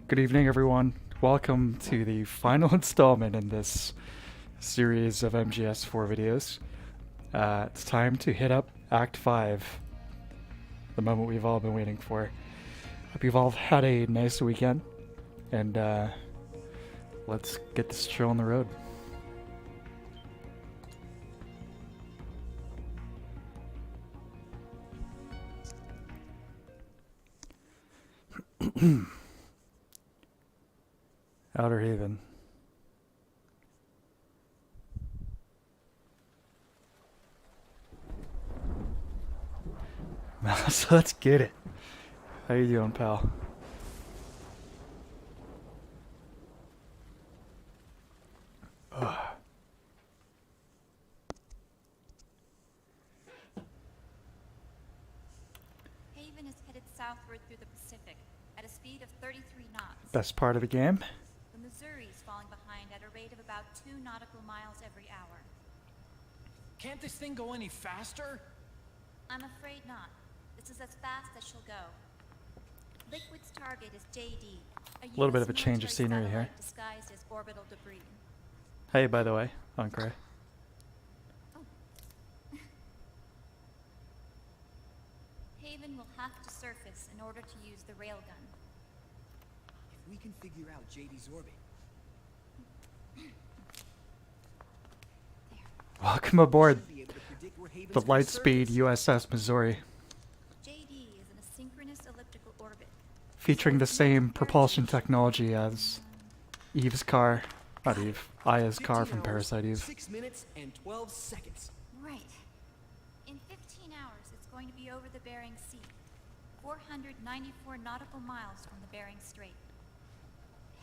Good evening, everyone. Welcome to the final installment in this series of MGS4 videos. It's time to hit up Act 5, the moment we've all been waiting for. Hope you've all had a nice weekend, and let's get this show on the road. Outer Haven. So let's get it. How you doing, pal? Ugh. Haven is headed southward through the Pacific at a speed of 33 knots. Best part of the game. The Missouri is falling behind at a rate of about 2 nautical miles every hour. Can't this thing go any faster? I'm afraid not. This is as fast as she'll go. Liquid's target is JD, a Little bit US of a change of military scenery here. satellite disguised as orbital debris. Hey, by the way, Uncray. Haven will have to surface in order to use the railgun. If we can figure out JD's orbit. Welcome aboard Should be able to predict where Haven's the gonna Lightspeed surface. USS Missouri, JD is in a synchronous elliptical orbit. featuring the same propulsion technology as Eve's car. Not Eve, Aya's car 15 from hours, Parasite Eve. 6 minutes and 12 seconds. Right. In 15 hours, it's going to be over the Bering Sea, 494 nautical miles from the Bering Strait.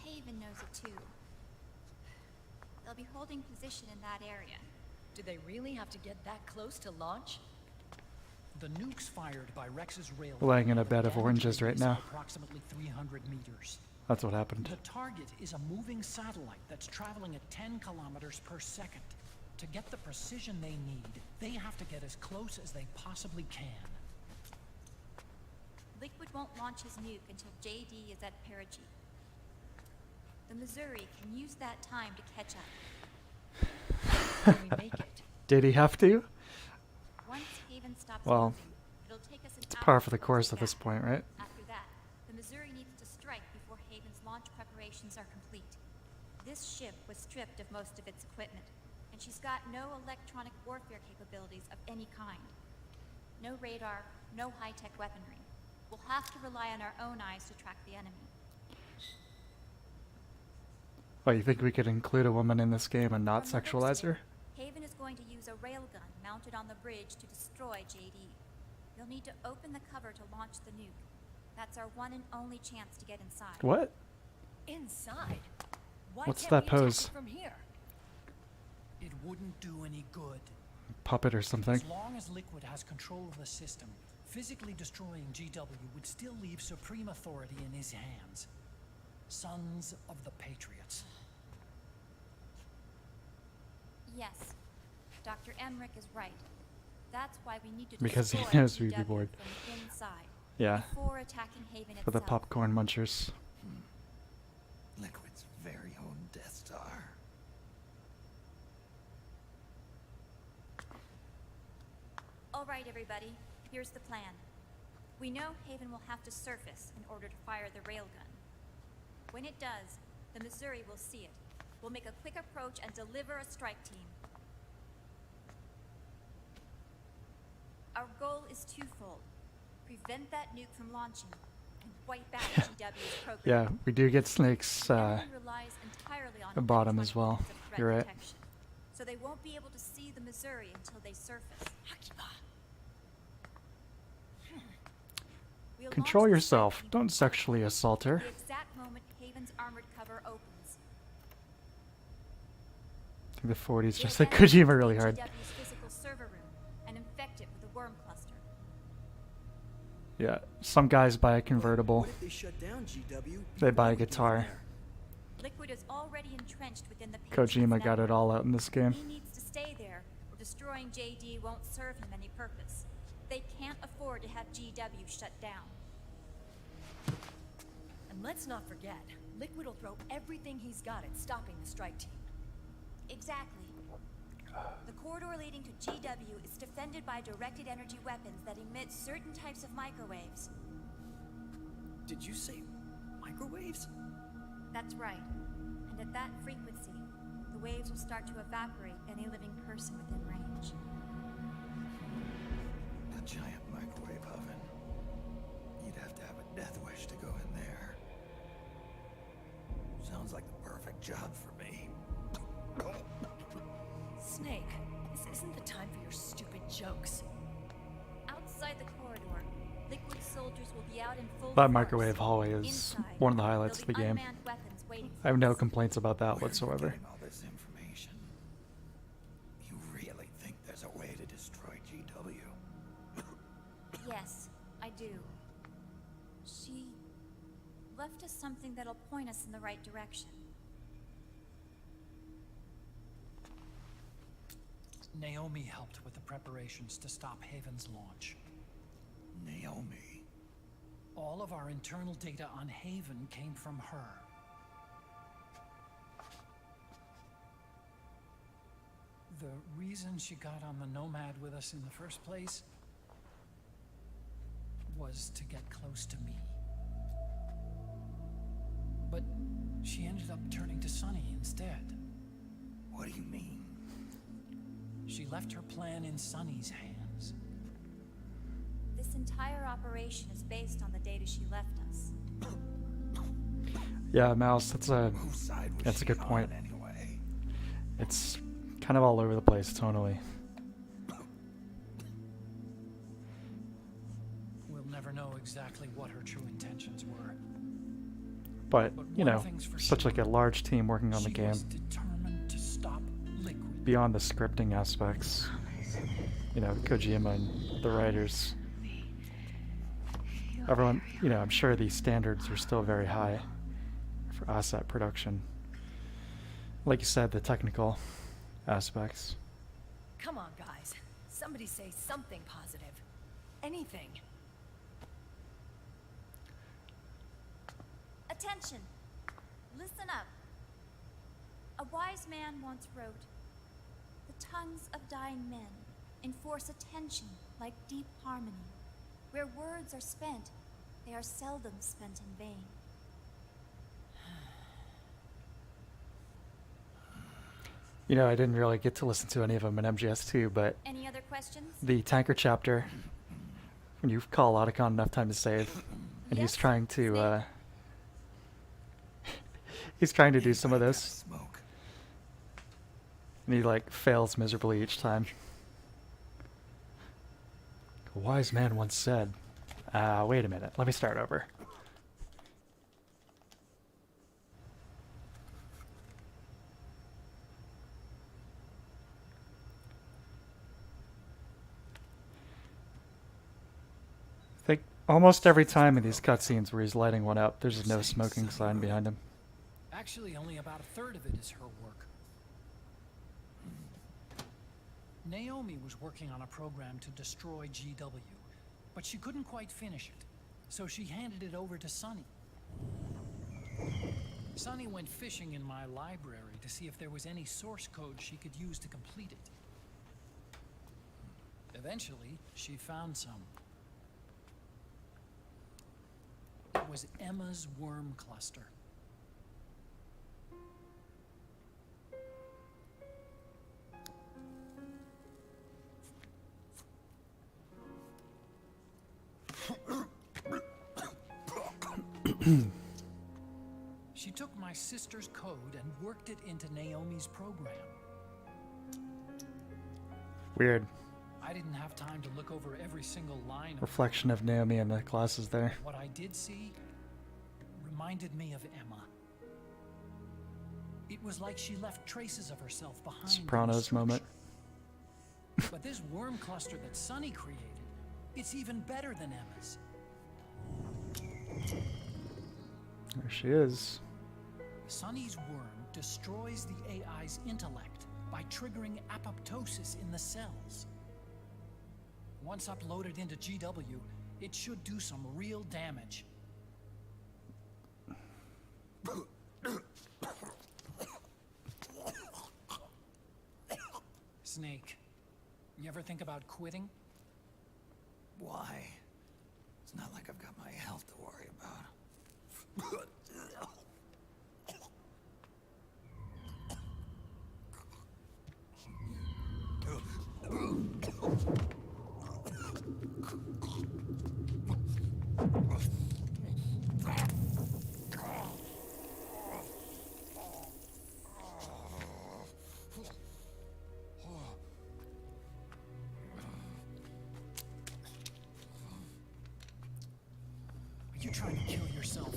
Haven knows it too. They'll be holding position in that area. Do they really have to get that close to launch? The nukes fired by Rex's rail. Laying in a bed of oranges right now. Approximately 300 meters. That's what happened. The target is a moving satellite that's traveling at 10 kilometers per second. To get the precision they need, they have to get as close as they possibly can. Liquid won't launch his nuke until JD is at perigee. The Missouri can use that time to catch up. Can we make it? Did he have to? Once Haven stops Well, moving, it'll take us an It's hour par for the to course close at this back. point, right? After that, the Missouri needs to strike before Haven's launch preparations are complete. This ship was stripped of most of its equipment, and she's got no electronic warfare capabilities of any kind. No radar, no high-tech weaponry. We'll have to rely on our own eyes to track the enemy. Oh, you think we could include a woman in this game and not From the looks sexualize of it, her? Haven is going to use a railgun mounted on the bridge to destroy JD. You'll need to open the cover to launch the nuke. That's our one and only chance to get inside. What? Inside? Why What's can't that we attack pose? it from here? It wouldn't do any good. Puppet or something? As long as Liquid has control of the system, physically destroying GW would still leave supreme authority in his hands. Sons of the Patriots. Yes, Dr. Emmerich is right. That's why we need to Because he destroy knows we'd be GW bored. from the inside Yeah, before attacking Haven for the itself. popcorn munchers. Liquid's very own Death Star. All right, everybody. Here's the plan. We know Haven will have to surface in order to fire the railgun. When it does, the Missouri will see it. We'll make a quick approach and deliver a strike team. Our goal is twofold. Prevent that nuke from launching and wipe out GW's program. Yeah, we do get snakes Everyone relies entirely on a bottom as electronic well. methods of threat You're right. detection. So they won't be able to see the Missouri until they surface. We'll Control launch the yourself. strike team Don't sexually assault her. the exact moment Haven's armored cover opens. I think the 40s just We'll like then Kojima really hard. GW's physical server room and infect it with a worm cluster. Yeah, some guys buy a What convertible. if they shut down GW? They buy a before we get guitar. there? Liquid is already entrenched within the Patriots Kojima got it network. all out in this game. He needs to stay there, or destroying JD won't serve him any purpose. They can't afford to have GW shut down. And let's not forget, Liquid will throw everything he's got at stopping the strike team. Exactly. The corridor leading to GW is defended by directed energy weapons that emit certain types of microwaves. Did you say microwaves? That's right. And at that frequency, the waves will start to evaporate any living person within range. A giant microwave oven. You'd have to have a death wish to go in there. Sounds like the perfect job for me. Snake, this isn't the time for your stupid jokes. Outside the corridor, Liquid soldiers will be out in full That force. microwave hallway is Inside, one of the highlights of the building game. unmanned weapons waiting I have for no us. complaints about that Where are you whatsoever. getting all this information? You really think there's a way to destroy GW? Yes, I do. She left us something that'll point us in the right direction. Naomi helped with the preparations to stop Haven's launch. Naomi. All of our internal data on Haven came from her. The reason she got on the Nomad with us in the first place was to get close to me. But she ended up turning to Sunny instead. What do you mean? She left her plan in Sunny's hands. This entire operation is based on the data she left us. Yeah, Mouse, that's a Whose side was That's a she good on point. anyway? it's kind of all over the place tonally. We'll never know exactly what her true intentions were. But, But you one know, thing's for such sure. like a large team working on the She game, was determined to stop Liquid. beyond the scripting aspects, you know, Kojima and the writers. Everyone, you know, I'm sure these standards are still very high for asset production. Like you said, the technical aspects. Come on, guys. Somebody say something positive. Anything. Attention! Listen up. A wise man once wrote, "The tongues of dying men enforce attention like deep harmony. Where words are spent, they are seldom spent in vain." You know, I didn't really get to listen to any of them in MGS2, but Any other questions? the tanker chapter, when you call Otacon enough time to save, and he's Yes, trying to, Snake? he's trying to do some of Anybody got this, Smoke. and he, like, fails miserably each time. A wise man once said, wait a minute, let me start over. I think almost every time in these cutscenes where he's lighting one up, there's a no smoking sign behind him. Actually, only about a third of it is her work. Naomi was working on a program to destroy GW, but she couldn't quite finish it, so she handed it over to Sunny. Sunny went fishing in my library to see if there was any source code she could use to complete it. Eventually, she found some. It was Emma's worm cluster. She took my sister's code and worked it into Naomi's program. Weird I didn't have time to look over every single line of reflection of Naomi in the glasses there. what I did see reminded me of Emma. It was like she left traces of herself behind. in the Sopranos moment. structure. But this worm cluster that Sunny created, it's even better than Emma's. There she is. Sunny's worm destroys the AI's intellect by triggering apoptosis in the cells. Once uploaded into GW, it should do some real damage. Snake, you ever think about quitting? Why? It's not like I've got my health to worry about. Are you trying to kill yourself?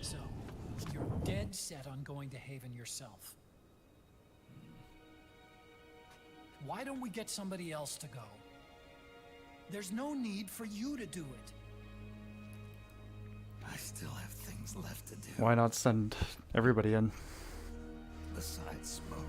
So, you're dead set on going to Haven yourself. Why don't we get somebody else to go? There's no need for you to do it. I still have things left to do. Why not send everybody in? Besides smoke.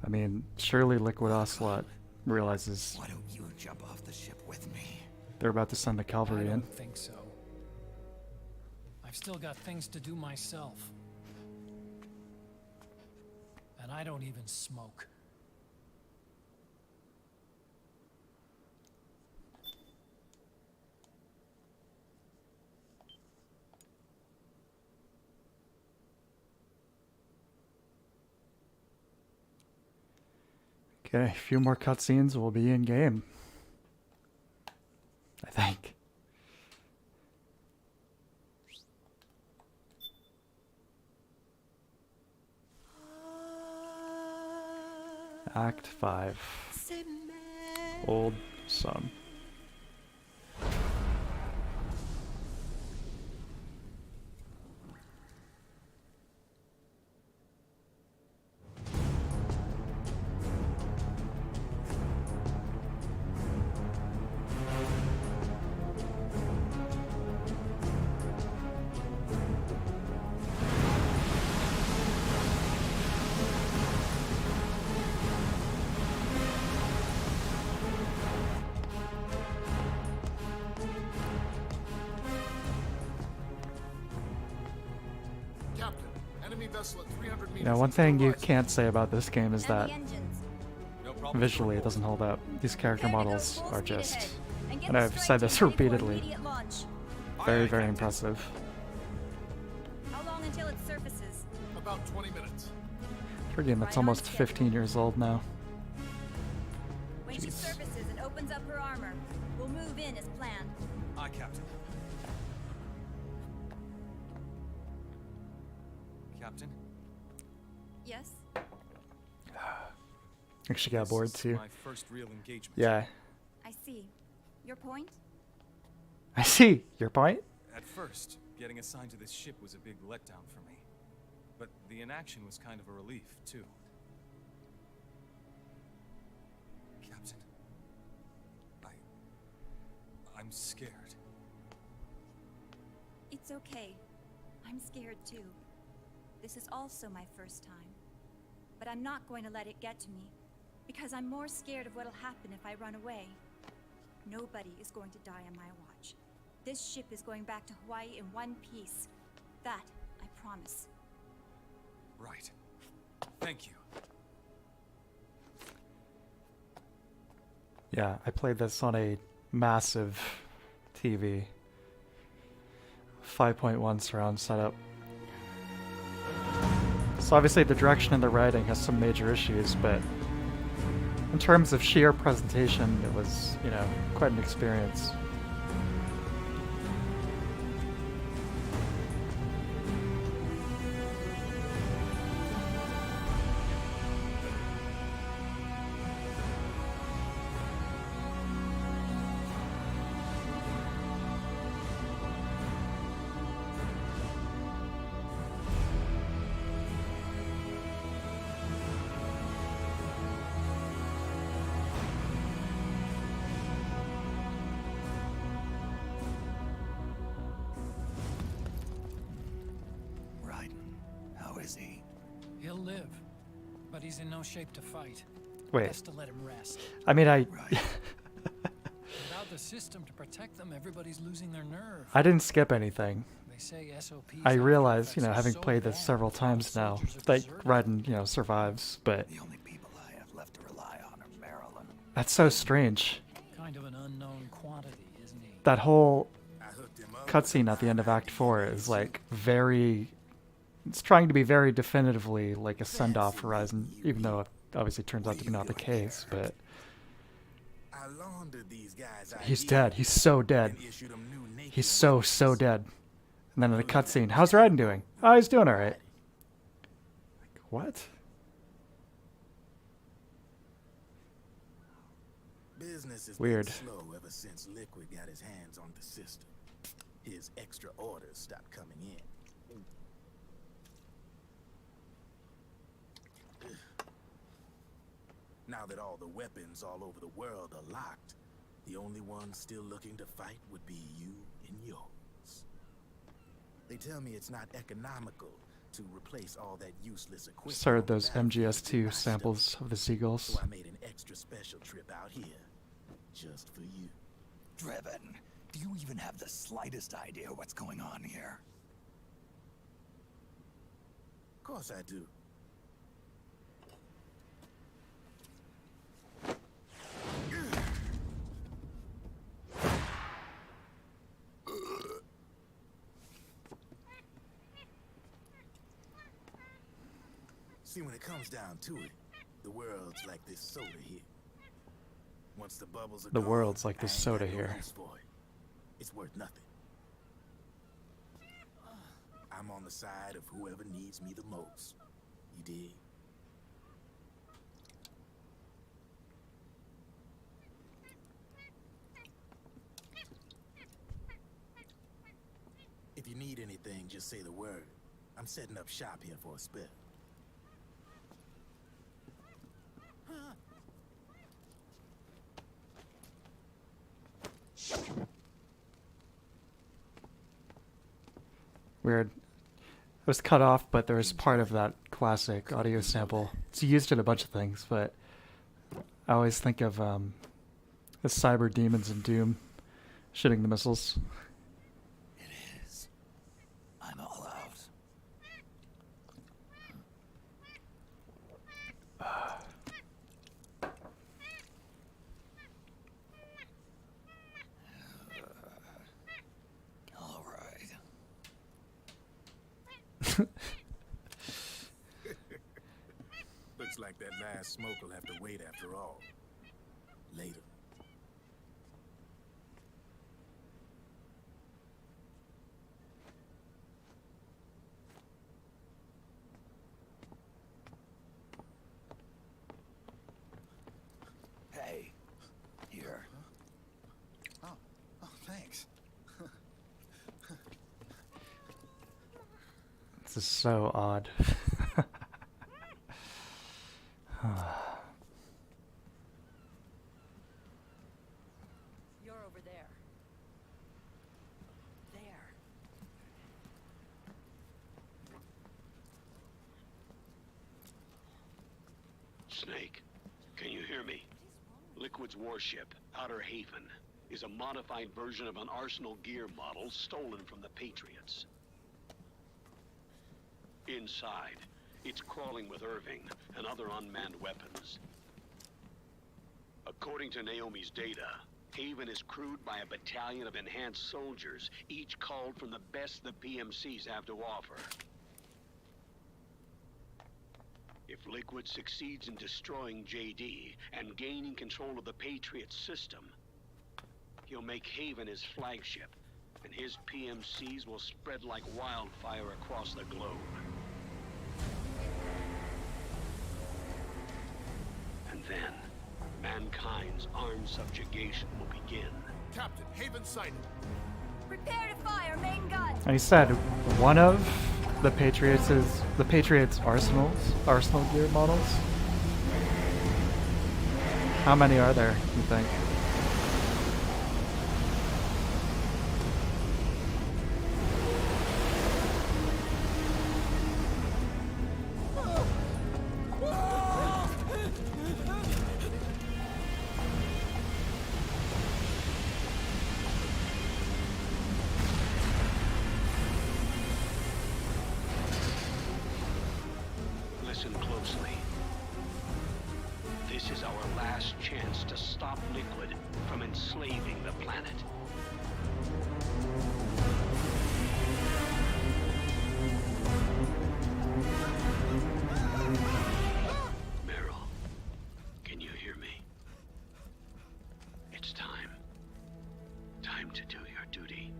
I mean, surely Liquid Ocelot realizes Why don't you jump off the ship with me? they're about to send the I cavalry in. don't think so. I've still got things to do myself. And I don't even smoke. Okay, a few more cutscenes will be in game. I think. Act 5. Old Sun. Captain, enemy vessel at 300 meters. Now, one thing you can't say about this game is And that the engines. No problem. visually it doesn't hold up. These character Prepare to go models full are speed just, ahead, and get and the I've strike said this team ready for repeatedly, immediate launch. very, very impressive. How long until it surfaces? About 20 minutes. For a game that's Right on almost schedule. 15 years old now. When she Jeez. surfaces and opens up her armor, we'll move in as planned. Aye, Captain. Captain? Yes? Actually got bored This is too. my first real engagement. Yeah, I see. Your point? I see your point. At first, getting assigned to this ship was a big letdown for me. But the inaction was kind of a relief, too. Captain. I'm scared. It's okay. I'm scared too. This is also my first time. But I'm not going to let it get to me, because I'm more scared of what'll happen if I run away. Nobody is going to die on my watch. This ship is going back to Hawaii in one piece. That, I promise. Right. Thank you. Yeah, I played this on a massive TV. 5.1 surround setup. So obviously the direction and the writing has some major issues, but in terms of sheer presentation, it was, you know, quite an experience. live, but he's in no shape to fight. Wait. Best to let him rest. I mean, Right. Without the system to protect them, everybody's losing their nerve. I didn't skip anything. They say SOPs I after realize, you effects know, are having so played this bad, several a lot of times now, soldiers are that deserting. Raiden, you know, survives, but The only people I have left to rely on are Marilyn. that's so strange. Kind of an unknown quantity, isn't he? That whole I hooked him up. cutscene at the end of Act 4 is like very... It's trying to be very definitively like a send-off for Horizon, even though it obviously turns out to be not the case, but... I laundered these guys He's ideas dead. He's so dead. and issued 'em new naked He's so dead. And then in the cutscene, how's Raiden doing? Oh, he's doing alright. Like, what? Business has Weird. been slow ever since Liquid got his hands on the system. His extra orders stopped coming in. Now that all the weapons all over the world are locked, the only ones still looking to fight would be you and yours. They tell me it's not economical to replace all that useless equipment. Started on the those battlefield with MGS2 my samples stuff. of the seagulls. So I made an extra special trip out here, just for you. Driven, do you even have the slightest idea what's going on here? Of course I do. See, when it comes down to it, the world's like this soda here. Once the bubbles are The gone, world's like this I ain't soda got no here. use for it. It's worth nothing. I'm on the side of whoever needs me the most. You dig? If you need anything, just say the word. I'm setting up shop here for a spell. Weird. It was cut off, but there was part of that classic audio sample. It's used in a bunch of things, but I always think of the cyber demons in Doom shooting the missiles. It is. I'm all out. All right. Looks like that last smoke will have to wait after all. Later. Hey, here. Oh, thanks. This is so odd. You're over there. There. Snake, can you hear me? Liquid's warship, Outer Haven, is a modified version of an Arsenal gear model stolen from the Patriots. Inside, it's crawling with Irving and other unmanned weapons. According to Naomi's data, Haven is crewed by a battalion of enhanced soldiers, each called from the best the PMCs have to offer. If Liquid succeeds in destroying JD and gaining control of the Patriot system, he'll make Haven his flagship, and his PMCs will spread like wildfire across the globe. And then, mankind's armed subjugation will begin. Captain, Haven sighted. Prepare to fire, main gun! And he said one of the Patriots Arsenal gear models. How many are there, you think? listen closely. This is our last chance to stop Liquid from enslaving the planet. Meryl, can you hear me? It's time. Time to do your duty.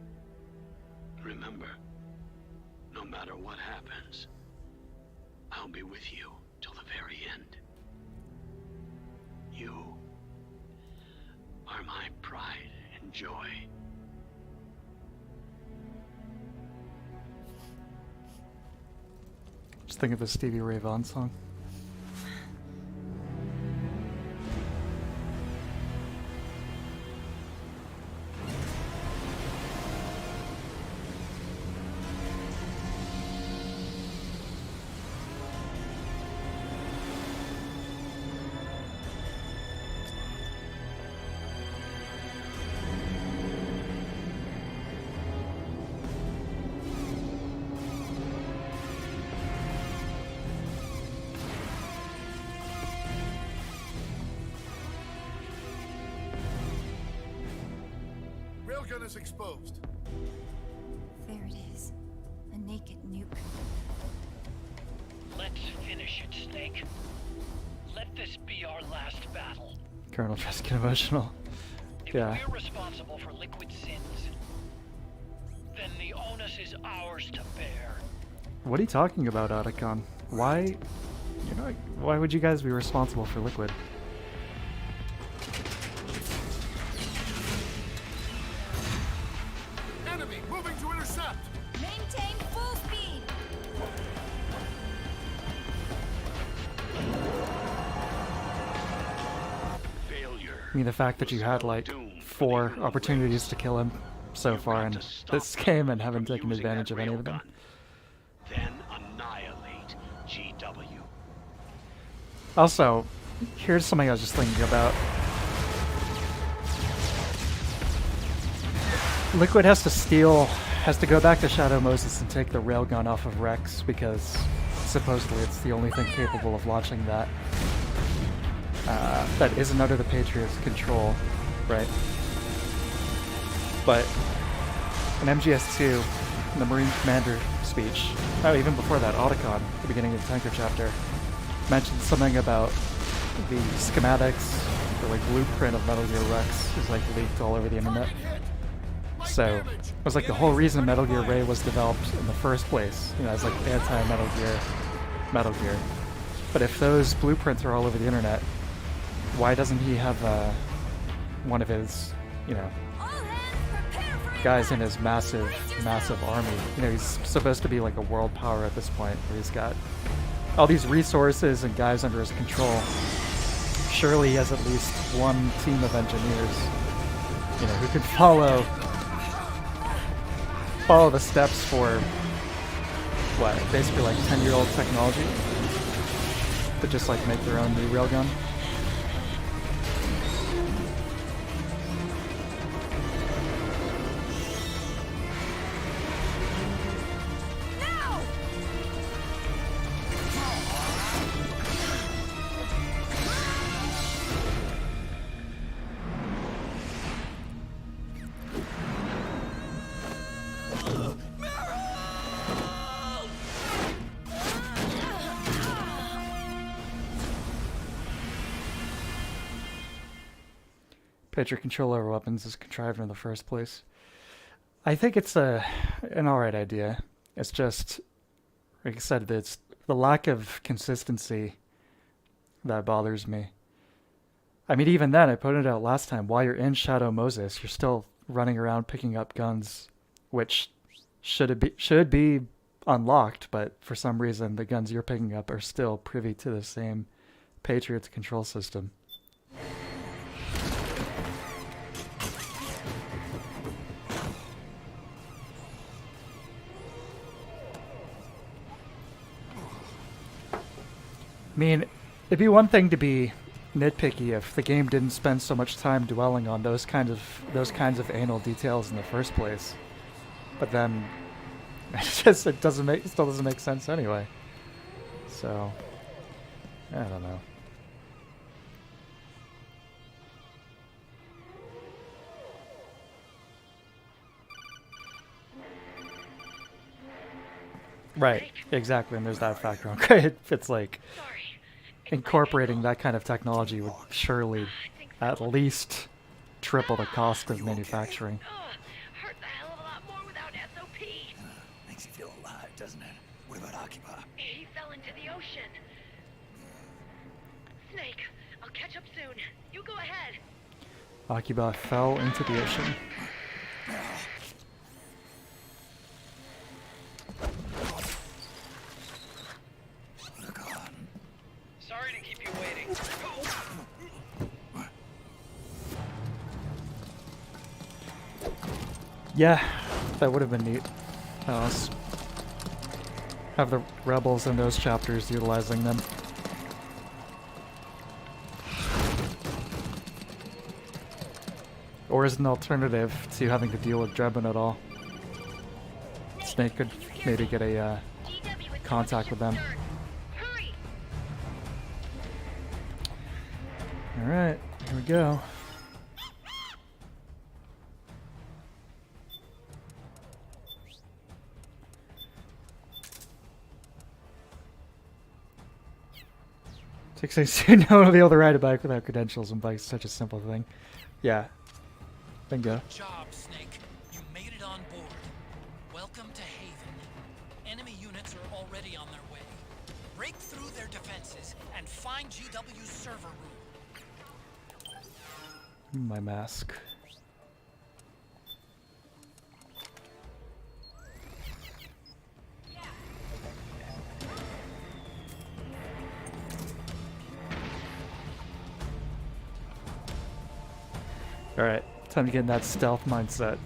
Remember, no matter what happens, I'll be with you till the very end. You are my pride and joy. Just think of the Stevie Ray Vaughan song. Railgun is exposed. There it is. A naked nuke. Let's finish it, Snake. Let this be our last battle. Colonel just get emotional. If Yeah. we're responsible for Liquid's sins, then the onus is ours to bear. What are you talking about, Otacon? Why, why would you guys be responsible for Liquid? Enemy moving to intercept. Maintain full speed! Failure. I mean, the fact that you had like 4 opportunities to kill him so far in this game and haven't taken advantage of any of them. Then annihilate GW. Also, here's something I was just thinking about. Liquid has to go back to Shadow Moses and take the railgun off of Rex because supposedly it's the only thing capable of launching that. That isn't under the Patriots' control, right? But in MGS2, in the Marine Commander speech, even before that, Otacon, the beginning of the Tanker chapter, mentioned something about the schematics, the like blueprint of Metal Gear Rex is like leaked all over the internet. So it was like the whole reason Metal Gear Ray was developed in the first place, as like anti-Metal Gear. But if those blueprints are all over the internet, why doesn't he have one of his, guys in his massive army? He's supposed to be like a world power at this point, where he's got all these resources and guys under his control. Surely he has at least one team of engineers, who could follow the steps for basically like 10-year-old technology to just like make their own new railgun. Patriot control over weapons is contrived in the first place. I think it's an alright idea. It's just, like I said, it's the lack of consistency that bothers me. I mean, even then, I pointed out last time, while you're in Shadow Moses, you're still running around picking up guns, which should be unlocked, but for some reason, the guns you're picking up are still privy to the same Patriot's control system. I mean, it'd be one thing to be nitpicky if the game didn't spend so much time dwelling on those kinds of anal details in the first place. But then it still doesn't make sense anyway. So I don't know. Right, exactly, and there's that factor. Okay, it's like incorporating that kind of technology would surely at least triple the cost of manufacturing. Hurt the hell of a lot more without SOP. Makes you feel alive, doesn't it? What about Occupy? He fell into the ocean. Snake, I'll catch up soon. You go ahead. Akiba fell into the ocean. Sorry to keep you waiting. Yeah, that would have been neat. Let's have the rebels in those chapters utilizing them. Or as an alternative to having to deal with Drebin at all. Snake could maybe get a contact with them. Alright, here we go. Takes no one will be able to ride a bike without credentials, and bike's such a simple thing. Yeah. Bingo. Good job, Snake. You made it on board. Welcome to Haven. Enemy units are already on their way. Break through their defenses and find GW's server room. My mask. Alright, time to get in that stealth mindset.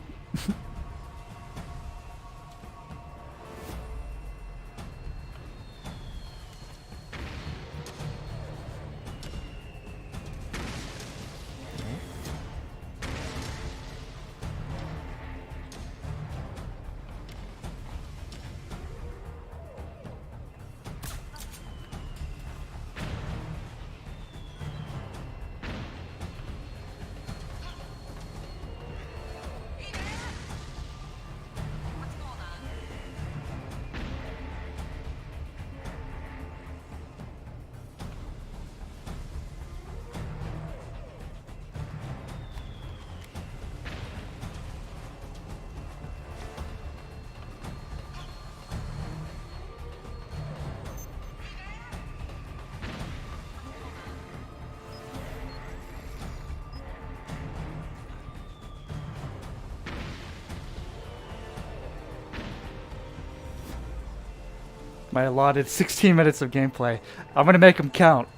My allotted 16 minutes of gameplay. I'm gonna make them count.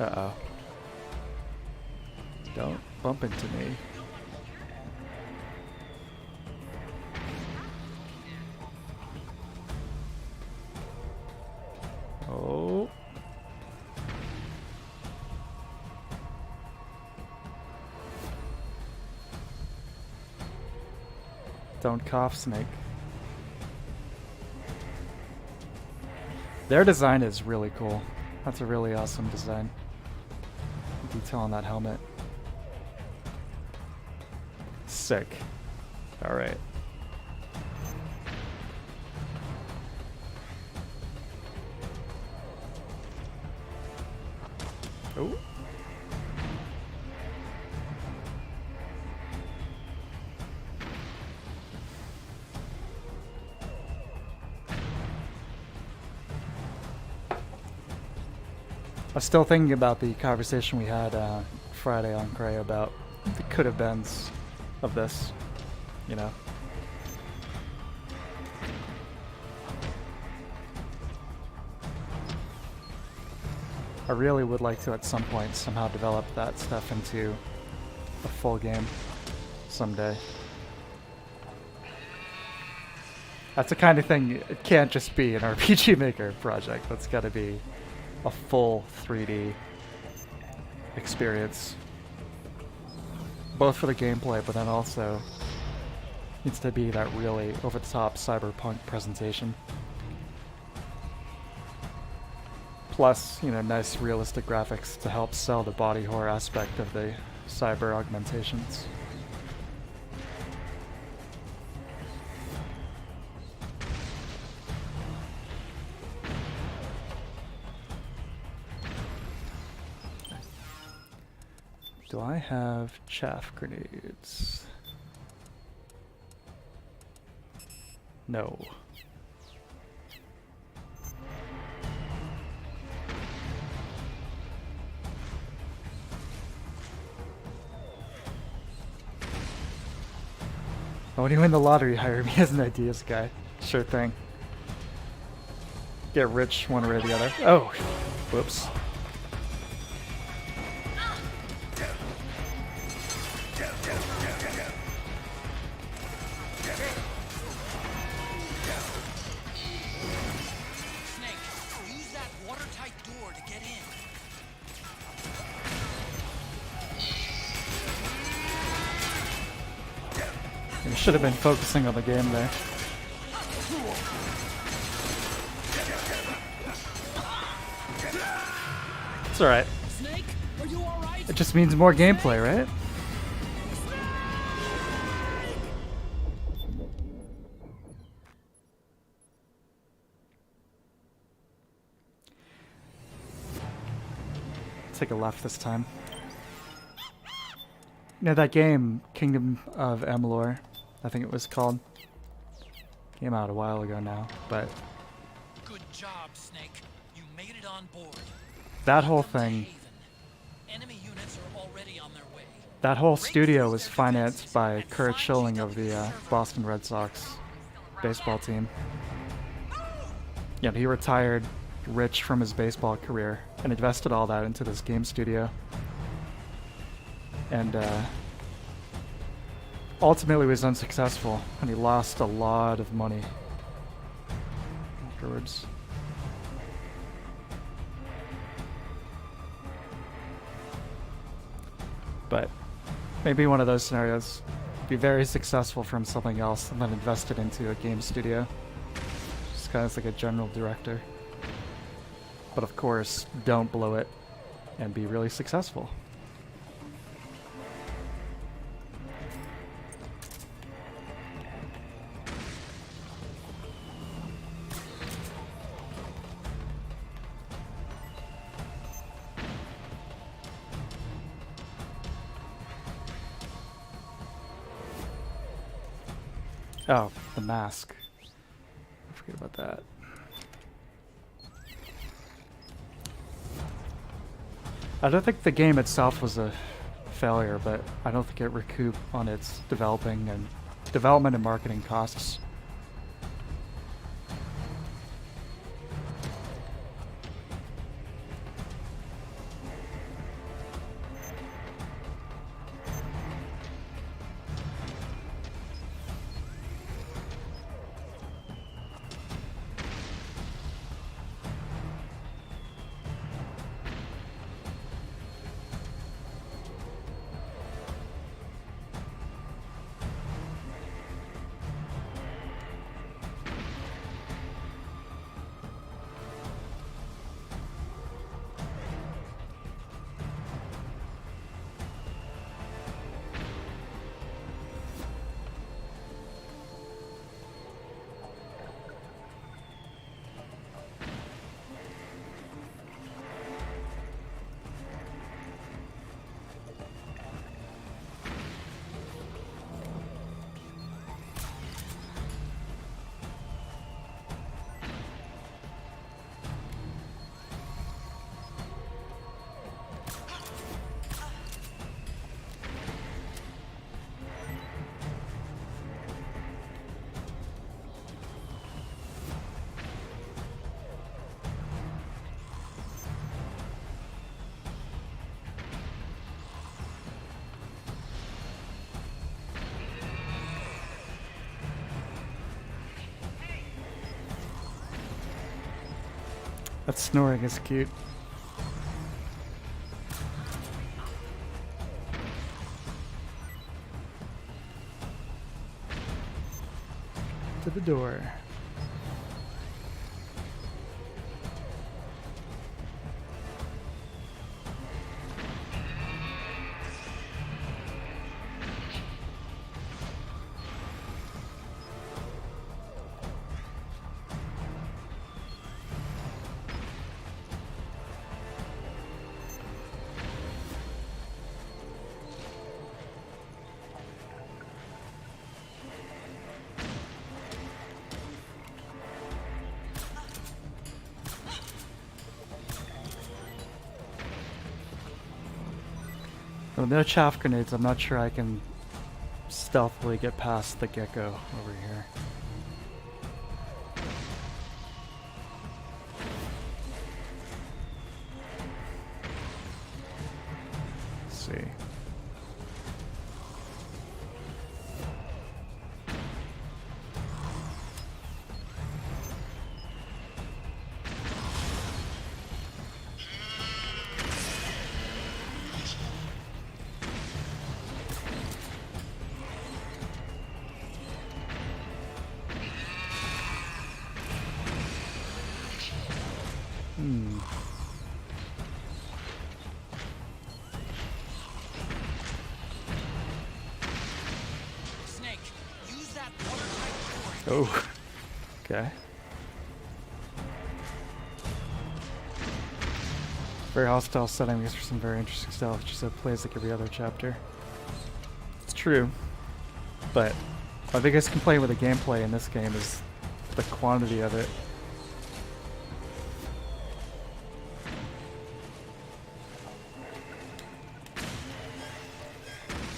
Uh-oh. Don't bump into me. Oh. Don't cough, Snake. Their design is really cool. That's a really awesome design. Detail on that helmet. Sick. Alright. Oh. I was still thinking about the conversation we had Friday on Cray about the could-have-beens of this, you know. I really would like to at some point somehow develop that stuff into a full game someday. That's the kind of thing, it can't just be an RPG Maker project, that's gotta be a full 3D experience. Both for the gameplay, but then also needs to be that really over-the-top cyberpunk presentation. Plus, you know, nice realistic graphics to help sell the body horror aspect of the cyber augmentations. Do I have chaff grenades? No. Oh, when you win the lottery, hire me as an ideas guy. Sure thing. Get rich one way or the other. Oh, whoops. I should have been focusing on the game there. It's alright. It just means more gameplay, right? Take a left this time. You know that game, Kingdom of Amalur, I think it was called. Came out a while ago now, but good job, Snake. You made it on board. That whole thing, enemy units are already on their way. That whole studio was financed by Kurt Schilling of the Boston Red Sox baseball team. Yeah, he retired rich from his baseball career and invested all that into this game studio. And ultimately was unsuccessful, and he lost a lot of money afterwards. But maybe one of those scenarios, be very successful from something else and then invest it into a game studio. Just kind of like a general director. But of course, don't blow it and be really successful. Oh, the mask. I forget about that. I don't think the game itself was a failure, but I don't think it recouped on its development and marketing costs. That snoring is cute. To the door. With no chaff grenades, I'm not sure I can stealthily get past the gecko over here. Let's see. Snake, use that watertight door. Oh, okay. Very hostile setting makes for some very interesting stuff. Just it plays like every other chapter. It's true, but my biggest complaint with the gameplay in this game is the quantity of it.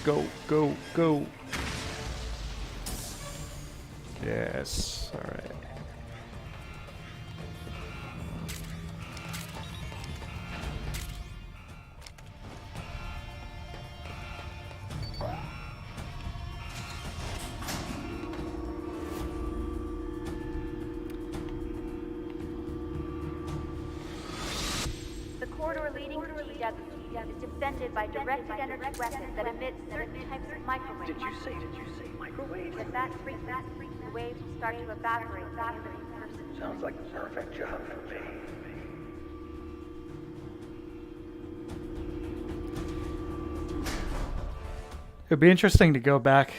Go, go, go. Yes, alright. The corridor leading to GW is defended by directed energy weapons that emit certain types of microwaves. Did you say microwave? If that freaks, the waves will start to evaporate the person. Sounds like the perfect job for me. It'd be interesting to go back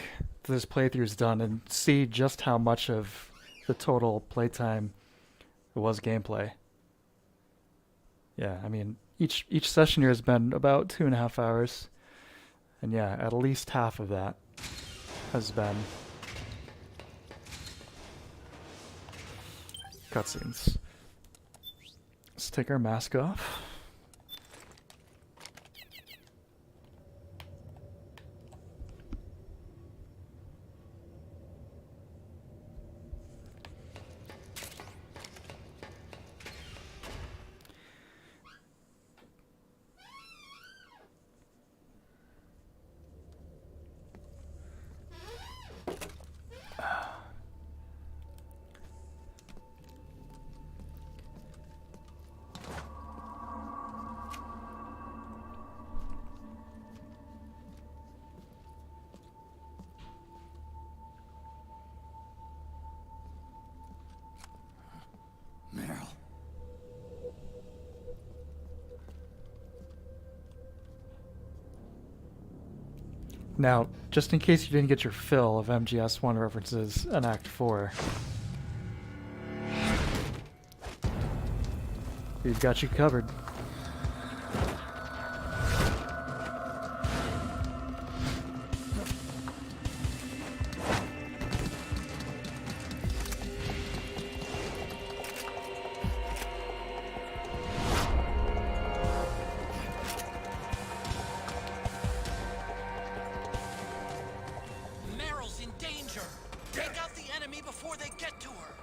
to this playthrough's done and see just how much of the total playtime was gameplay. Yeah, I mean, each session here has been about 2.5 hours. And yeah, at least half of that has been cutscenes. Let's take our mask off. Meryl. Now, just in case you didn't get your fill of MGS1 references in Act 4, we've got you covered. Meryl's in danger. Take out the enemy before they get to her.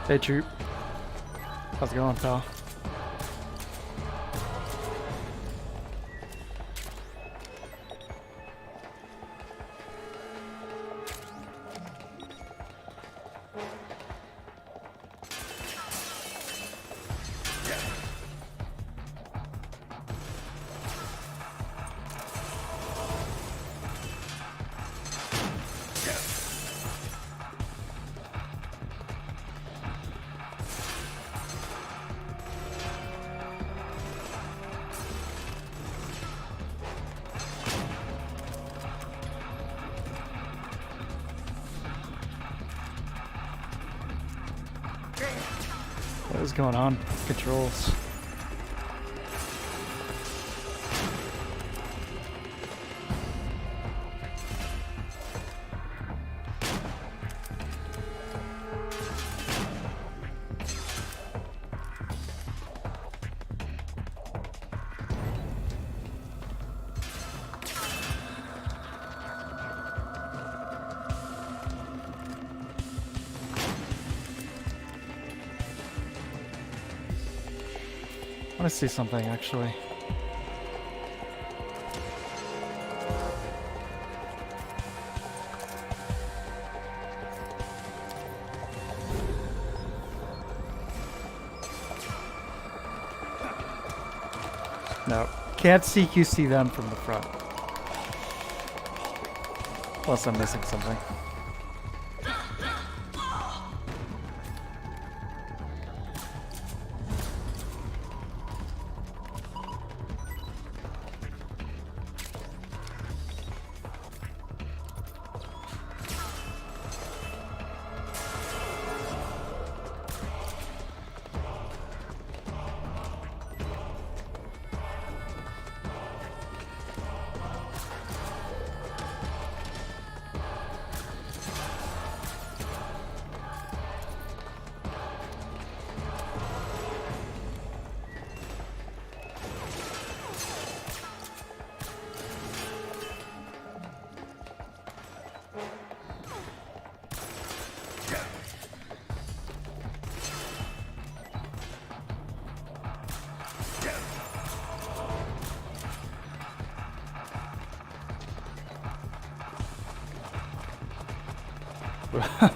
Hey, Troop. How's it going, pal? What is going on? Controls. I want to see something actually. No, can't CQC them from the front. Unless I'm missing something.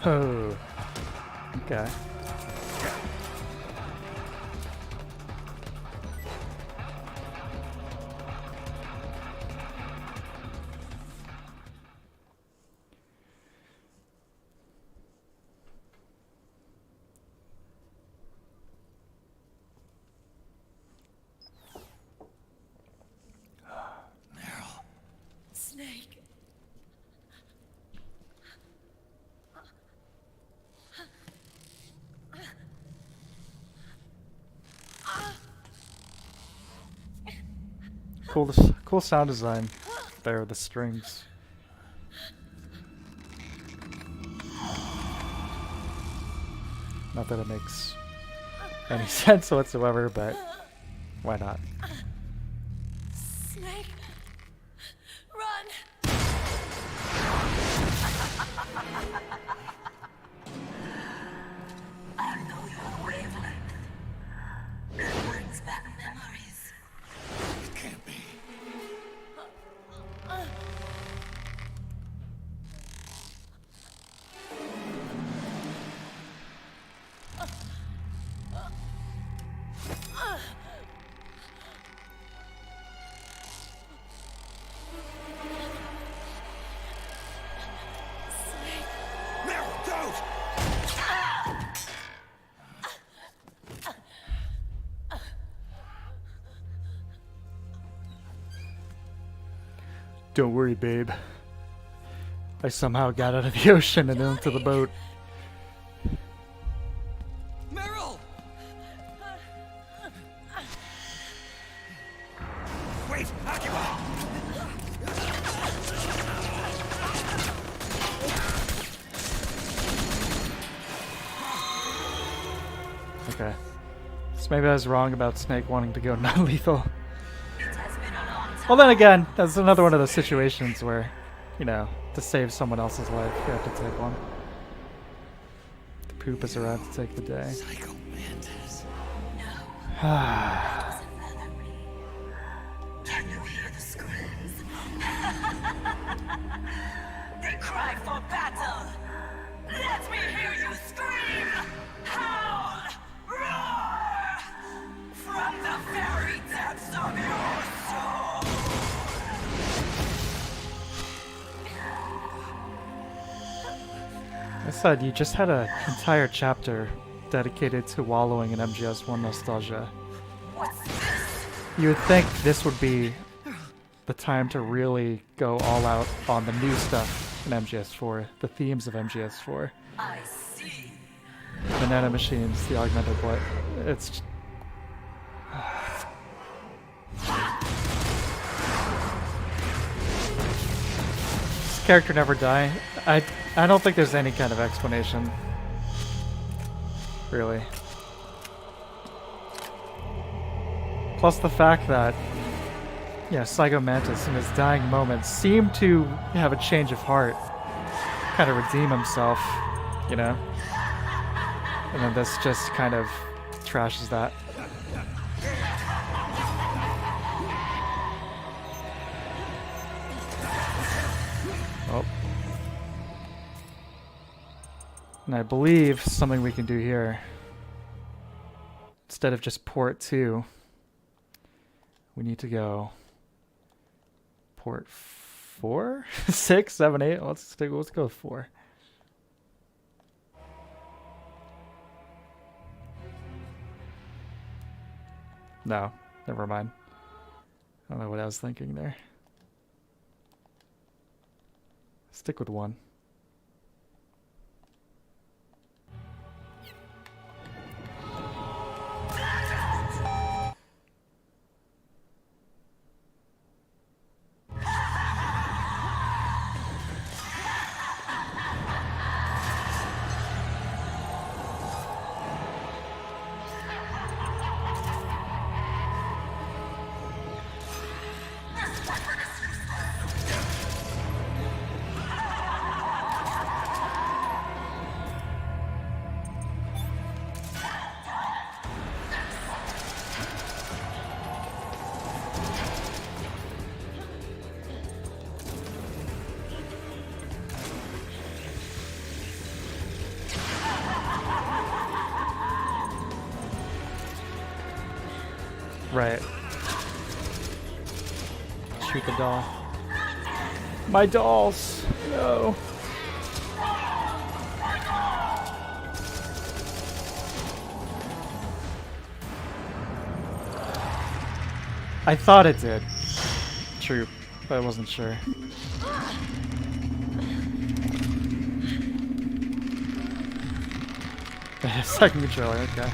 Whoa. Okay. Snake. Cool sound design there with the strings. Not that it makes any sense whatsoever, but why not? Snake. Run. I know your wavelength. It brings back memories. It can't be. Don't worry, babe. I somehow got out of the ocean and into the boat. Meryl! Wait, occupy! Okay. So maybe I was wrong about Snake wanting to go non-lethal. Well, then again, that's another one of those situations where, you know, to save someone else's life, you have to take one. The poop is around to take the day. Psycho Mantis. Can you hear the screams? They cry for battle. Let me hear you scream! Howl! Roar! From the very depths of your soul! I said you just had an entire chapter dedicated to wallowing in MGS1 nostalgia. What's this? You would think this would be the time to really go all out on the new stuff in MGS4, the themes of MGS4. I see. banana machines, the augmented what? It's this character never die. I don't think there's any kind of explanation, really. Plus the fact that, yeah, Psycho Mantis in his dying moments seemed to have a change of heart, kind of redeem himself, you know? And then this just kind of trashes that. Oh. And I believe something we can do here, instead of just port 2, we need to go port 4, 6, 7, 8. Let's go with 4. No, never mind. I don't know what I was thinking there. Stick with 1. Right. Shoot the doll. My dolls! No. I thought it did. True, but I wasn't sure. Second controller, okay.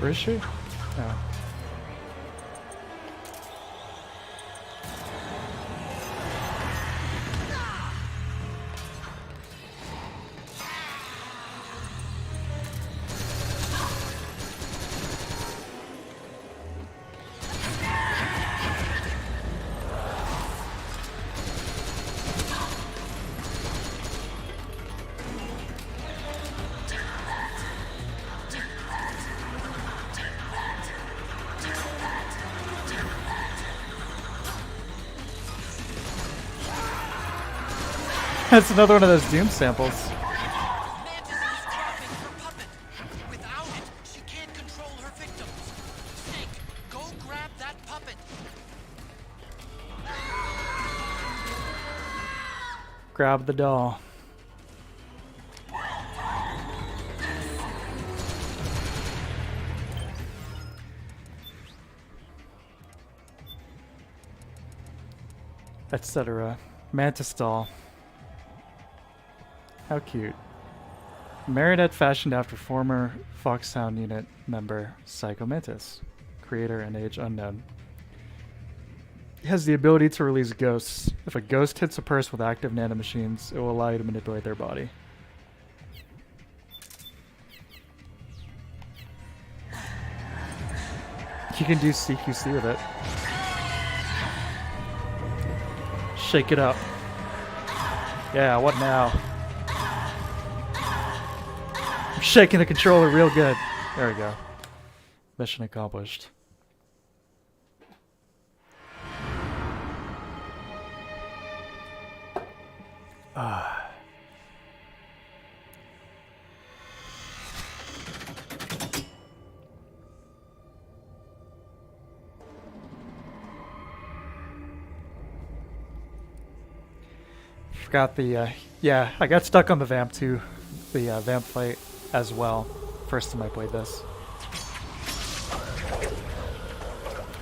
Where is she? Oh. That's another one of those Doom samples. Mantis is dropping her puppet. Without it, she can't control her victims. Snake, go grab that puppet. Grab the doll. etc. Mantis doll. How cute. Marionette fashioned after former Foxhound unit member Psycho Mantis. Creator and age unknown. It has the ability to release ghosts. If a ghost hits a person with active nanomachines, it will allow you to manipulate their body. You can do CQC with it. Shake it up. Yeah, what now? I'm shaking the controller real good. There we go. Mission accomplished. Forgot the, yeah, I got stuck on the vamp too. The vamp fight as well. First time I played this.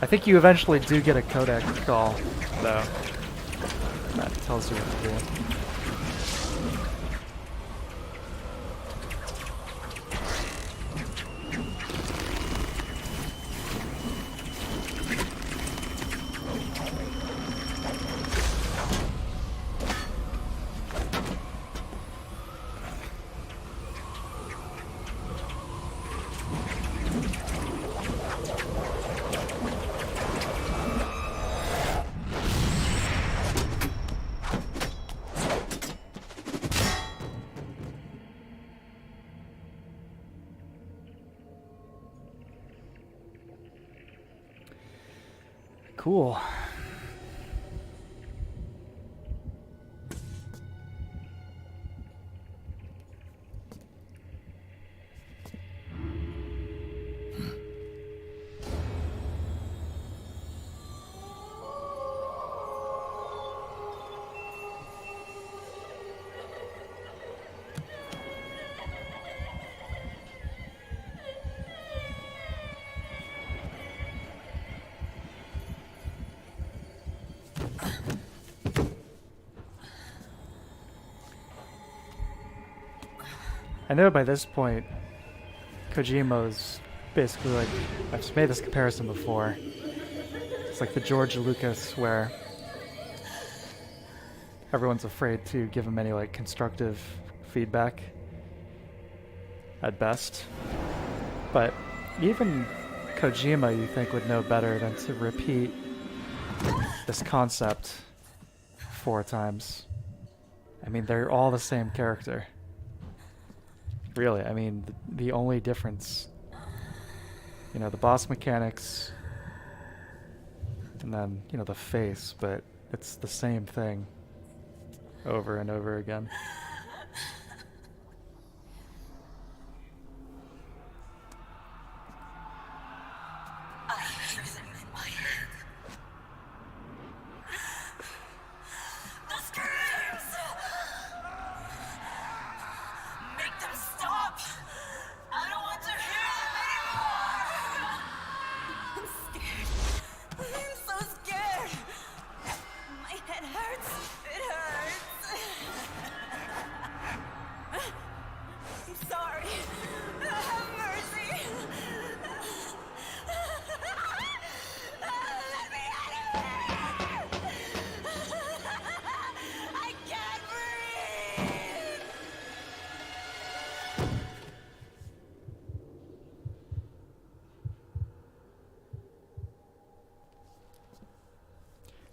I think you eventually do get a codec call, though. That tells you what to do. Cool. I know by this point, Kojima's basically like, I've made this comparison before. It's like the George Lucas where everyone's afraid to give him any like constructive feedback at best. But even Kojima, you think, would know better than to repeat this concept 4 times. I mean, they're all the same character. Really, I mean, the only difference, you know, the boss mechanics, and then, you know, the face, but it's the same thing over and over again. I hear them in my head. The screams! Make them stop! I don't want to hear them anymore! I'm scared. I'm so scared. My head hurts. It hurts. I'm sorry. Have mercy. Let me out of here! I can't breathe!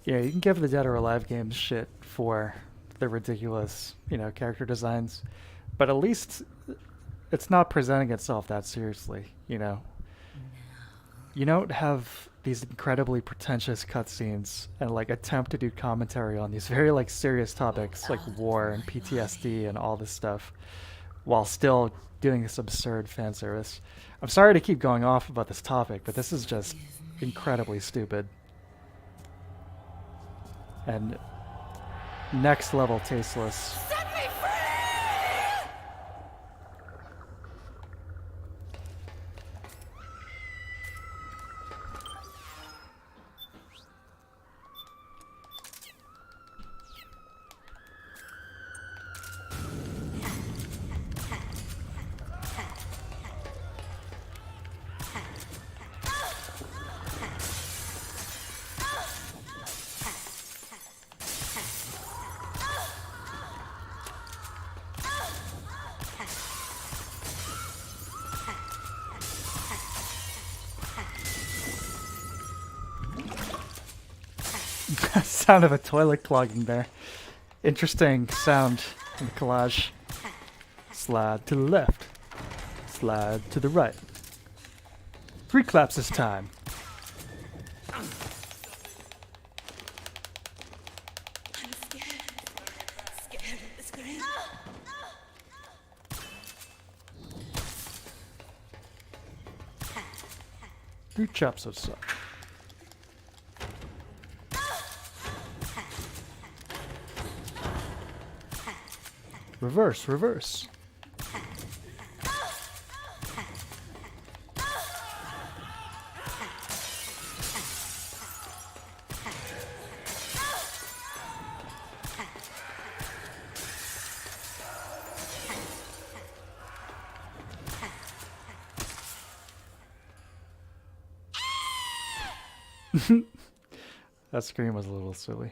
Yeah, you can give the Dead or Alive games shit for the ridiculous, you know, character designs, but at least it's not presenting itself that seriously, you know? You don't have these incredibly pretentious cutscenes and like attempt to do commentary on these very like serious topics like war and PTSD and all this stuff while still doing this absurd fan service. I'm sorry to keep going off about this topic, but this is just incredibly stupid. And next level tasteless. Set me free! Sound of a toilet clogging there. Interesting sound in the collage. Slide to the left. Slide to the right. 3 claps this time. I'm scared. Scared of the screen. Three chops of suck. Reverse, reverse. That scream was a little silly.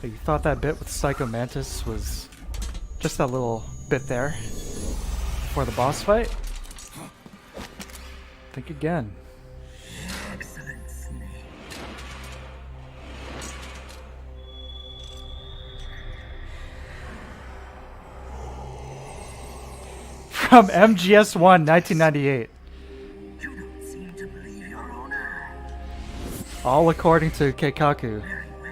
You thought that bit with Psycho Mantis was just that little bit there before the boss fight? Think again. Excellent, Snake. From MGS1 1998. You don't seem to believe your own eyes. All according to Keikaku. Very well.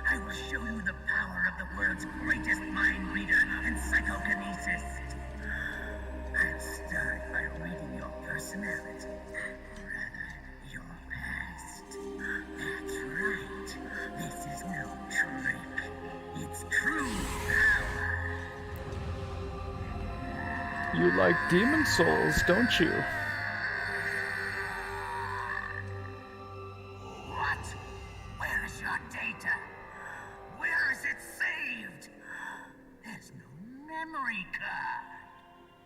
I will show you the power of the world's greatest mind reader and psychokinesis. I'll start by reading your personality. Rather, your past. That's right. This is no trick. It's true power. You like demon souls, don't you? What? Where is your data? Where is it saved? There's no memory card.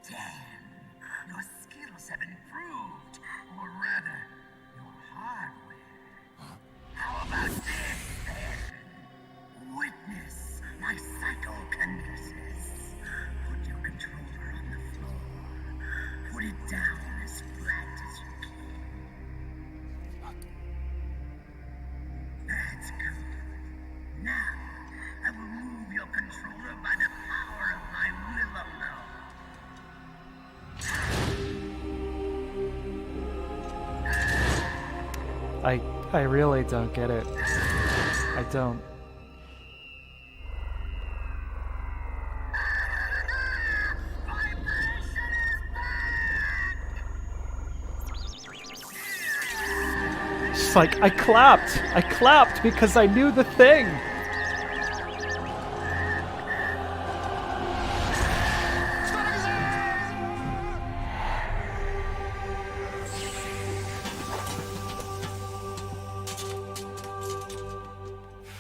Damn, your skills have improved. Or rather, your hardware. How about this, then? Witness my psychokinesis. Put your controller on the floor. Put it down as flat as you can. That's good. Now, I will move your controller by the power of my will alone. I really don't get it. I don't. It's like I clapped because I knew the thing.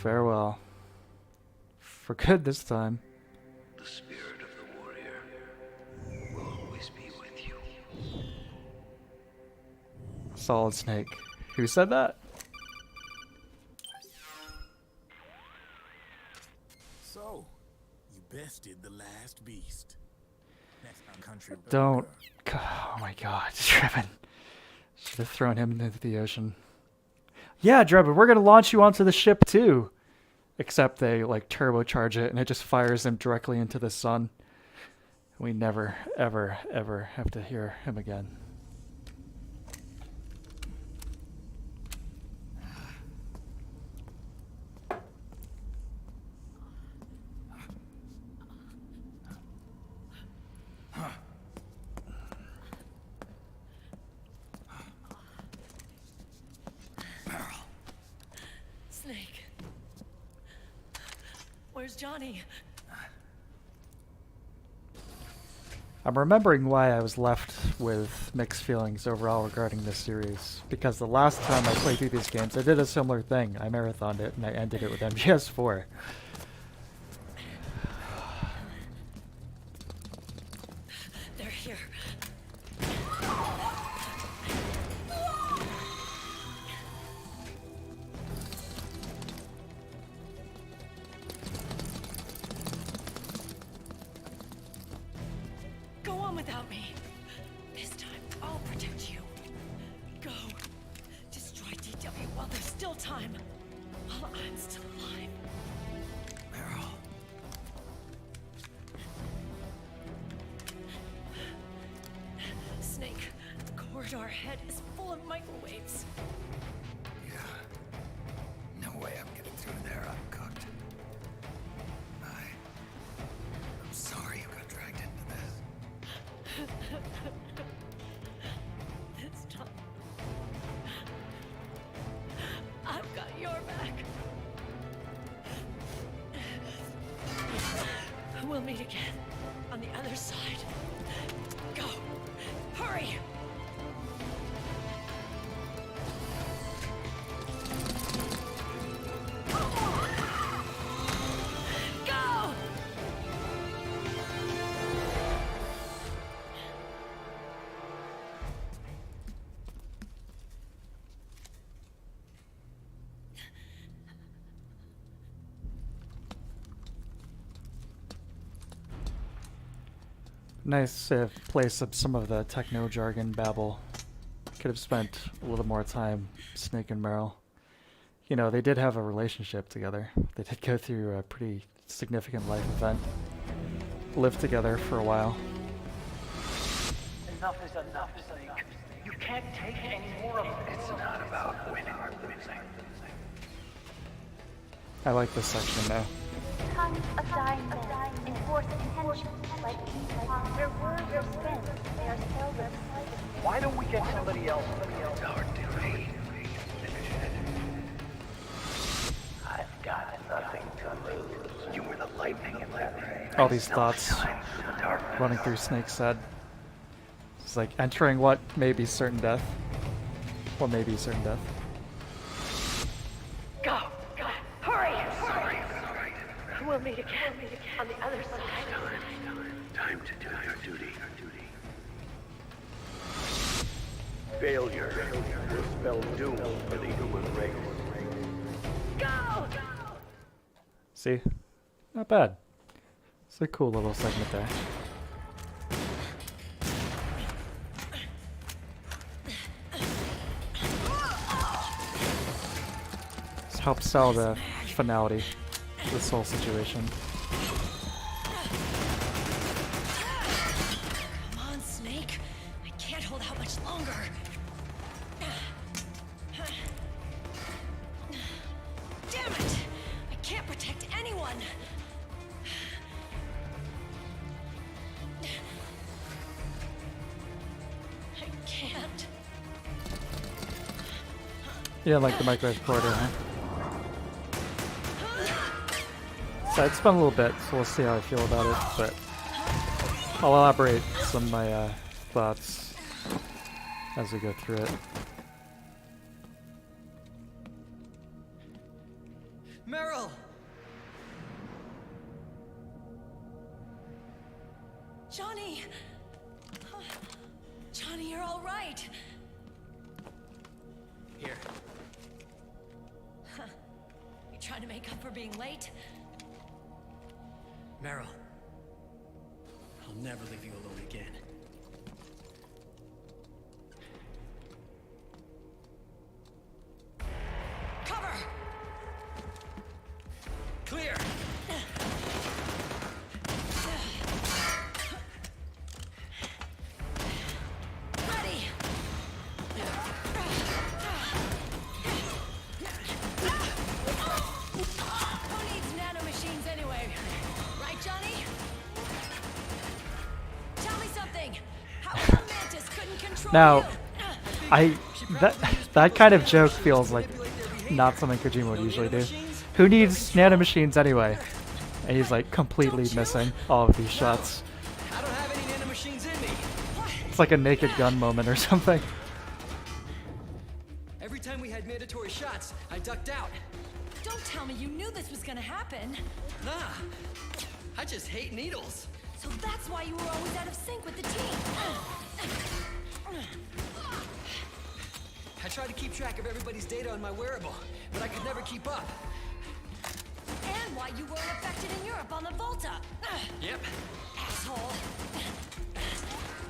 Farewell. For good this time. The spirit of the warrior will always be with you. Solid Snake. Who said that? So, you bested the last beast. Next time, country. Don't. Oh my god, Drebin. Should have thrown him into the ocean. Yeah, Drebin, we're gonna launch you onto the ship too. Except they like turbocharge it and it just fires him directly into the sun. We never, ever, ever have to hear him again. Snake. Where's Johnny? I'm remembering why I was left with mixed feelings overall regarding this series, because the last time I played through these games, I did a similar thing. I marathoned it, and I ended it with MGS4. They're here. Go on without me. This time, I'll protect you. Go. Destroy DW while there's still time. While I'm still alive. Meryl. Snake, the corridor ahead is full of microwaves. Yeah. No way I'm getting through there uncooked. I'm sorry you got dragged into this. This time, I've got your back. We'll meet again on the other side. Go! Hurry! Go! Nice place of some of the techno jargon babble. Could have spent a little more time, Snake and Meryl. You know, they did have a relationship together. They did go through a pretty significant life event. Lived together for a while. Enough is enough, Snake. You can't take any more of it. It's not about winning or losing. I like this section now. Tons of dying men enforce intentions like their words are spent, they are seldom cited. Why don't we get somebody else? It's our duty. I've got nothing to lose. You were the lightning in that rain. All these thoughts running through Snake's head. It's like entering what may be certain death. What may be certain death. Go! Go! Hurry! We'll meet again on the other side. Time to do our duty. Failure will spell doom for the human race. Go! See? Not bad. It's a cool little segment there. This helps sell the finality of this whole situation. Come on, Snake. I can't hold out much longer. Damn it! I can't protect anyone. I can't. Yeah, like the microwave corridor, huh? So it's been a little bit, so we'll see how I feel about it, but I'll elaborate some of my thoughts as we go through it. Meryl! Johnny! Johnny, you're all right. Here. You trying to make up for being late? Meryl. I'll never leave you alone again. Cover! Clear! Ready! Who needs nanomachines anyway? Right, Johnny? Tell me something. How come Mantis couldn't control Now, you? that kind of joke feels like not something Kojima would usually do. Who needs nanomachines anyway? and he's like completely missing all of these shots. I don't have any nanomachines in me. It's like a Naked Gun moment or something. Every time we had mandatory shots, I ducked out. Don't tell me you knew this was gonna happen. Nah, I just hate needles. So that's why you were always out of sync with the team. I tried to keep track of everybody's data on my wearable, but I could never keep up. And why you weren't affected in Europe on the Volta. Yep. Asshole.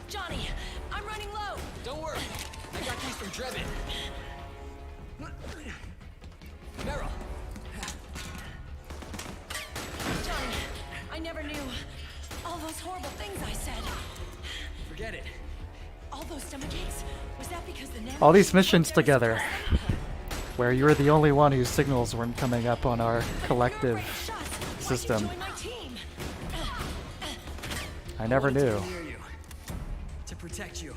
Johnny, I'm running low. Don't worry, I got these from Drebin. Meryl. Johnny, I never knew all those horrible things I said. Forget it. All those stomach aches? Was that because the All these missions together, where you were the only one whose signals weren't coming up on our collective system. I never knew. To protect you.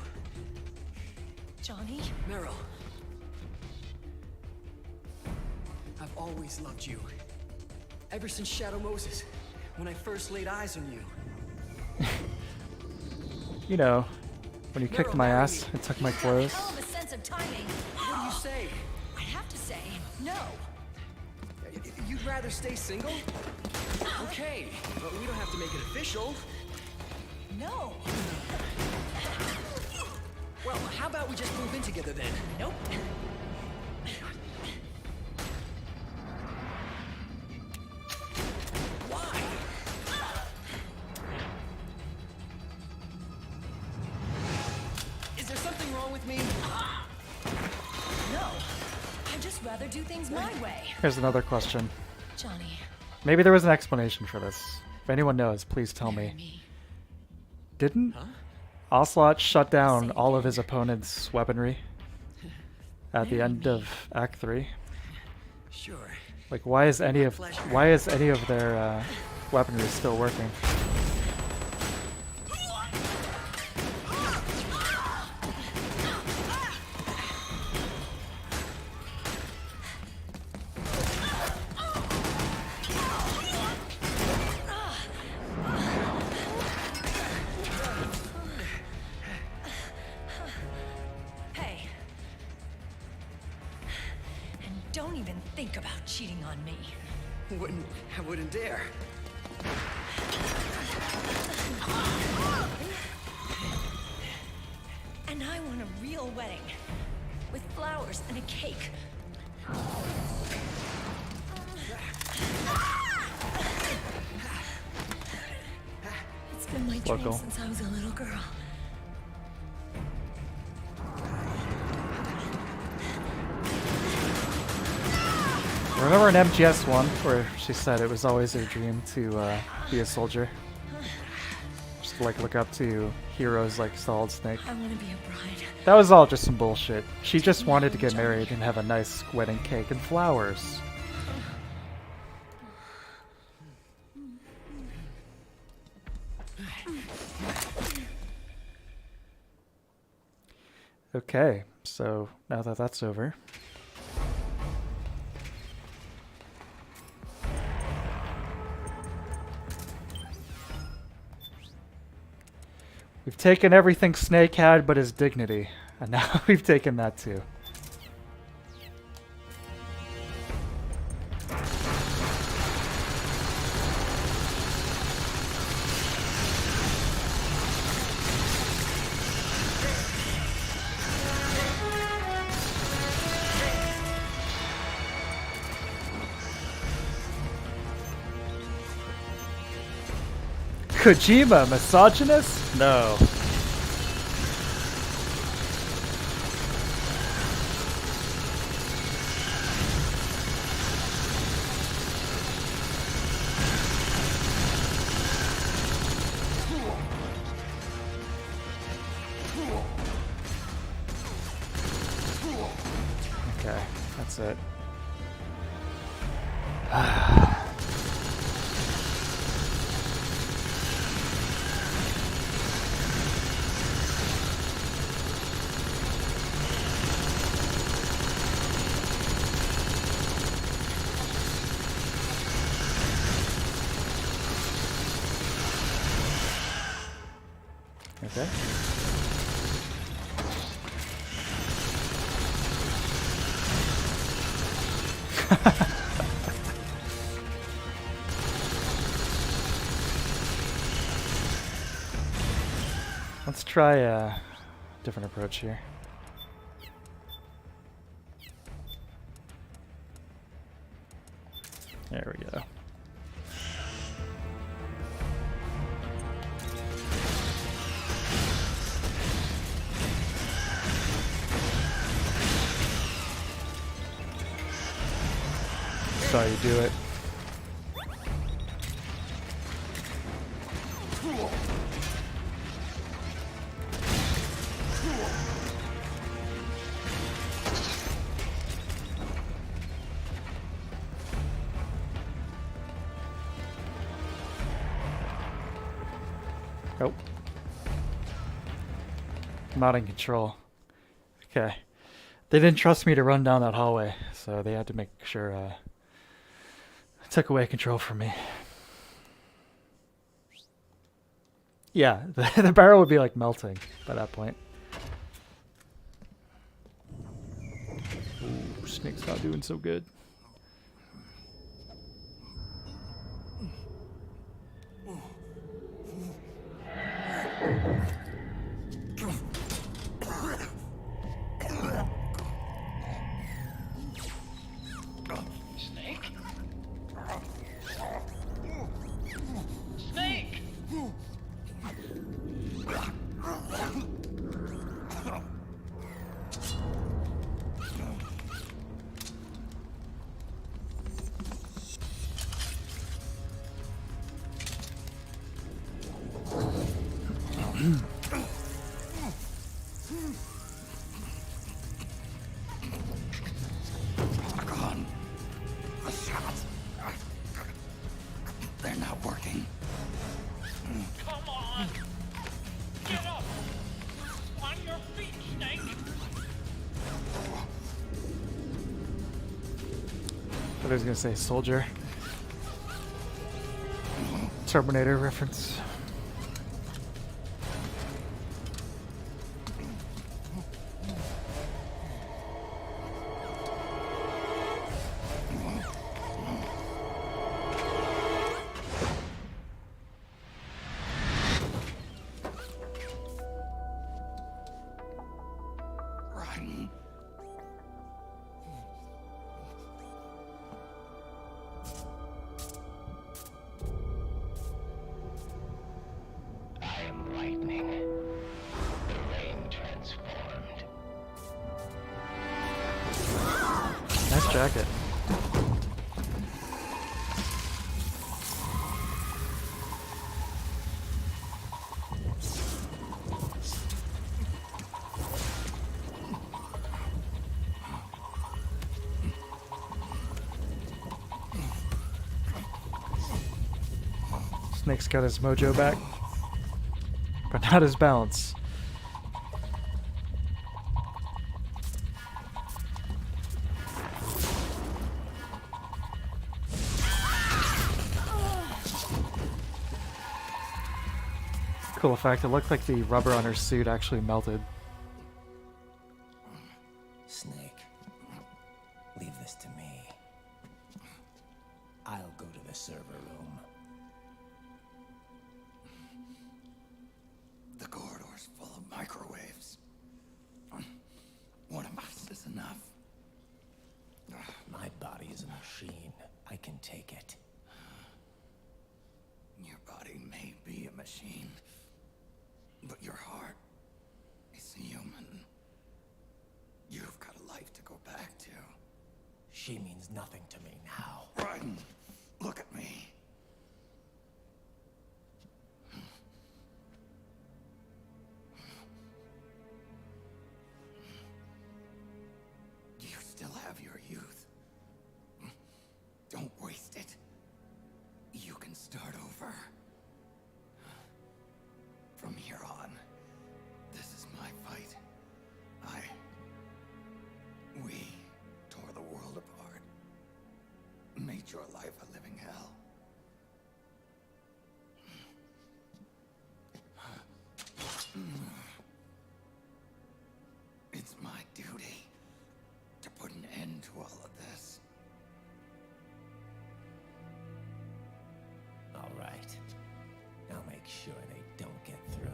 Johnny? Meryl. I've always loved you. Ever since Shadow Moses, when I first laid eyes on you. You know, when you kicked my ass and took my clothes. Hell of a sense of timing. What do you say? I have to say, no. You'd rather stay single? Okay, but we don't have to make it official. No. Well, how about we just move in together then? Nope. Why? Is there something wrong with me? No. I'd just rather do things my way. Here's another question. Johnny. Maybe there was an explanation for this. If anyone knows, please tell me. Didn't Ocelot shut down all of his opponent's weaponry at the end of Act 3? Sure. Like, why is any of their weaponry still working? Don't even think about cheating on me. I wouldn't dare. And I want a real wedding. With flowers and a cake. It's been my dream since I was a little girl. Remember in MGS 1 where she said it was always her dream to be a soldier? Just to, like, look up to heroes like Solid Snake. I want to be a bride. That was all just some bullshit. She just wanted to get married and have a nice wedding cake and flowers. Okay, so now that that's over. We've taken everything Snake had but his dignity, and now we've taken that too. Kojima, misogynist? No. Okay, that's it. Okay. Let's try a different approach here. There we go. That's how you do it. Oh. I'm not in control. Okay. They didn't trust me to run down that hallway, so they had to make sure took away control from me. Yeah, the barrel would be like melting by that point. Ooh, Snake's not doing so good. Snake? Snake! They're not working. Come on! Get up! On your feet, Snake! I thought I was gonna say soldier. Terminator reference. Run. I am lightning. The rain transformed. Nice jacket. Snake's got his mojo back, but not his balance. Cool effect. It looked like the rubber on her suit actually melted. Snake, leave this to me. I'll go to the server room. The corridor's full of microwaves. One of us is enough. My body is a machine. I can take it. Your body may be a machine, but your heart is human. You've got a life to go back to. She means nothing to me now. Ryan, look at me. You still have your youth. Don't waste it. You can start over. From here on, this is my fight. We tore the world apart. Made your life a living hell. swallow this. All right. I'll make sure they don't get through.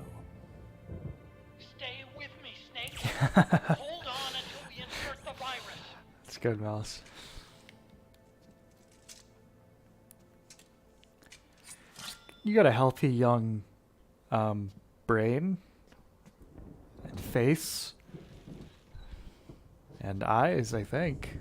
Stay with me, Snake. Hold on until we insert the virus. It's good, Mouse. You got a healthy young brain and face and eyes, I think.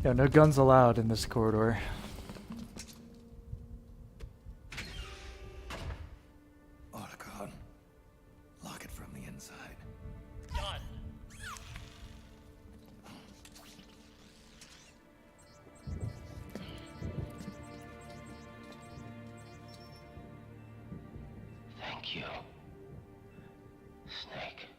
Yeah, no guns allowed in this corridor. Otacon, lock it from the inside. Done. Thank you, Snake.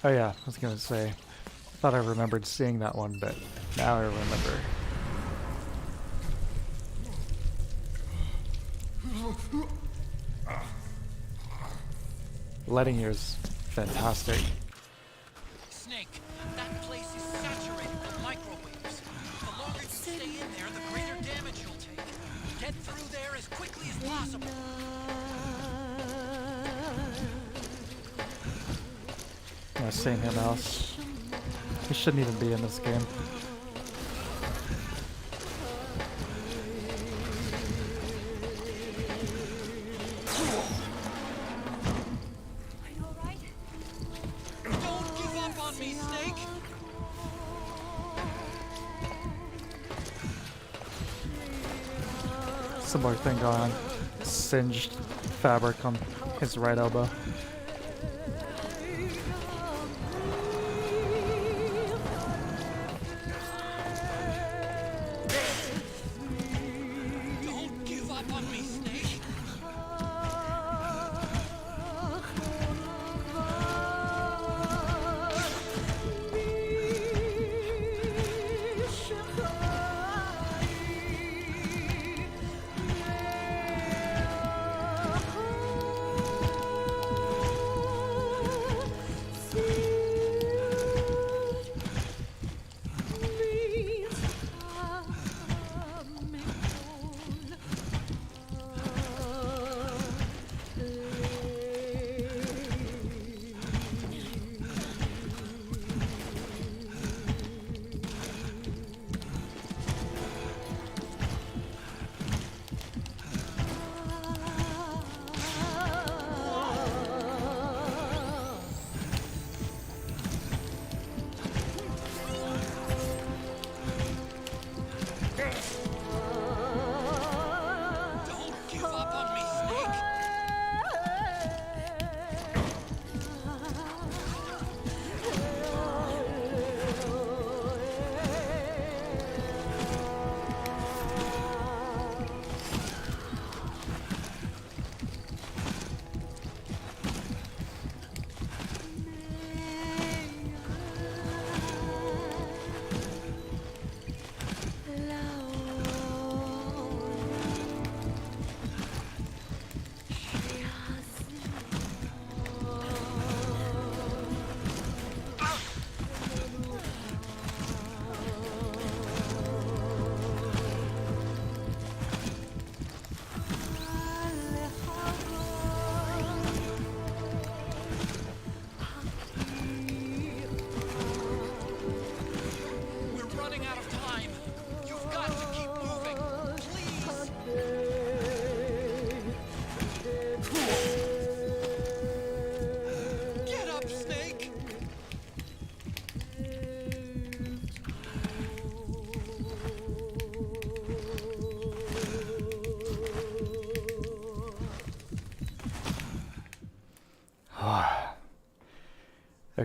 Oh yeah, I was gonna say, I thought I remembered seeing that one, but now I remember. Letting you is fantastic. Snake, that place is saturated with microwaves. The longer you stay in there, the greater damage you'll take. Get through there as quickly as possible. Yeah, same here, Mouse. He shouldn't even be in this game. Don't give up on me, Snake! Similar thing going on. Singed fabric on his right elbow. Don't give up on me, Snake!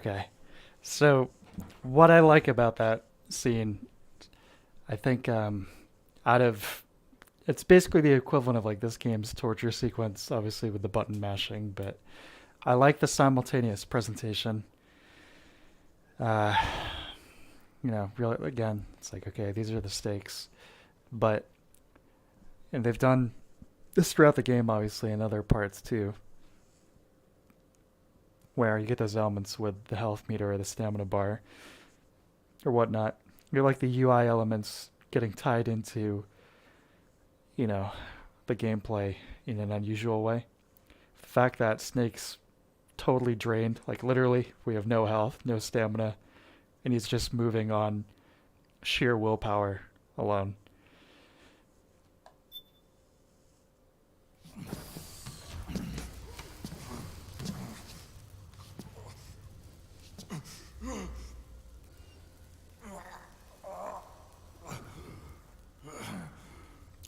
Okay. So, what I like about that scene, I think, it's basically the equivalent of like this game's torture sequence, obviously with the button mashing, but I like the simultaneous presentation. Really, again, it's like, okay, these are the stakes, and they've done this throughout the game, obviously, in other parts too, where you get those elements with the health meter or the stamina bar or whatnot. You're like the UI elements getting tied into, the gameplay in an unusual way. The fact that Snake's totally drained, like literally, we have no health, no stamina, and he's just moving on sheer willpower alone.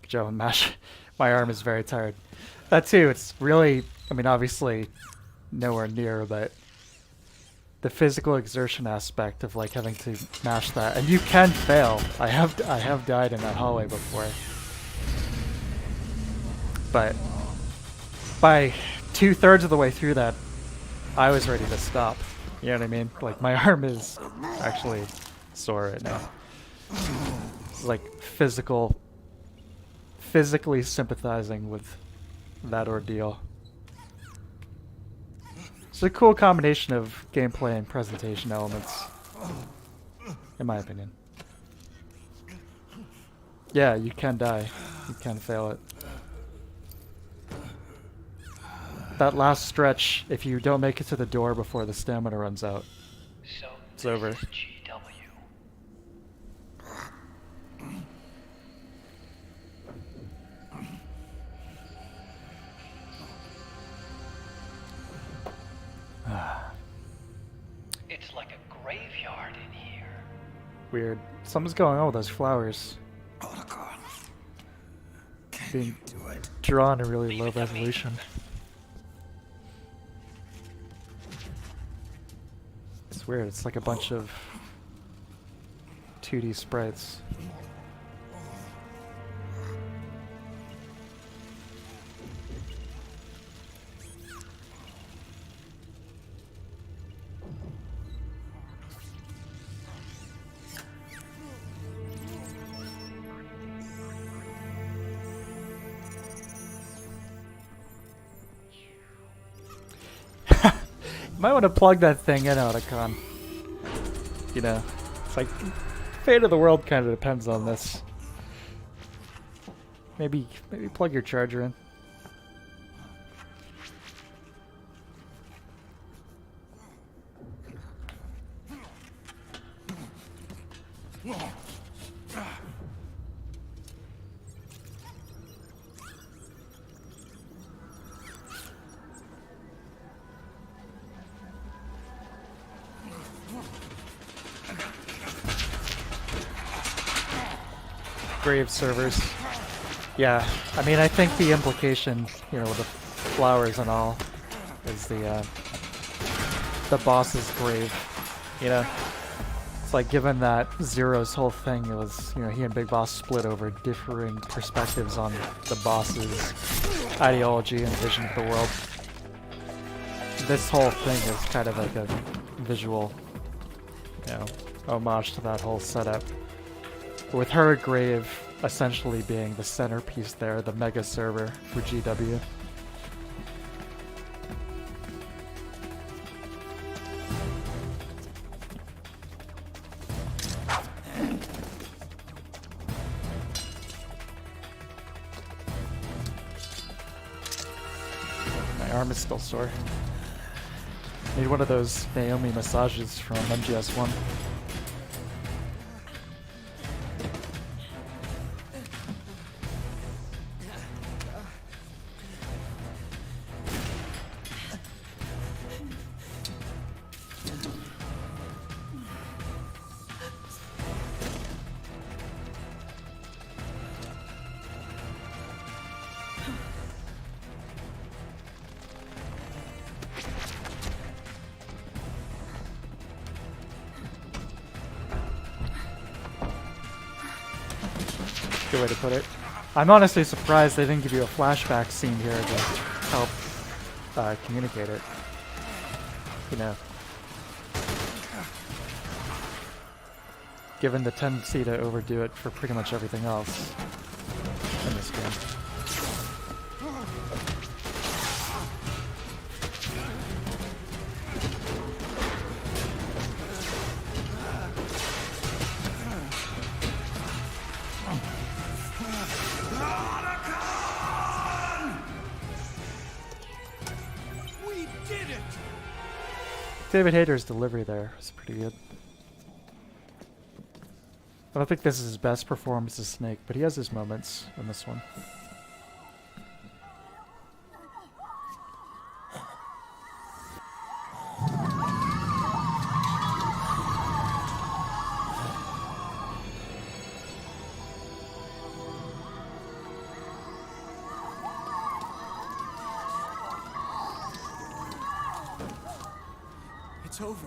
Joe and Mash, my arm is very tired. That too, it's really, obviously nowhere near, but the physical exertion aspect of like having to mash that, and you can fail. I have died in that hallway before, but by 2/3 of the way through that, I was ready to stop. You know what I mean? Like my arm is actually sore right now. It's like physically sympathizing with that ordeal. It's a cool combination of gameplay and presentation elements, in my opinion. Yeah, you can die. You can fail it. That last stretch, if you don't make it to the door before the stamina runs out, it's over. It's like a graveyard in here. Weird. Something's going on with those flowers. Being drawn in really low resolution. It's weird. It's like a bunch of 2D sprites. Might want to plug that thing in, Otacon. It's like fate of the world kind of depends on this. Maybe plug your charger in. Grave servers. Yeah, I think the implication, with the flowers and all, is the boss's grave. It's like, given that Zero's whole thing was, he and Big Boss split over differing perspectives on the boss's ideology and vision of the world. This whole thing is kind of like a visual, homage to that whole setup. With her grave essentially being the centerpiece there, the mega server for GW. My arm is still sore. Need one of those Naomi massages from MGS1. Good way to put it. I'm honestly surprised they didn't give you a flashback scene here to help communicate it. You know, given the tendency to overdo it for pretty much everything else in this game. David Hayter's delivery there is pretty good. I don't think this is his best performance as Snake, but he has his moments in this one. It's over.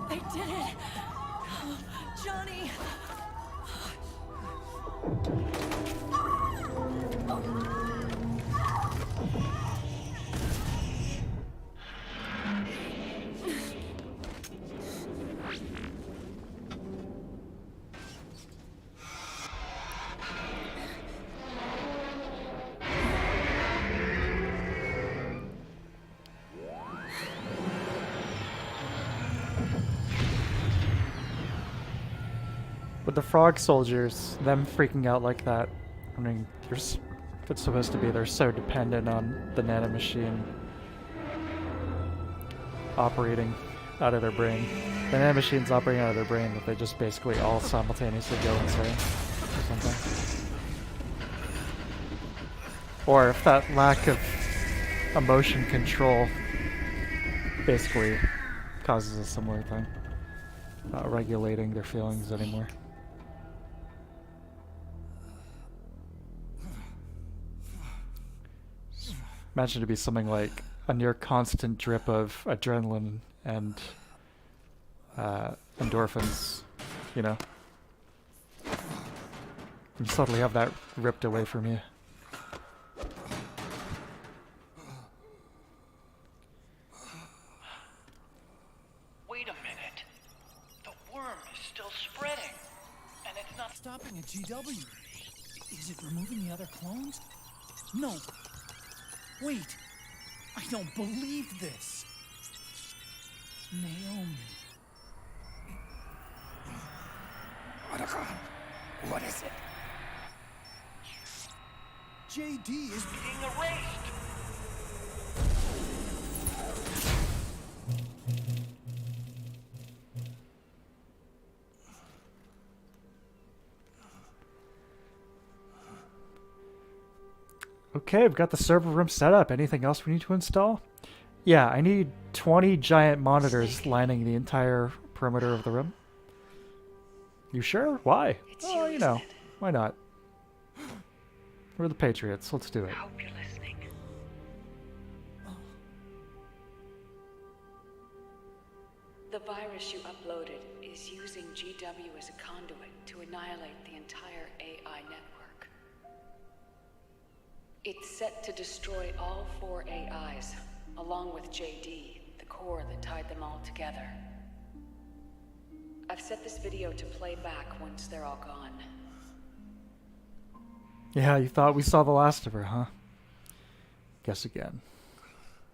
They did it! Johnny! With the frog soldiers, them freaking out like that, I mean, if it's supposed to be, they're so dependent on the nanomachine operating out of their brain. The nanomachine's operating out of their brain that they just basically all simultaneously go insane or something. Or if that lack of emotion control basically causes a similar thing. Not regulating their feelings anymore. Imagine to be something like a near constant drip of adrenaline and endorphins, you know? You suddenly have that ripped away from you. Wait a minute. The worm is still spreading, and it's not Stopping at GW. Is it removing the other clones? No. Wait. I don't believe this. Naomi. What is it? JD is being erased. Okay, we've got the server room set up. Anything else we need to install? Yeah, I need 20 giant monitors lining the entire perimeter of the room. You sure? Why? Oh, you know, why not? We're the Patriots. Let's do it. Hope you're listening. The virus you uploaded is using GW as a conduit to annihilate the entire AI network. It's set to destroy all 4 AIs, along with JD, the core that tied them all together. I've set this video to play back once they're all gone. Yeah, you thought we saw the last of her, huh? Guess again.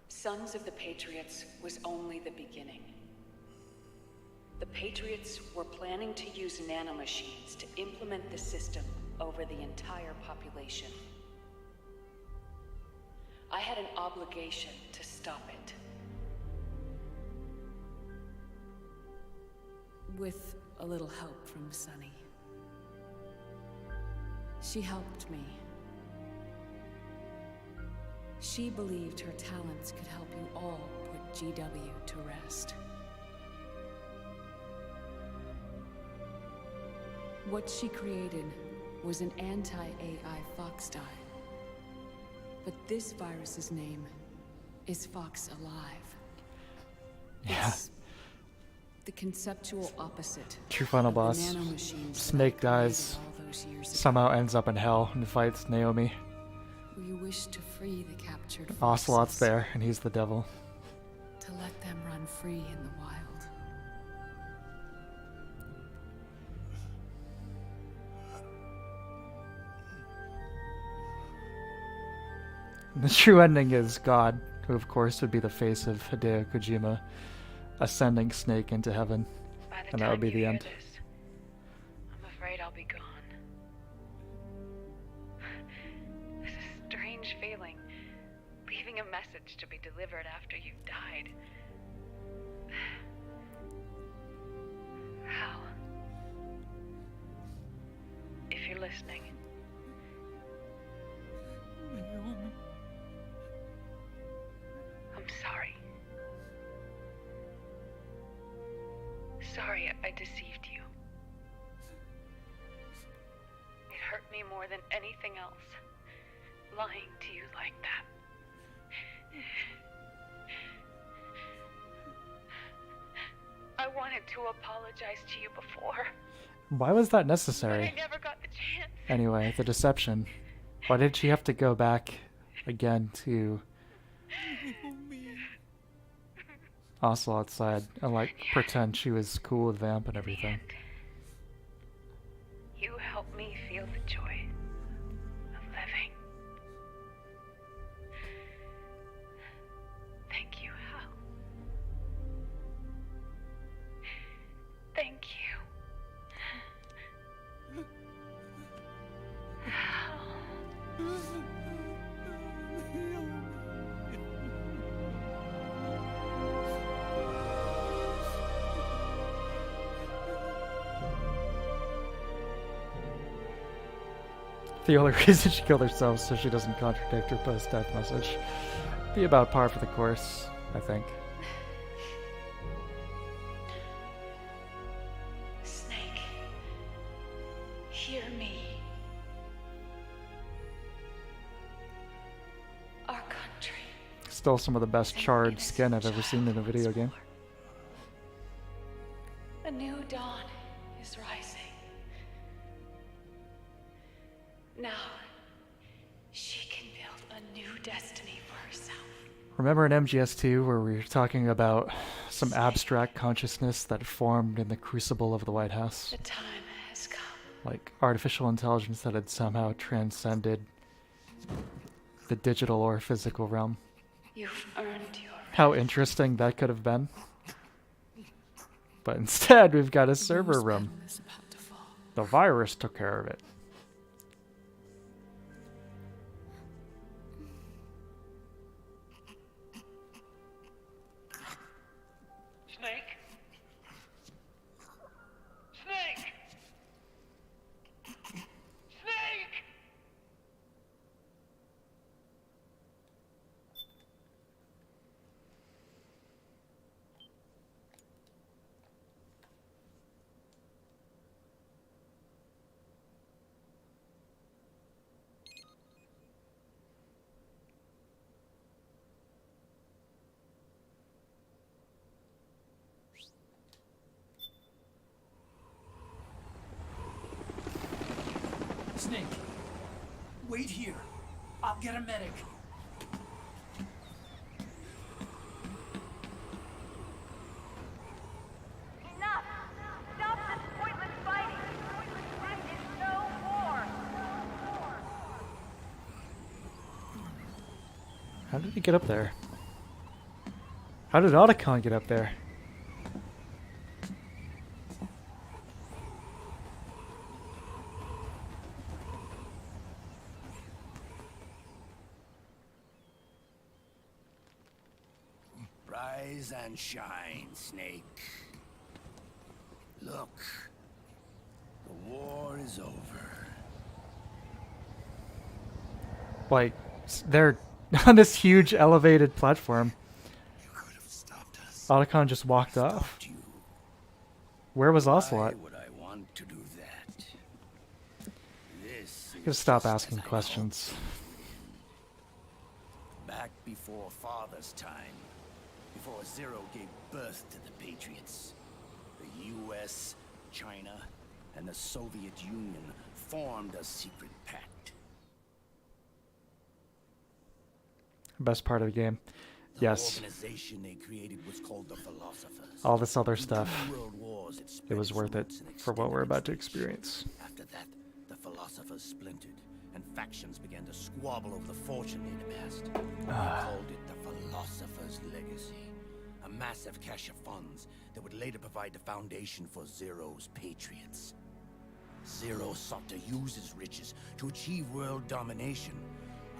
Sons of the Patriots was only the beginning. The Patriots were planning to use nanomachines to implement the system over the entire population. I had an obligation to stop it. With a little help from Sunny. She helped me. She believed her talents could help you all put GW to rest. What she created was an anti-AI Fox dye. But this virus's name is Fox Alive. Yeah. The conceptual opposite. True final of the boss. nanomachines Snake that I dies. created all those years ago. Somehow ends up in hell and fights Naomi. We wish to free the captured Ocelot's forces, there, and he's the devil. to let them run free in the wild. The true ending is God, who of course would be the face of Hideo Kojima, ascending Snake into heaven, and that would be the end. I'm afraid I'll be gone. This is a strange feeling, leaving a message to be delivered after you've died. How? If you're listening. I'm sorry. Sorry I deceived you. It hurt me more than anything else, lying to you like that. I wanted to apologize to you before. Why was that But necessary? I never got the chance. Anyway, the deception. Why did she have to go back again to Ocelot's side and like pretend she was cool with Vamp and everything? You helped me feel the joy of living. Thank you, Hal. Thank you. Hal. The only reason she killed herself so she doesn't contradict her post-death message. Be about par for the course, I think. Snake, hear me. Our country. Still some of the best charred skin I've ever seen in a video game. A new dawn is rising. Now, she can build a new destiny for herself. Remember in MGS2 where we were talking about some abstract consciousness that formed in the crucible of the White House? The time has come. Like artificial intelligence that had somehow transcended the digital or physical realm. You've earned your How interesting that could have been. But instead, we've got a server room. is about to fall. The virus took care of it. Snake? Snake! Snake! Snake, wait here. I'll get a medic. Enough! Stop this pointless fighting! There is no war! How did he get up there? How did Otacon get up there? Rise and shine, Snake. Look, the war is over. Like, they're on this huge elevated platform. You could have stopped us. Otacon just walked off. Stopped you. Where was Ocelot? Why would I want to do that? This I gotta is stop just asking as I questions. hoped it would be. Back before Father's time, before Zero gave birth to the Patriots, US, China, and the Soviet Union formed a secret pact. Best part of the game. The Yes. organization they created was called the Philosophers. All this other In stuff. 2 world wars, it It spread was its worth it roots and for what we're extended about to its reach. experience. After that, the Philosophers splintered, and factions began to squabble over the fortune they'd amassed. They called it the Philosopher's Legacy, a massive cache of funds that would later provide the foundation for Zero's Patriots. Zero sought to use his riches to achieve world domination.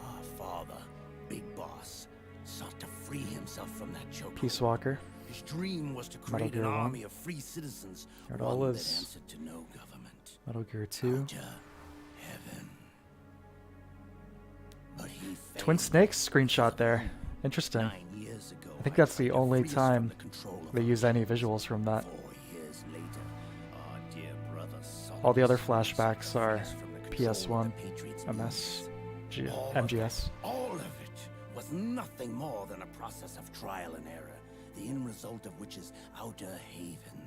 Our father, Big Boss, sought to free himself from that choke. Peace Walker. His dream was to Metal create Gear an 1. army of free citizens, There it one all that is. answered to no government. Metal Gear 2. Outer heaven. But he Twin failed. Snakes screenshot there. Interesting. 9 years ago, I think that's the tried to only free us from time the control of they our use any machines. visuals from that. 4 years later, our dear brother All the other Solomon flashbacks are freed us from the control of PS1, the Patriots' MS, means. MGS. All of it was nothing more than a process of trial and error, the end result of which is Outer Haven.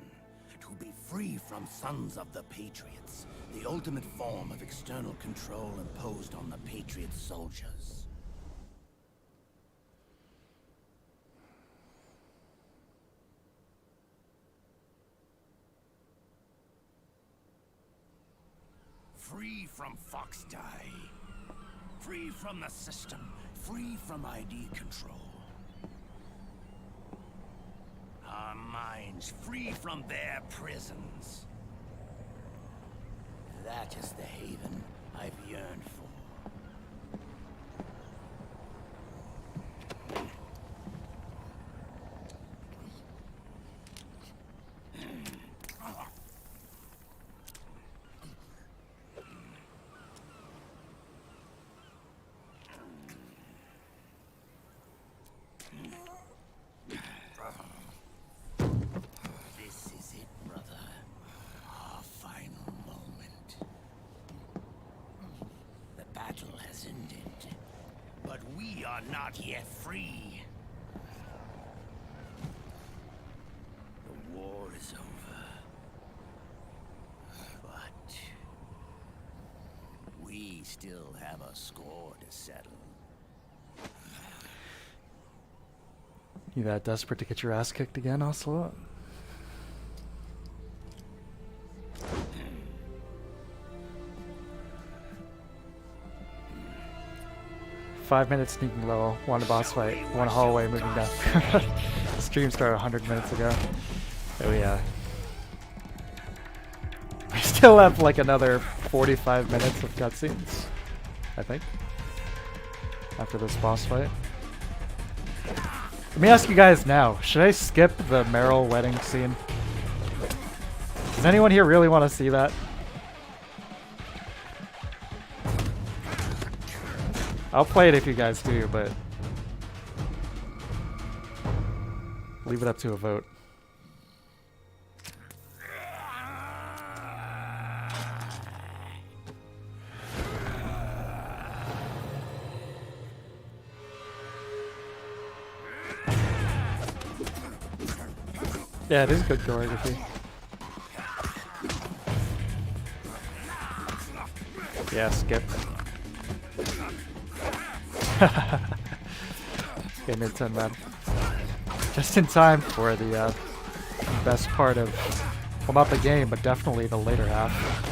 To be free from Sons of the Patriots, the ultimate form of external control imposed on the Patriot soldiers. Free from Foxdie. Free from the system. Free from ID control. Our minds free from their prisons. That is the haven I've yearned for. This is it, brother. Our final moment. The battle has ended, but we are not yet free. The war is over, but we still have a score to settle. You that desperate to get your ass kicked again, Ocelot? Five minutes sneaking level, one boss fight, one hallway moving down. The stream started 100 minutes ago. Oh yeah. We still have like another 45 minutes of cutscenes, I think, after this boss fight. Let me ask you guys now, should I skip the Meryl wedding scene? Does anyone here really want to see that? I'll play it if you guys do, but leave it up to a vote. Yeah, it is good choreography. Yeah, skip. Okay, mid-10 man. Just in time for the best part of, well, not the game, but definitely the later half.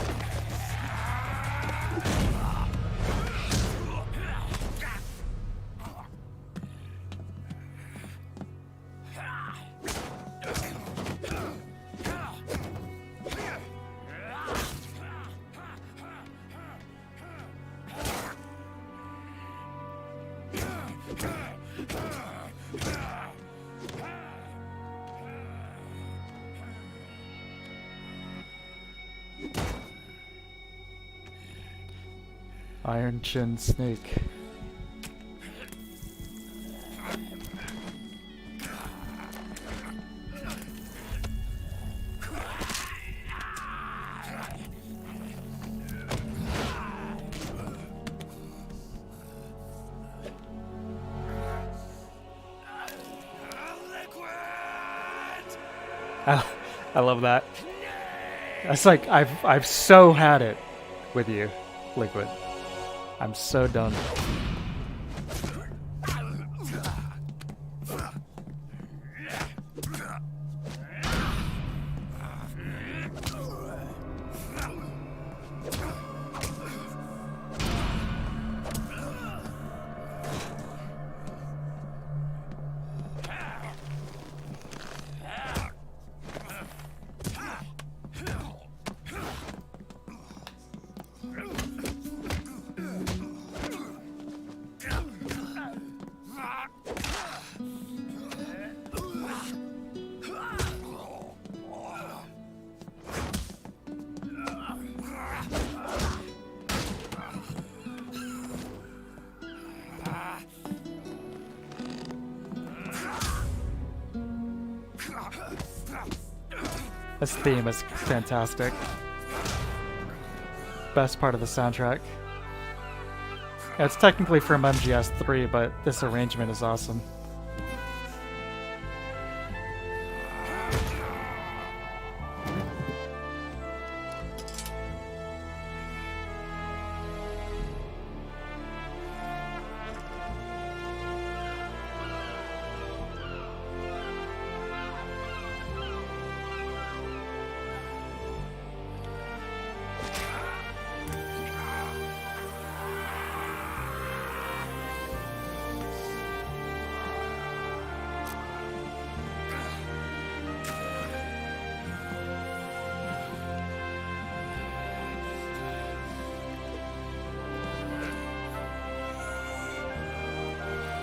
Iron Chin Snake. I love that. That's like I've so had it with you, Liquid. I'm so done. This theme is fantastic. Best part of the soundtrack. Yeah, it's technically from MGS3, but this arrangement is awesome.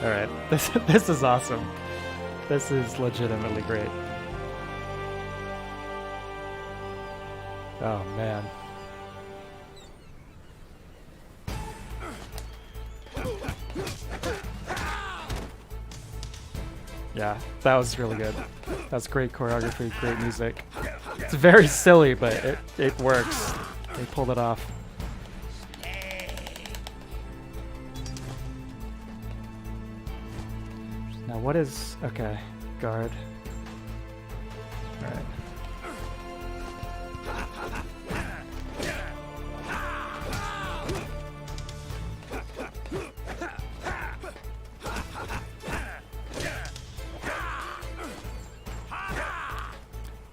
Alright, this is awesome. This is legitimately great. Oh man. Yeah, that was really good. That's great choreography, great music. It's very silly, but it works. They pulled it off. Now what is... okay, guard. Alright.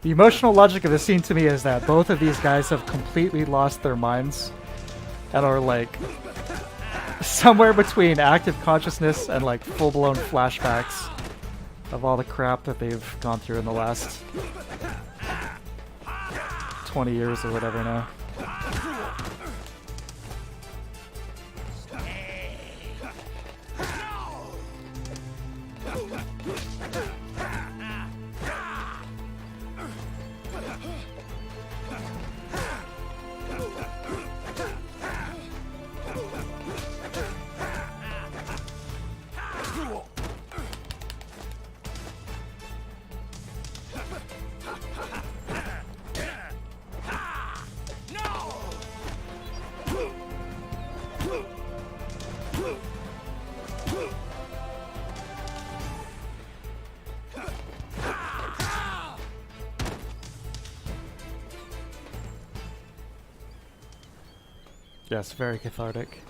The emotional logic of the scene to me is that both of these guys have completely lost their minds and are like somewhere between active consciousness and like full-blown flashbacks of all the crap that they've gone through in the last 20 years or whatever now. Yes, very cathartic.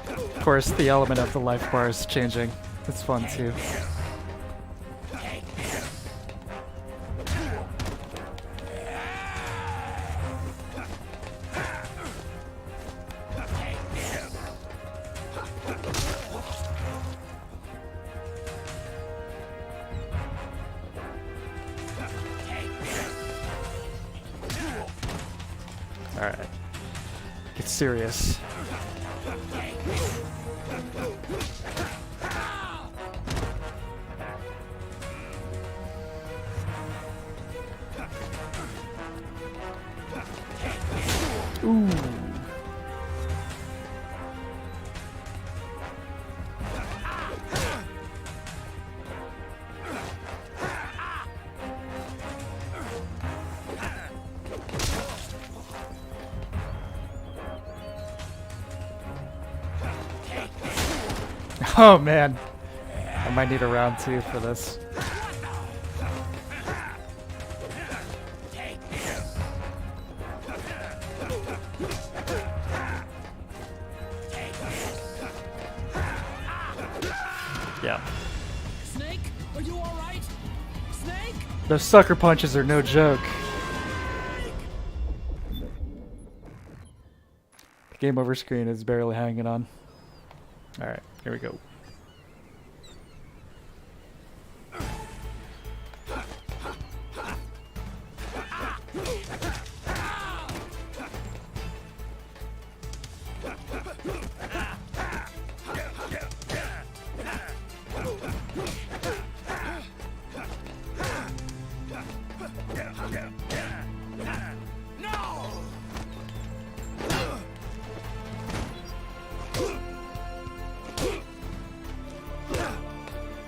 Of course, the element of the life bar is changing. It's fun too. Alright. Get serious. Ooh. Oh man, I might need a round 2 for this. Yeah. Snake, are you all right? Snake? Those sucker punches are no joke. The game over screen is barely hanging on. Alright, here we go.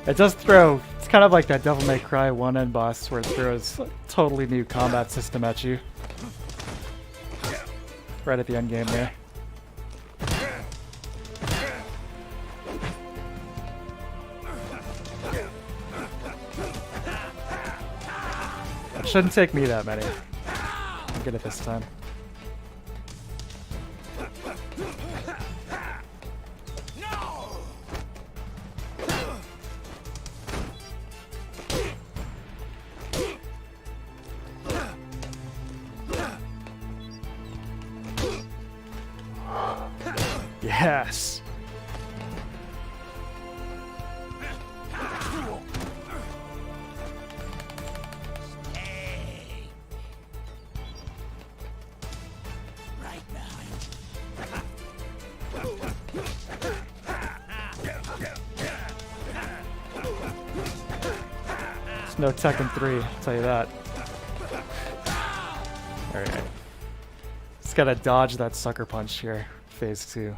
It does throw, it's kind of like that Devil May Cry 1 end boss where it throws a totally new combat system at you. Right at the end game there. It shouldn't take me that many. I'll get it this time. Yes. Right behind It's no Tekken 3, I'll tell you that. Alright. Just gotta dodge that sucker punch here. Phase 2.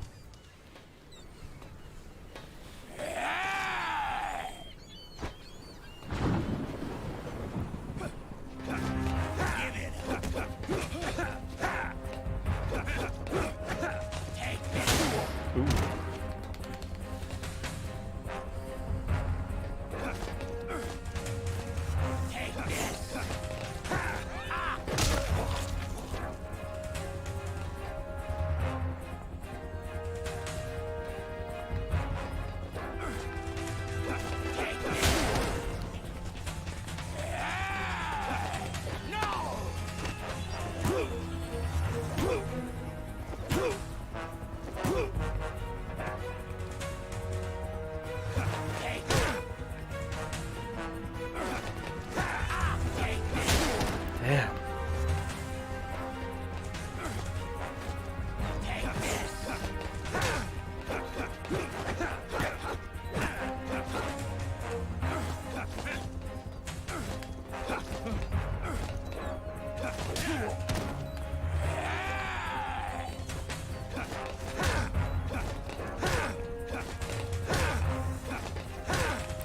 Damn.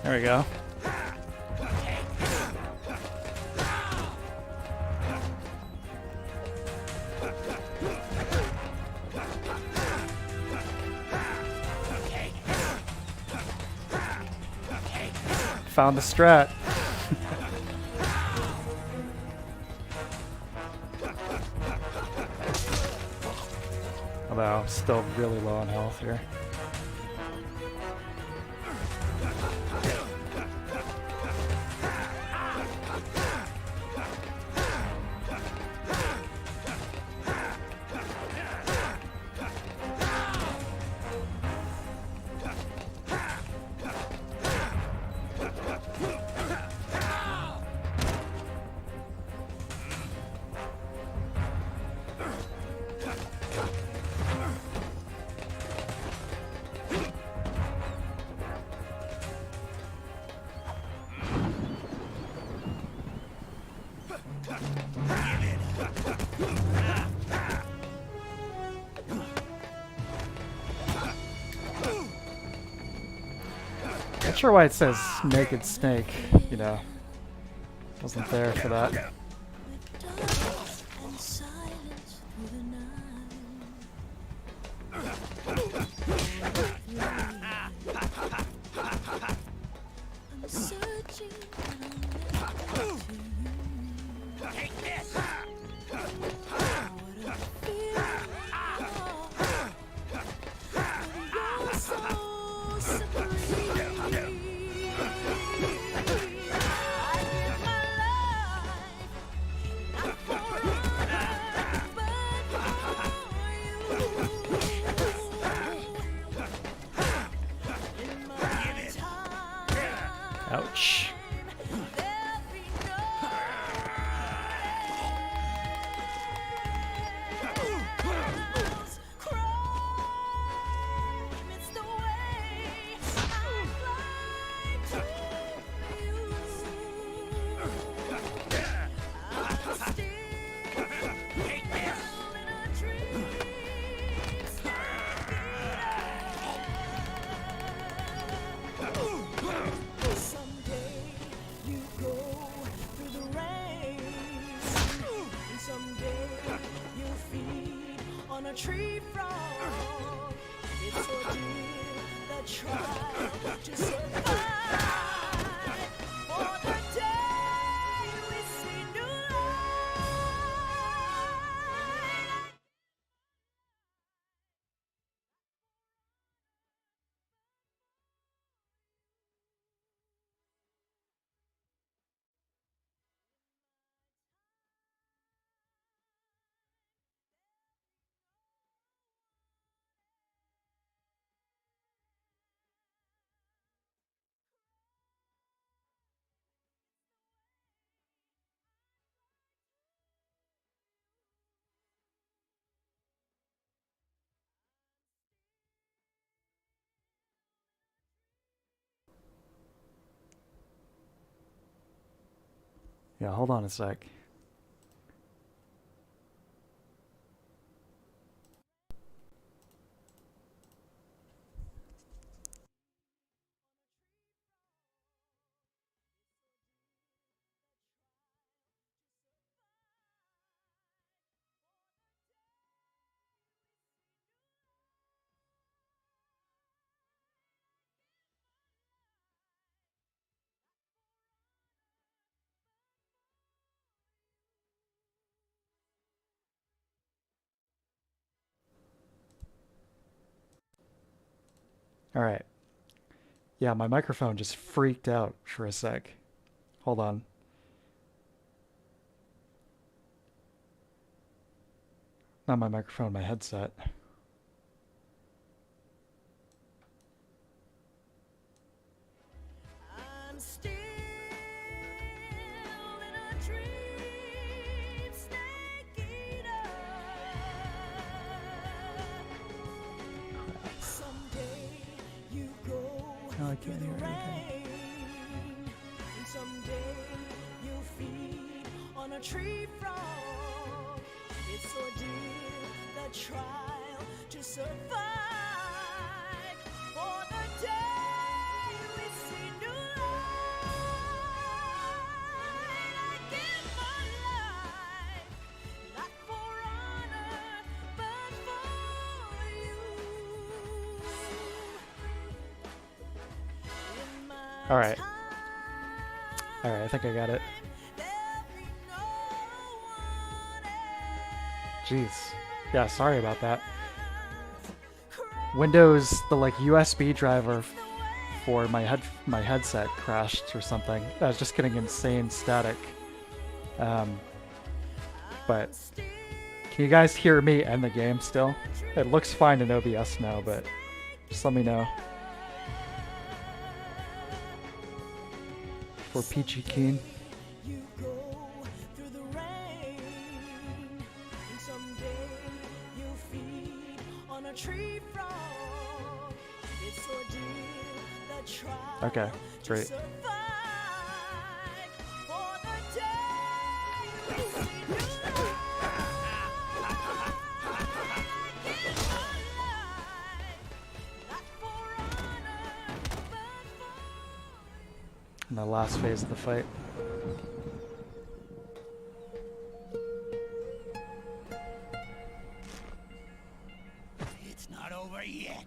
There we go. Found the strat. Although I'm still really low on health here. Not sure why it says naked snake, you know. Wasn't there for that. tree frog. It's ordeal, the trial to survive. For the day we see new light. Yeah, hold on a sec. Alright. Yeah, my microphone just freaked out for a sec. Hold on. Not my microphone, my headset. I'm still in a dream, snake eater. Someday you go Oh, I through can't the hear anything. rain, and someday you feed on a tree frog. It's ordeal, the trial to survive. For the day we see new light, I give my life, not for honor, but for you. In my Alright. Alright, I think I got it. Jeez. Yeah, sorry about that. Windows, the like USB driver for my headset crashed or something. I was just getting insane static. But can you guys hear me and the game still? It looks fine in OBS now, but just let me know. For Peachy Keen. You go through the rain, and someday you feed on a tree frog. It's ordeal, the trial Okay, to great. survive. For the day we see new light, I give my life, not for honor, but for In the last phase of the fight. It's not over yet.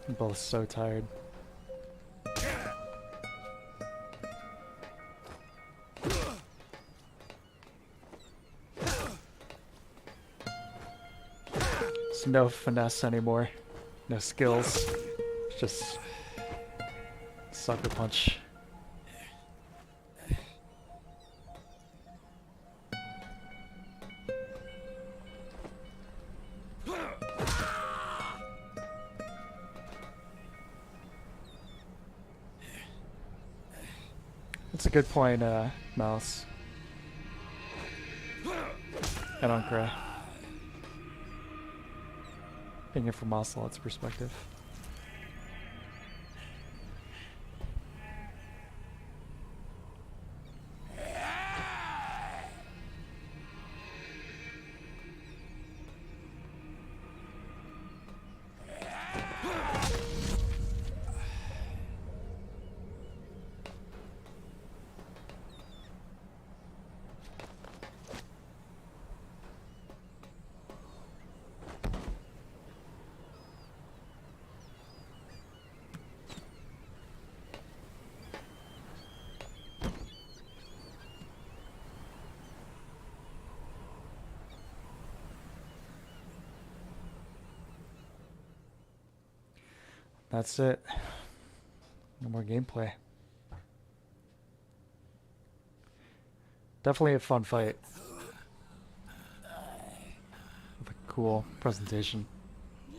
I'm both so tired. There's no finesse anymore. No skills. It's just sucker punch. That's a good point, Mouse. I don't cry. Thinking from Ocelot's perspective. That's it. No more gameplay. Definitely a fun fight. With a cool presentation.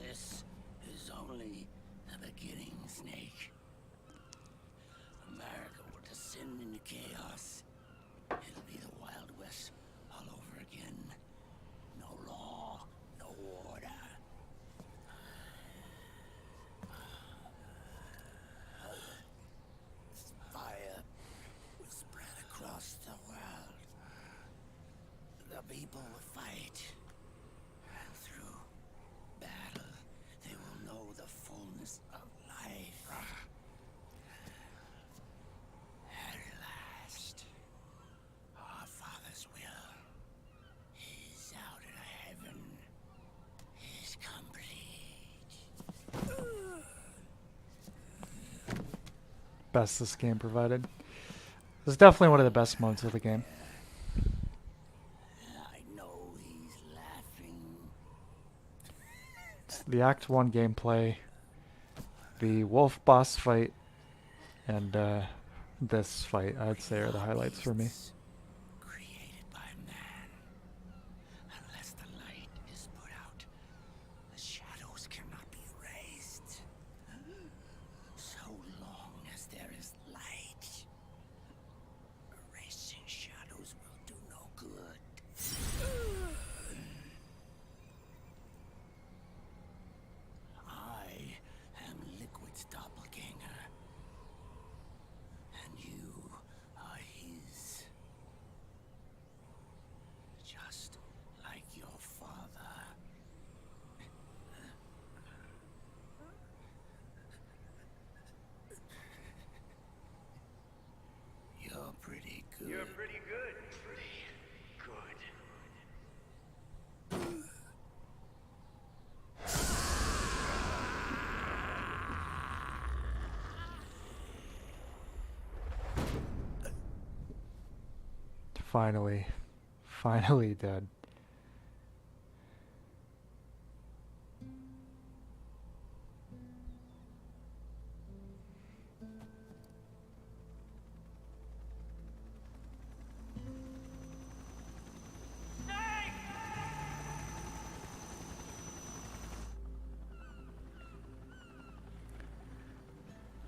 This is only the beginning, Snake. America will descend into chaos. It'll be the Wild West all over again. No law, no order. Fire will spread across the world. The people will fight. And through battle, they will know the fullness of life. At last, our Father's will is out in heaven. Is complete. Best this game provided. This is definitely one of the best moments of the game. I know he's laughing. It's the Act 1 gameplay, the wolf boss fight, and this fight, I'd say, are the highlights for me. Created by man. Unless the light is put out, the shadows cannot be erased. So long as there is light, erasing shadows will do no good. I am Liquid's doppelganger, and you are his. Just like your father. You're pretty good. You're pretty good. Pretty good. Finally dead.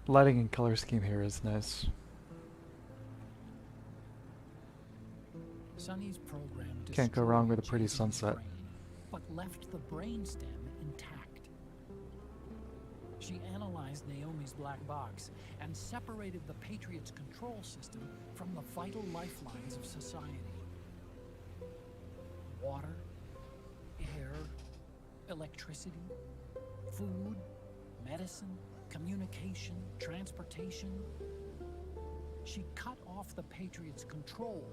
Lighting and color scheme here is nice. Sunny's program Can't go wrong with a destroyed pretty JD's sunset. brain, but left the brainstem intact. She analyzed Naomi's black box and separated the Patriots' control system from the vital lifelines of society. Water, air, electricity, food, medicine, communication, transportation. She cut off the Patriots' control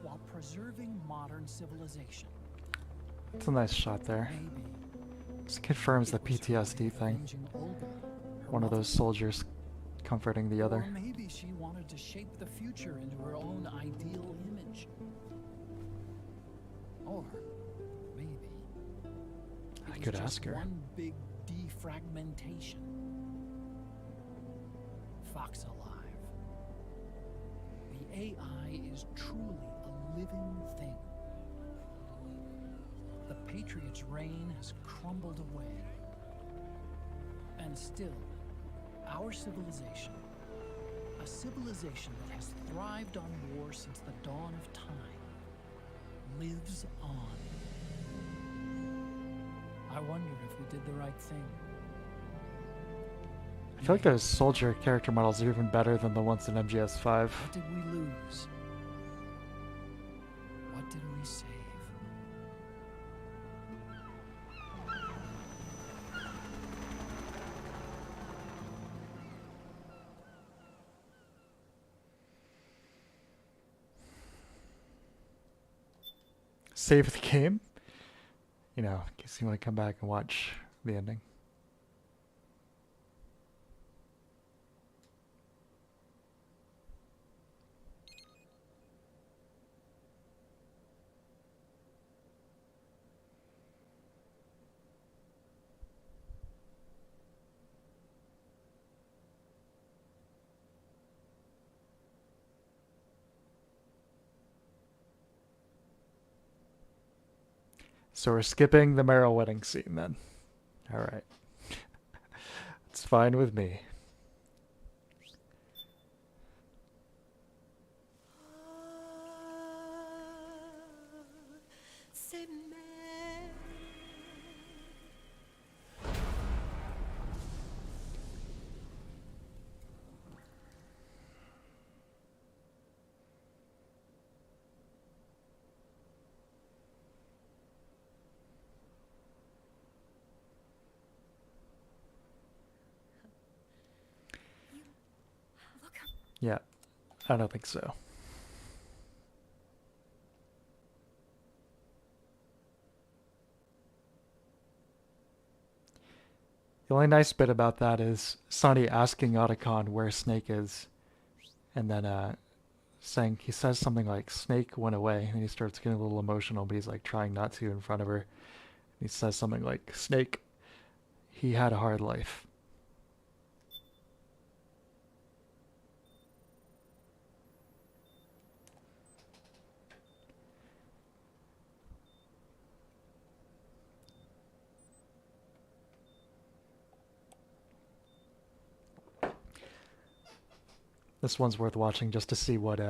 while preserving modern civilization. It's a nice shot there. Maybe This confirms the it was her PTSD way of thing. avenging Olga, her One of mother. those soldiers comforting the other. Or maybe she wanted to shape the future into her own ideal image. Or maybe I it was could just ask her. one big defragmentation. Fox alive. The AI is truly a living thing. The Patriots' reign has crumbled away. And still, our civilization, a civilization that has thrived on war since the dawn of time, lives on. I wonder if we did the right thing. I feel like those soldier character models are even better than the ones in MGS5. What did we lose? What did we save? Save the game? You know, in case you want to come back and watch the ending. So we're skipping the Meryl wedding scene then. Alright. It's fine with me. Yeah, I don't think so. The only nice bit about that is Sonny asking Otacon where Snake is, and then saying, he says something like, Snake went away, and he starts getting a little emotional, but he's like trying not to in front of her. He says something like, Snake, he had a hard life. This one's worth watching just to see what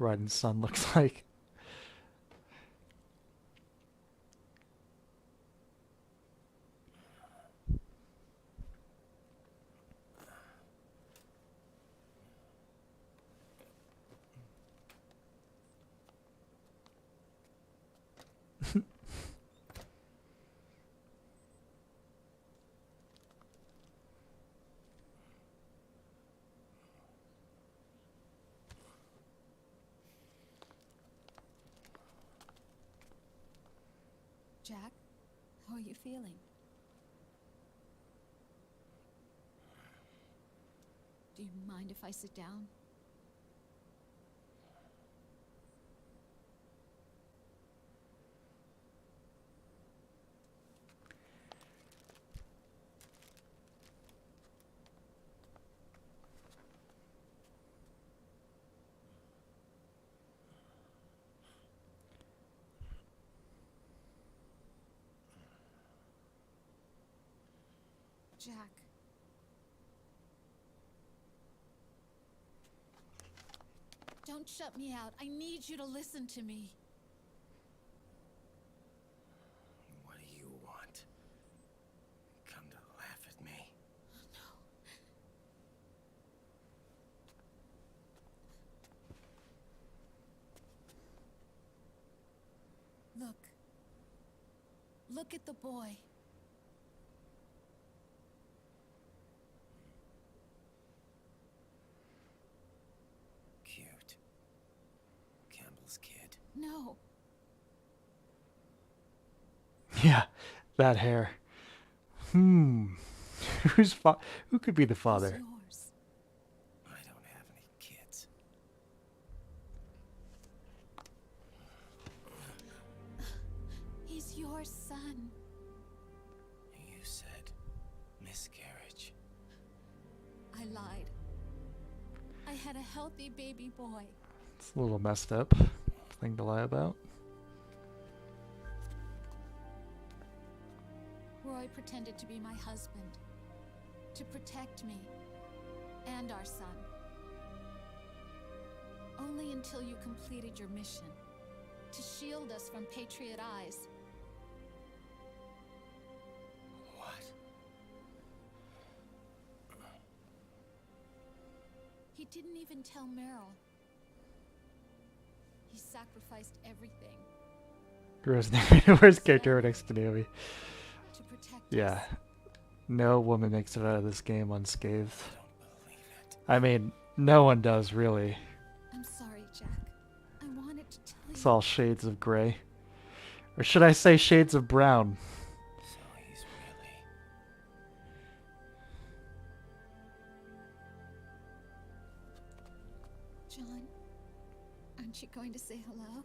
Raiden's son looks like. Jack, how are you feeling? Do you mind if I sit down? Jack. Don't shut me out. I need you to listen to me. What do you want? Come to laugh at me? No. Look. Look at the boy. Cute. Campbell's kid. No. Yeah, that hair. Who could be the father? Yours. I don't have any kids. He's your son. You said miscarriage. I lied. I had a healthy baby boy. It's a little messed up thing to lie about. Roy pretended to be my husband. To protect me. And our son. Only until you completed your mission. To shield us from Patriot eyes. What? He didn't even tell Meryl. He sacrificed everything. Worst character next to Naomi. To protect Yeah. us. No woman makes it out of this game unscathed. I mean, no one does, really. I'm sorry, Jack. I wanted to tell you. It's all shades of gray. Or should I say shades of brown? So he's really... John, aren't you going to say hello?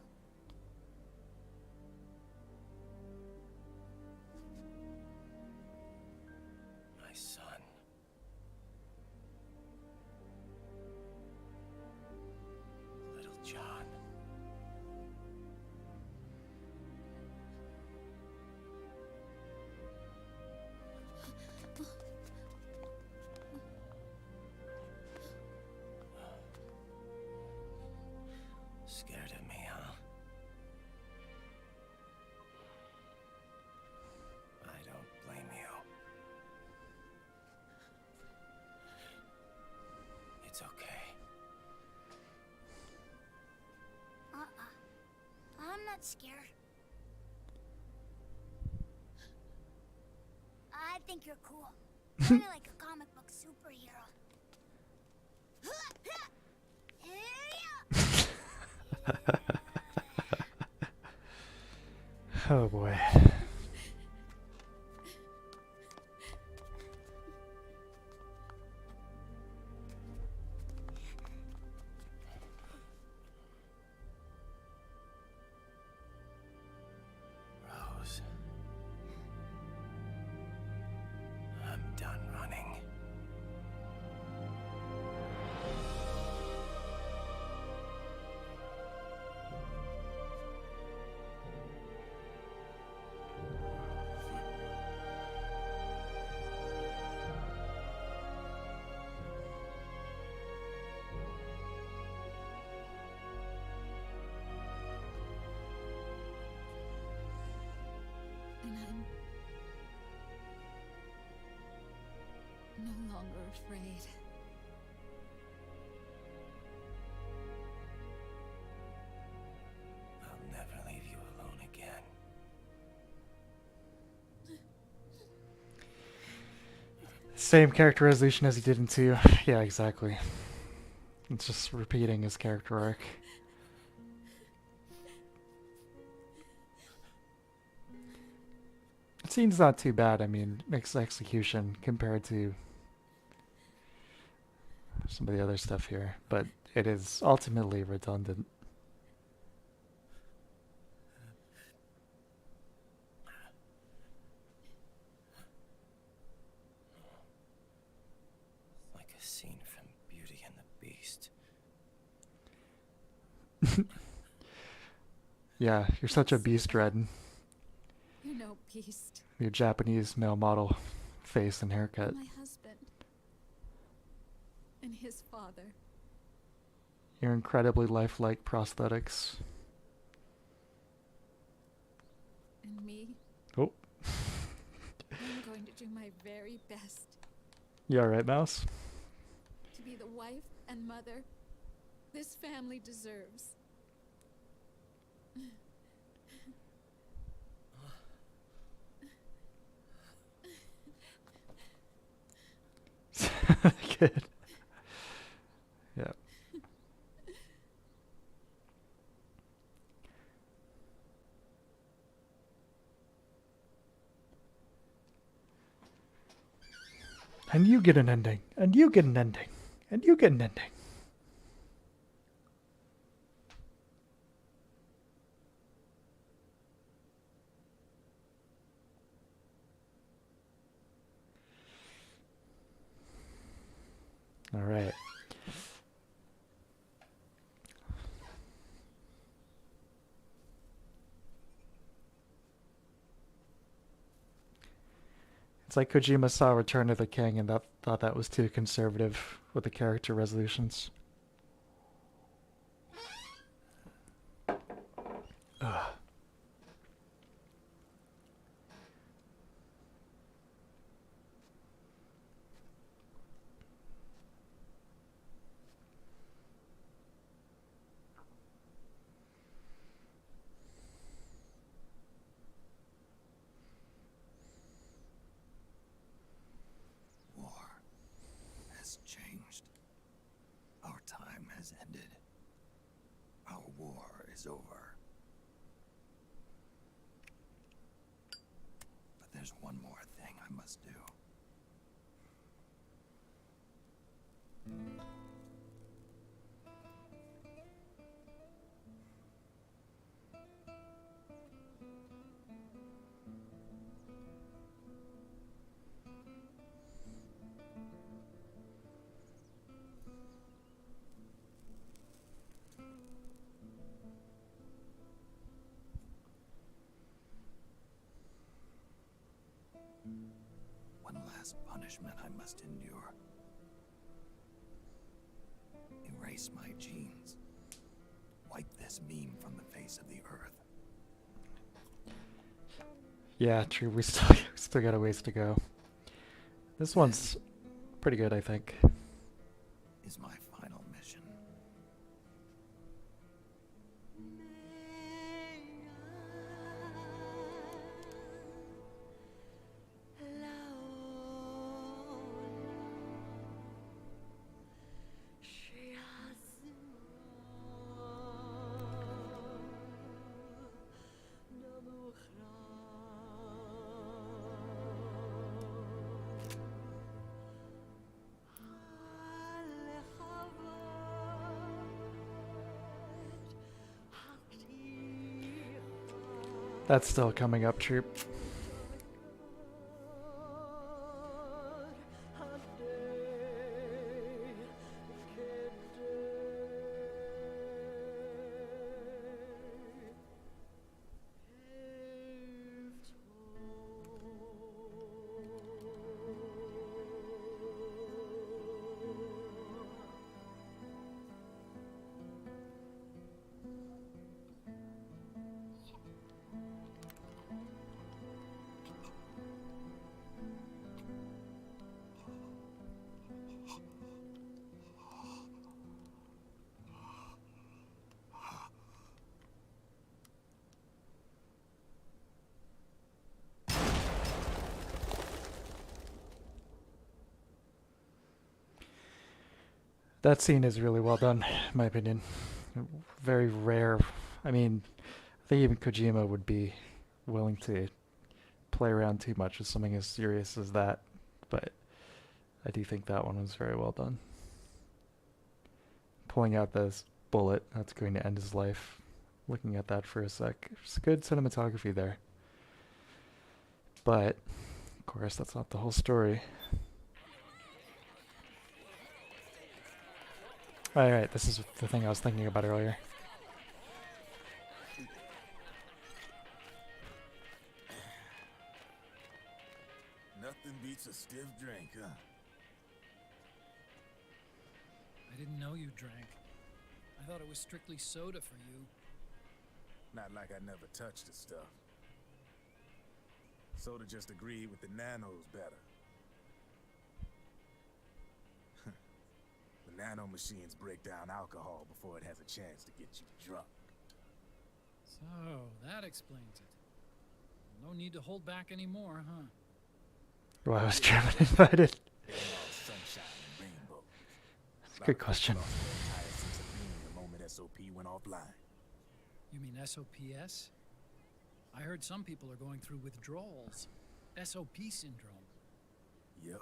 my son. Little John. scared? I think you're cool. Kinda like a comic book superhero. Oh boy. Rose. I'm done running. And I'm no longer afraid. I'll never leave you alone again. Same character resolution as he did in 2. Yeah, exactly. It's just repeating his character arc. The scene's not too bad, I mean, mixed execution compared to some of the other stuff here, but it is ultimately redundant. Like a scene from Beauty and the Beast. Yeah, you're such a beast, Red. You're no beast. Your Japanese male model face and haircut. My husband. And his father. Your incredibly lifelike prosthetics. And me. Oh. I'm going to do my very best You alright, Mouse? to be the wife and mother this family deserves. Good. Yeah. And you get an ending. And you get an ending. And you get an ending. All right. It's like Kojima saw Return of the King and thought that was too conservative with the character resolutions. Ugh. War has changed. Our time has ended. Our war is over. But there's one more thing I must do. One last punishment I must endure. Erase my genes. Wipe this meme from the face of the earth. Yeah, true. We still got a ways to go. This one's pretty good, I think. Is my final mission. That's still coming up, troop. That scene is really well done, in my opinion. Very rare. I mean, I think even Kojima would be willing to play around too much with something as serious as that, but I do think that one was very well done. Pulling out this bullet that's going to end his life, looking at that for a sec. There's good cinematography there. But, of course, that's not the whole story. Alright, this is the thing I was thinking about earlier. Nothing beats a stiff drink, huh? I didn't know you drank. I thought it was strictly soda for you. Not like I never touched the stuff. Soda just agreed with the nanos better. The nano machines break down alcohol before it has a chance to get you drunk. So, that explains it. No need to hold back anymore, huh? Why was German invited? That's a good question. The moment SOP went offline. You mean SOPS? I heard some people are going through withdrawals. SOP syndrome. Yep.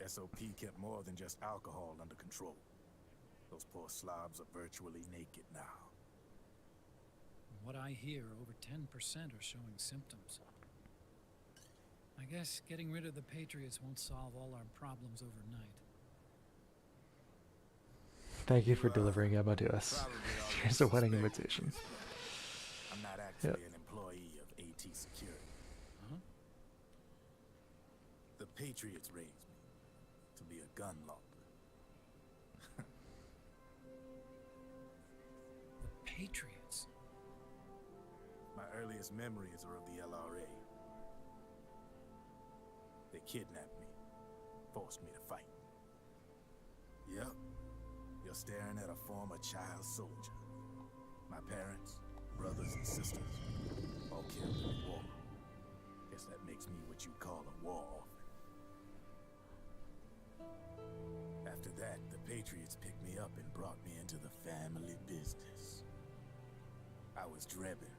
SOP kept more than just alcohol under control. Those poor slobs are virtually naked now. From what I hear, over 10% are showing symptoms. I guess getting rid of the Patriots won't solve all our problems overnight. Thank you for delivering Emma to us. Here's a wedding invitation. I'm not actually an employee of AT Security. Huh? The Patriots raised me to be a gun launder. The Patriots? My earliest memories are of the LRA. They kidnapped me, forced me to fight. Yep, you're staring at a former child soldier. My parents, brothers and sisters, all killed in the war. Guess that makes me what you'd call a war orphan. After that, the Patriots picked me up and brought me into the family business. I was Drebin,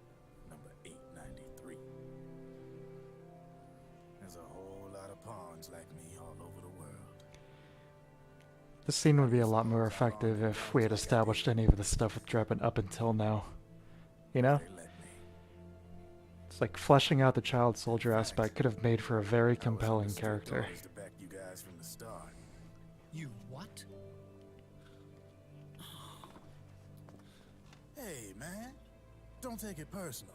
number 893. There's a whole lot of pawns like me all over the world. This scene would be a lot more effective if we had established any of the stuff with Drebin up until now. You know? It's like fleshing out the child soldier aspect could have made for a very compelling character. You what? Hey, man. Don't take it personal.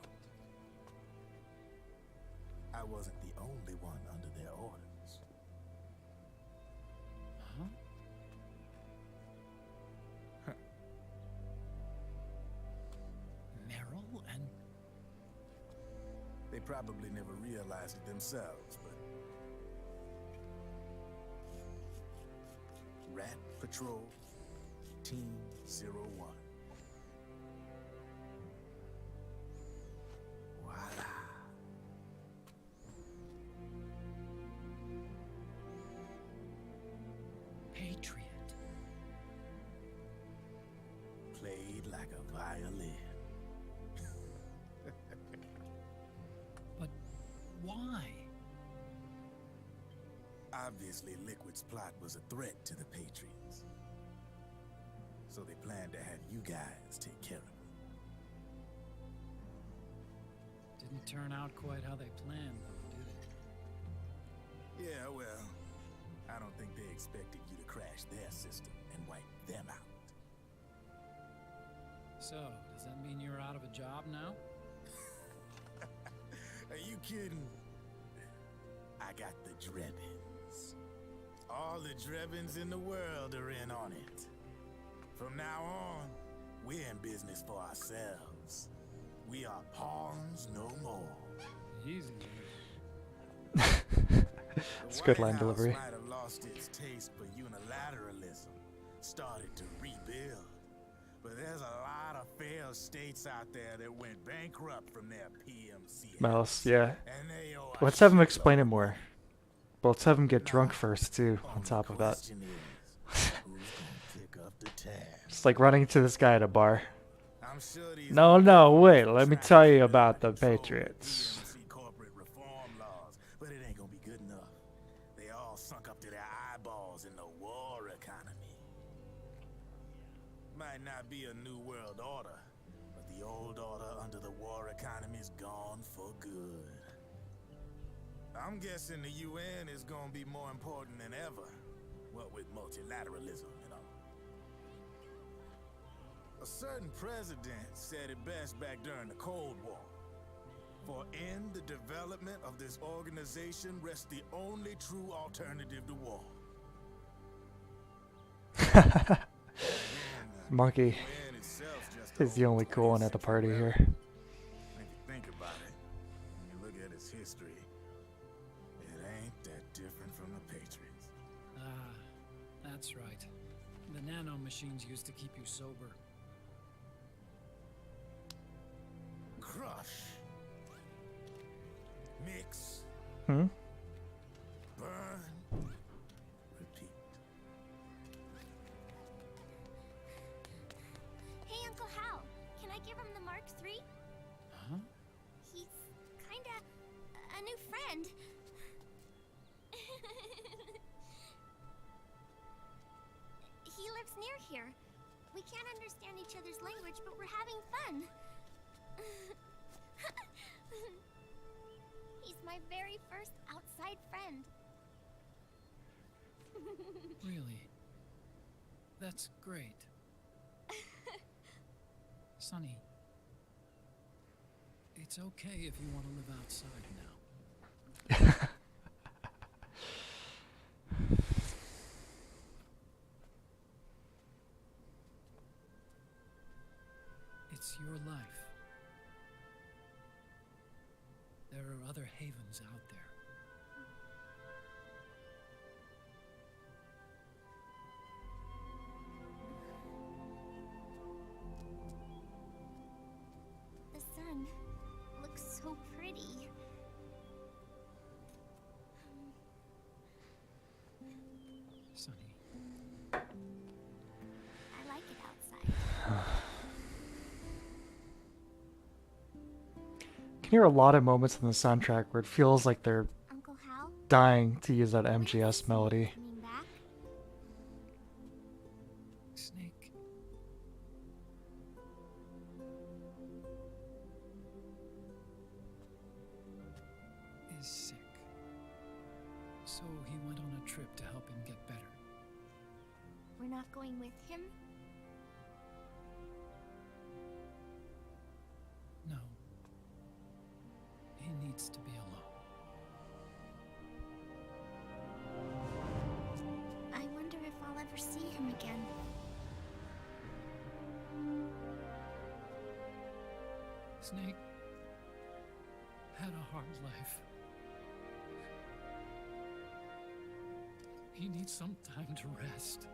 I wasn't the only one under their orders. Huh? Meryl and... They probably never realized it themselves, but... Rat Patrol, Team 01. Voila. Patriot. Played like a violin. But why? Obviously, Liquid's plot was a threat to the Patriots. So they planned to have you guys take care of it. Didn't turn out quite how they planned, though, did it? Yeah, well, I don't think they expected you to crash their system and wipe them out. So, does that mean you're out of a job now? Are you kidding? I got the Drebins. All the Drebins in the world are in on it. From now on, we're in business for ourselves. We are pawns no more. Easy. It's good line delivery. Might have lost its taste for unilateralism, started to rebuild. But there's a lot of failed states out there that went bankrupt from their PMC. Mouse, yeah. Let's have him explain it more. But let's have him get drunk first, too, on top of that. It's like running to this guy at a bar. No, wait, let me tell you about the Patriots. Corporate reform laws, but it ain't gonna be good enough. They all sunk up to their eyeballs in the war economy. Might not be a new world order, but the old order under the war economy's gone for good. I'm guessing the UN is gonna be more important than ever. What with multilateralism, you know. A certain president said it best back during the Cold War. For in the development of this organization rests the only true alternative to war. Monkey is the only cool one at the party here. If you think about it, when you look at its history, it ain't that different from the Patriots. Ah, that's right. The nano machines used to keep you sober. Crush. Mix. Hmm? Burn. Repeat. Hey, Uncle Hal, can I give him the Mark III? Huh? He's kinda a new friend. He lives near here. We can't understand each other's language, but we're having fun. He's my very first outside friend. Really? That's great. Sonny, it's okay if you want to live outside now. It's your life. There are other havens out there. The sun looks so pretty. Sonny. I like it outside. You can hear a lot of moments in the soundtrack where it feels like they're Uncle Hal? dying to use that MGS melody. Coming back? Snake. Is sick. So he went on a trip to help him get better. We're not going with him? No. He needs to be alone. I wonder if I'll ever see him again. Snake had a hard life. He needs some time to rest.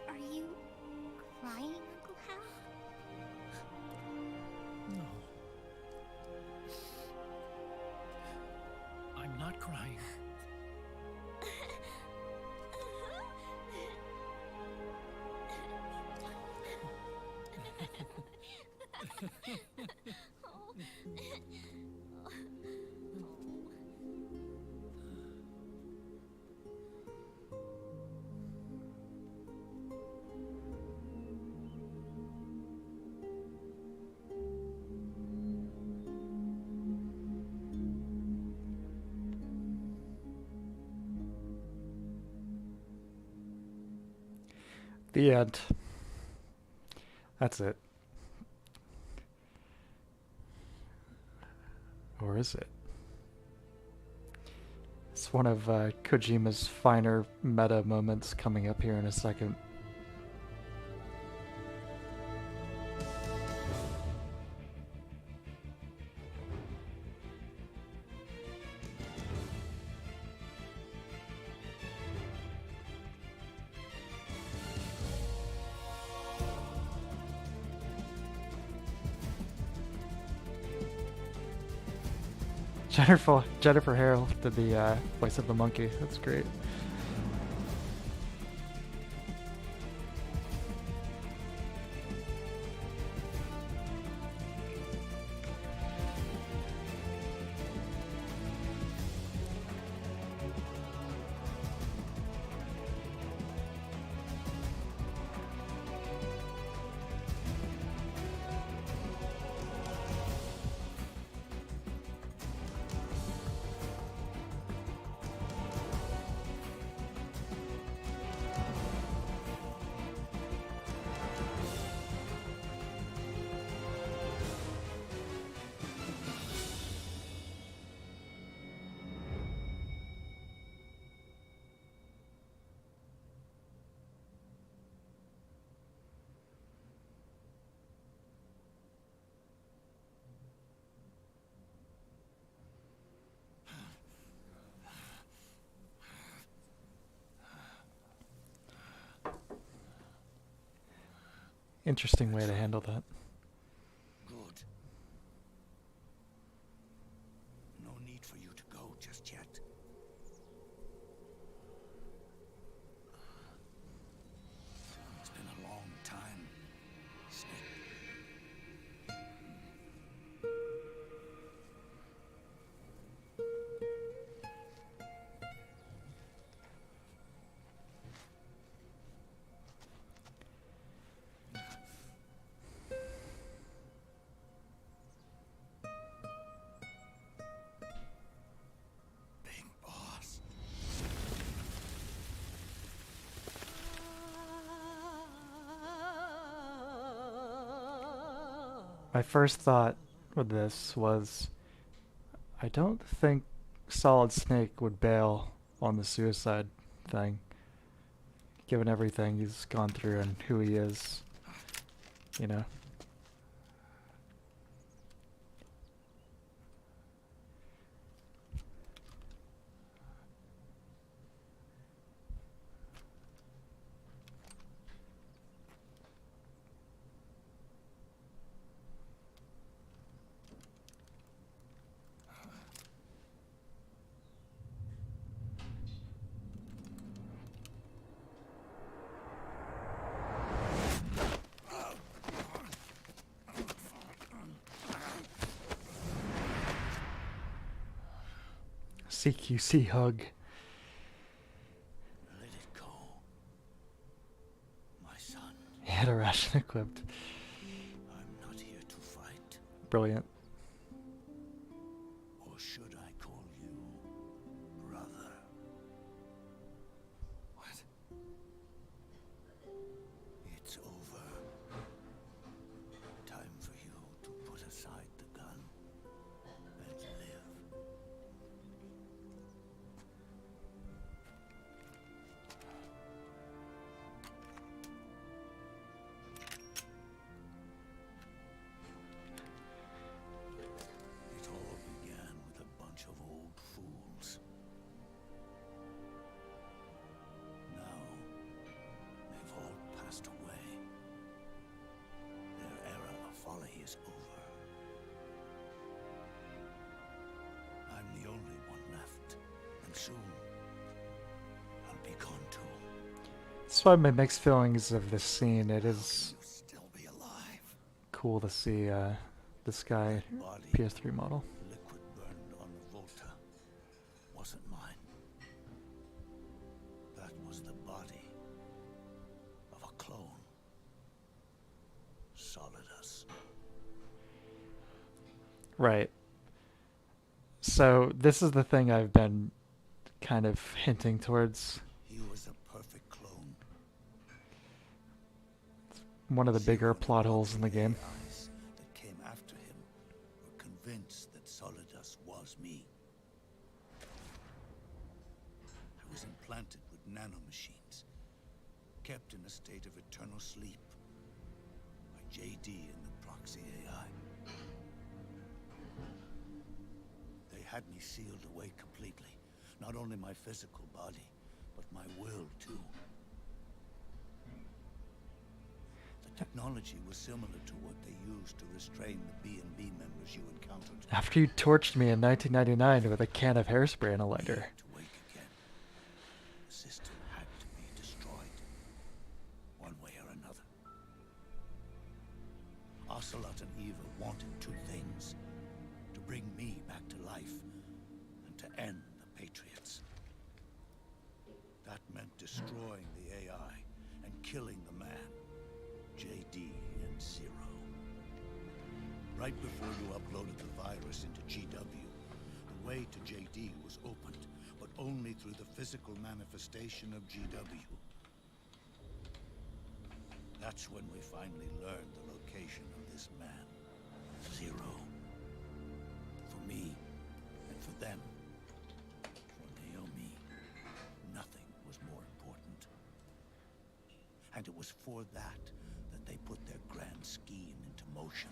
Are you crying, Uncle Hal? No. I'm not crying. The end. That's it. Or is it? It's one of Kojima's finer meta moments coming up here in a second. Jennifer Harrell did the voice of the monkey. That's great. Interesting way to handle that. Good. No need for you to go just yet. It's been a long time, Snake. My first thought with this was, I don't think Solid Snake would bail on the suicide thing, given everything he's gone through and who he is, you know. CQC hug. Let it go, my son. He had a ration equipped. I'm not here to fight. Brilliant. Or should I call you brother? What? It's over. Time for you to put aside the gun and live. It all began with a bunch of old fools. Now, they've all passed away. Their era of folly is over. I'm the only one left, and soon I'll be gone too. That's why my mixed feelings of this scene. It is Still be alive. cool to see this guy Body. PS3 model. Liquid burned on Volta wasn't mine. That was the body of a clone. Solidus. Right. So this is the thing I've been kind of hinting towards. He was a perfect clone. one of the bigger plot holes in the game. AIs that came after him were convinced that Solidus was me. I was implanted with nanomachines, kept in a state of eternal sleep by JD and the proxy AI. They had me sealed away completely. Not only my physical body, but my will too. The technology was similar to what they used to restrain the B&B members you encountered. After you torched me in 1999 with a can of hairspray and a lighter. To wake again. The system had to be destroyed, one way or another. Ocelot and Eva wanted two things: to bring me back to life, and to end the Patriots. That meant destroying the AI and killing the man, JD and Zero. Right before you uploaded the virus into GW, the way to JD was opened, but only through the physical manifestation of GW. That's when we finally learned the location of this man, Zero. For me, and for them, for Naomi, nothing was more important. And it was for that they put their grand scheme into motion.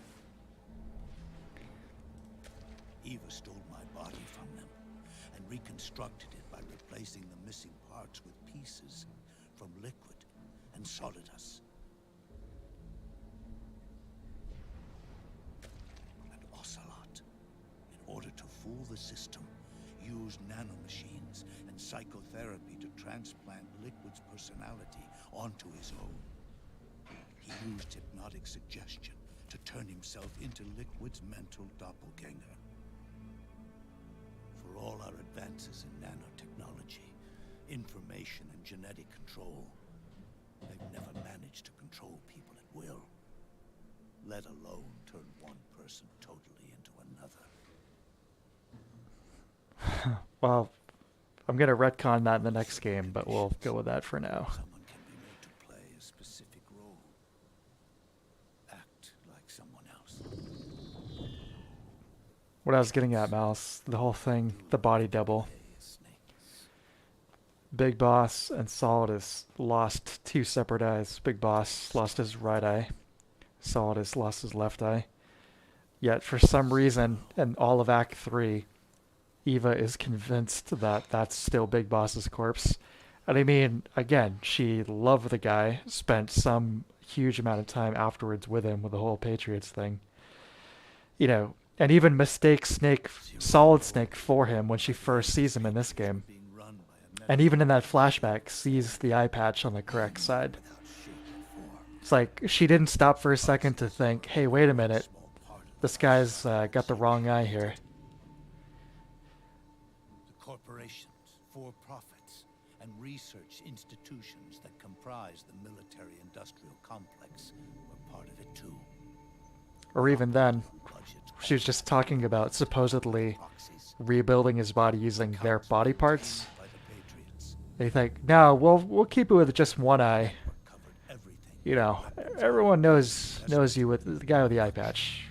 Eva stole my body from them and reconstructed it by replacing the missing parts with pieces from Liquid and Solidus. And Ocelot, in order to fool the system, used nanomachines and psychotherapy to transplant Liquid's personality onto his own. He used hypnotic suggestion to turn himself into Liquid's mental doppelganger. For all our advances in nanotechnology, information and genetic control, they've never managed to control people at will, let alone turn one person totally into another. Well, I'm gonna retcon that in the next game, but we'll go with that for now. Someone can be made to play a specific role. Act like someone else. What I was getting at, Mouse, the whole thing, the body double. Big Boss and Solidus lost two separate eyes. Big Boss lost his right eye. Solidus lost his left eye. Yet for some reason, in all of Act 3, Eva is convinced that that's still Big Boss's corpse. And I mean, again, she loved the guy, spent some huge amount of time afterwards with him with the whole Patriots thing. You know, and even mistakes Solid Snake for him when she first sees him in this game. And even in that flashback, sees the eye patch on the correct side. It's like, she didn't stop for a second to think, hey, wait a minute, this guy's got the wrong eye here. The corporations, for-profits, and research institutions that comprise the military-industrial complex were part of it too. Or even then, she was just talking about supposedly rebuilding his body using their body parts. They think, no, we'll keep it with just one eye. You know, everyone knows you with the guy with the eye patch.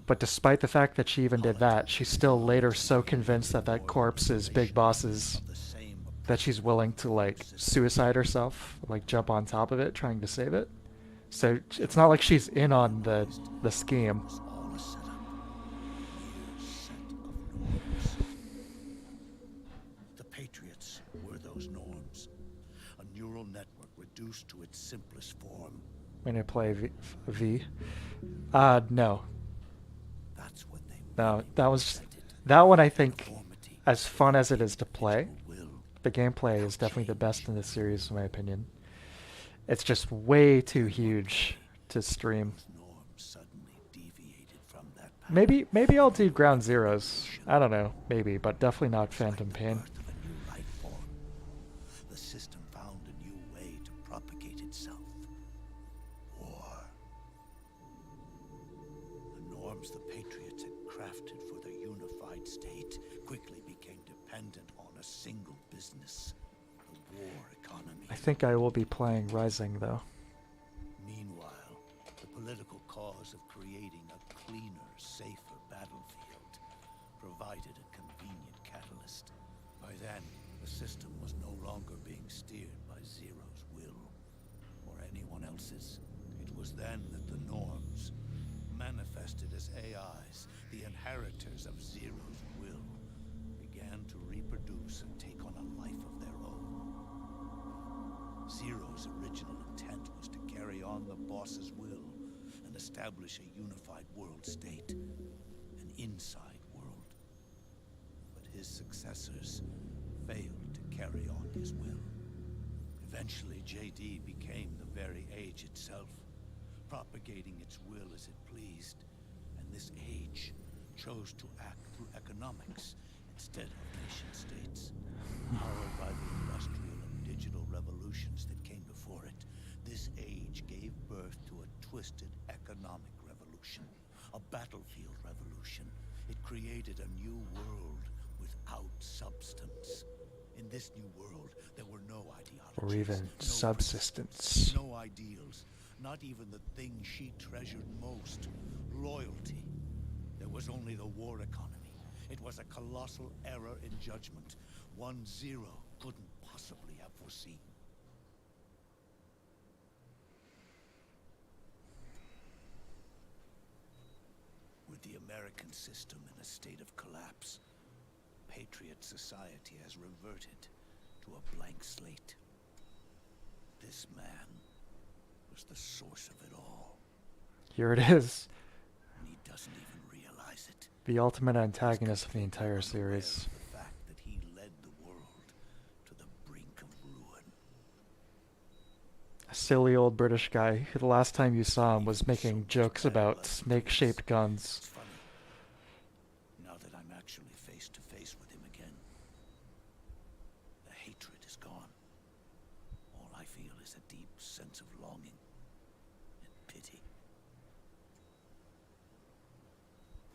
But despite the fact that she even did that, she's still later so convinced that that corpse is Big Boss's that she's willing to, like, suicide herself, like jump on top of it, trying to save it. So it's not like she's in on the scheme. The Patriots were those norms. A neural network reduced to its simplest form. When I play V? No. That's what they No, that one I think, as fun as it is to play, the gameplay is definitely the best in the series in my opinion. It's just way too huge to stream. Maybe I'll do Ground Zeroes. I don't know, maybe, but definitely not Phantom Pain. The system found a new way to propagate itself. War. The norms the Patriots had crafted for their unified state quickly became dependent on a single business, the war economy. I think I will be playing Rising though. Meanwhile, the political cause of creating a cleaner, safer battlefield provided a convenient catalyst. By then, the system was no longer being steered by Zero's will, or anyone else's. It was then that the norms, manifested as AIs, the inheritors of Zero's will, began to reproduce and take on a life of their own. Zero's original intent was to carry on the boss's will and establish a unified world state, an inside world. But his successors failed to carry on his will. Eventually, JD became the very age itself, propagating its will as it pleased, and this age chose to act through economics instead of nation-states. Powered by the industrial and digital revolutions that came before it, this age gave birth to a twisted economic revolution, a battlefield revolution. It created a new world without substance. In this new world, there were no ideologies, Or even no subsistence. principles, no ideals, not even the thing she treasured most, loyalty. There was only the war economy. It was a colossal error in judgment, one Zero couldn't possibly have foreseen. With the American system in a state of collapse, Patriot society has reverted to a blank slate. This man was the source of it all. Here it is. And he doesn't even realize it. The ultimate antagonist of the entire series. The fact that he led the world to the brink of ruin. A silly old British guy who the last time you saw him was making jokes about snake-shaped guns. It's funny. Now that I'm actually face to face with him again, the hatred is gone. All I feel is a deep sense of longing and pity.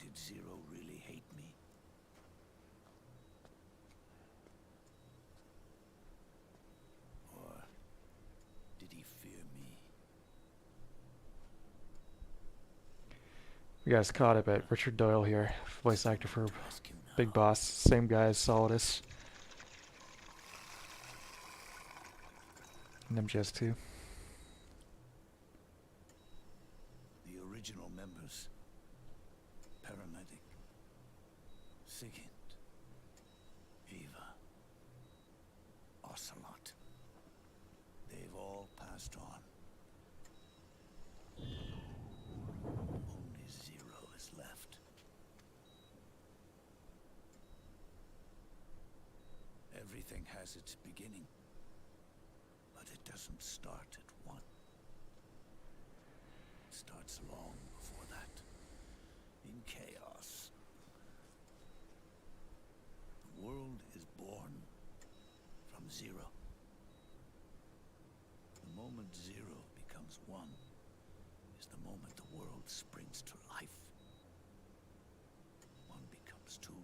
Did Zero really hate me? Or did he fear me? You guys caught it, but Richard Doyle here, voice actor for Big Boss, same guy as Solidus in MGS2. The original members, Paramedic, Sigint, Eva, Ocelot, they've all passed on. Only Zero is left. Everything has its beginning, but it doesn't start at one. It starts long before that, in chaos. The world is born from zero. The moment zero becomes one is the moment the world springs to life. One becomes two,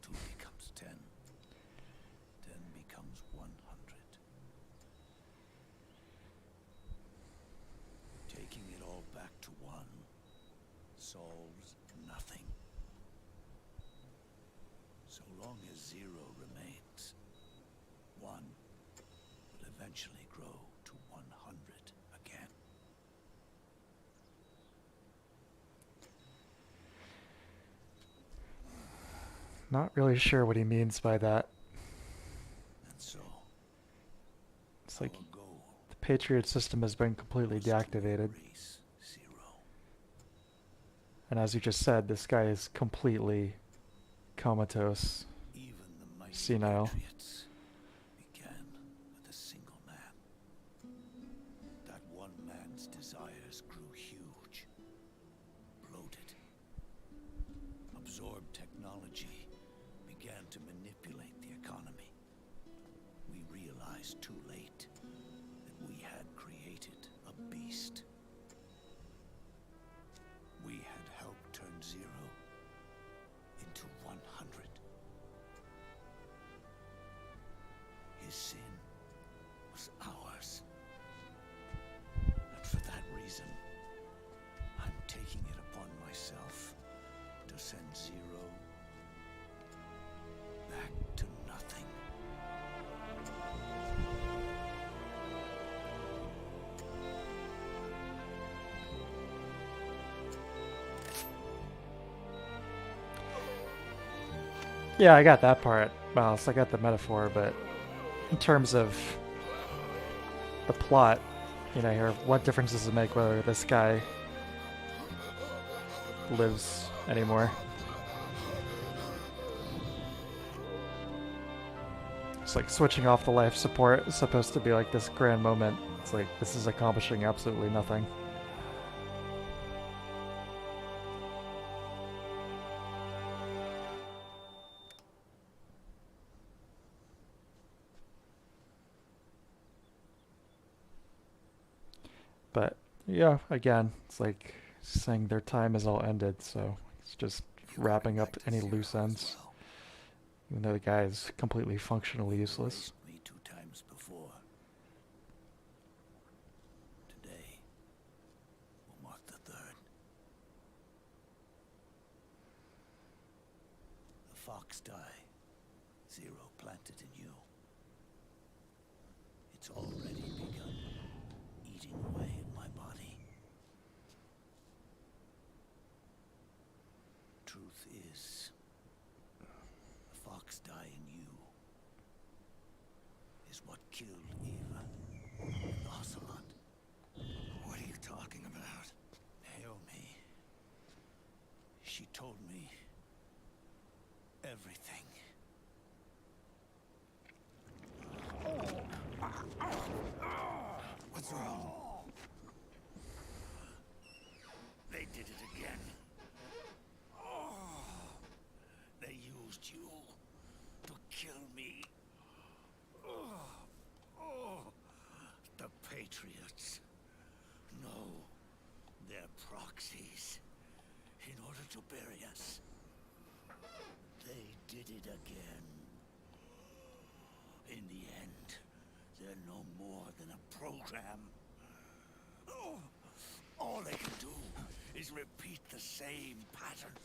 two becomes 10, 10 becomes 100. Taking it all back to one solves nothing. So long as zero remains, one will eventually grow to 100 again. Not really sure what he means by that. And so, It's like our goal the Patriot system has been completely was to deactivated. erase Zero. And as you just said, this guy is completely comatose, Even the mighty senile. Patriots began with a single man. That one man's desires grew huge, bloated, absorbed technology, began to manipulate the economy. We realized too late that we had created a beast. We had helped turn Zero into 100. Yeah, I got that part. Well, so I got the metaphor, but in terms of the plot, you know, here, what difference does it make whether this guy lives anymore? It's like switching off the life support is supposed to be like this grand moment. It's like this is accomplishing absolutely nothing. But yeah, again, it's like saying their time is all ended, so it's just wrapping up any loose ends. Even though the guy is completely functionally useless. Me 2 times before. Today will mark the 3rd. The fox die. 0 planted in you. It's already begun eating away at my body. Truth is, the fox die in you is what killed Eva and Ocelot. What are you talking about? Naomi. She told me everything. What's wrong? They did it again. They used you to kill me. The Patriots. No, they're proxies in order to bury us. They did it again. In the end, they're no more than a program. All they can do is repeat the same pattern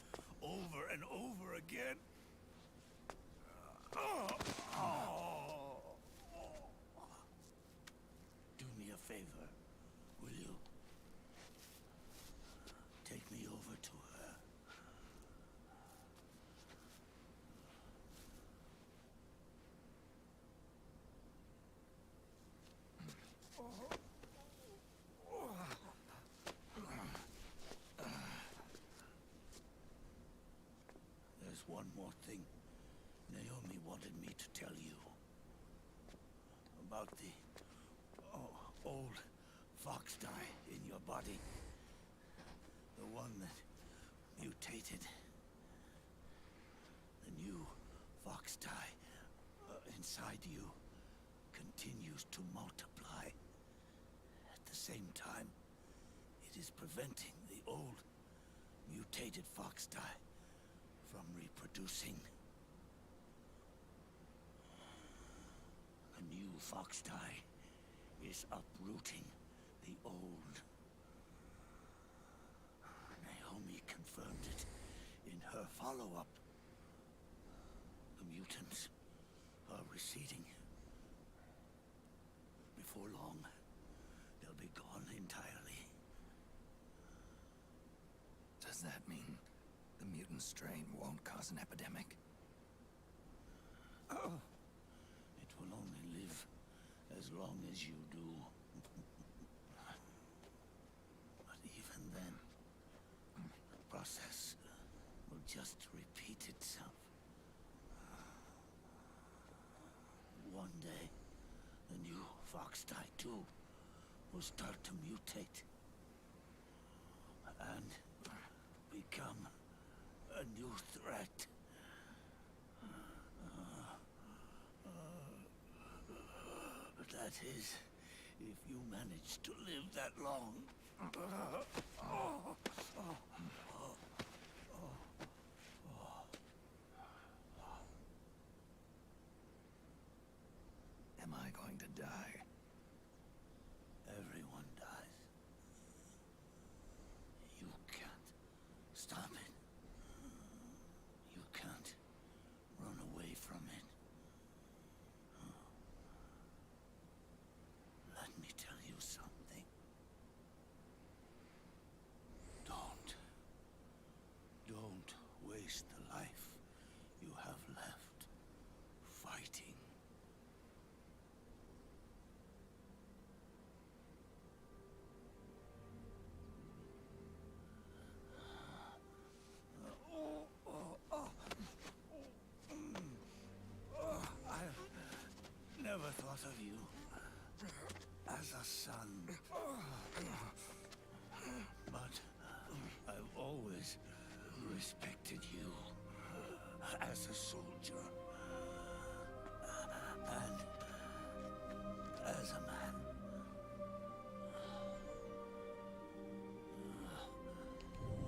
over and over again. Do me a favor, will you? Take me over to her. There's one more thing Naomi wanted me to tell you. About the old fox die in your body. The one that mutated. The new fox die inside you continues to multiply. At the same time, it is preventing the old mutated fox die from reproducing. A new fox die is uprooting the old. Naomi confirmed it in her follow-up. The mutants are receding. Before long, they'll be gone entirely. Does that mean the mutant strain won't cause an epidemic? It will only live as long as you do. But even then, the process will just repeat itself. One day, the new fox die too will start to mutate and become a new threat. That is, if you manage to live that long. Am I going to die? Everyone dies. You can't stop it. You can't run away from it. Let me tell you something. Don't thought of you as a son. But I've always respected you as a soldier and as a man.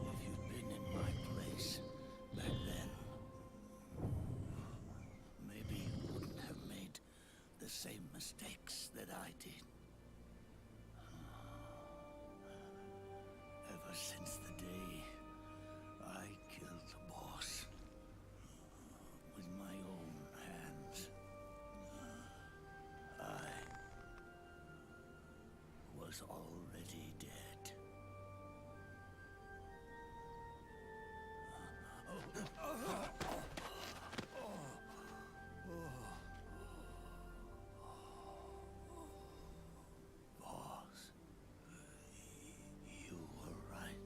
If you'd been in my place back then, maybe you wouldn't have made the same mistakes that I did. Ever since the day I killed the boss with my own hands, I was already dead. Boss, you were right.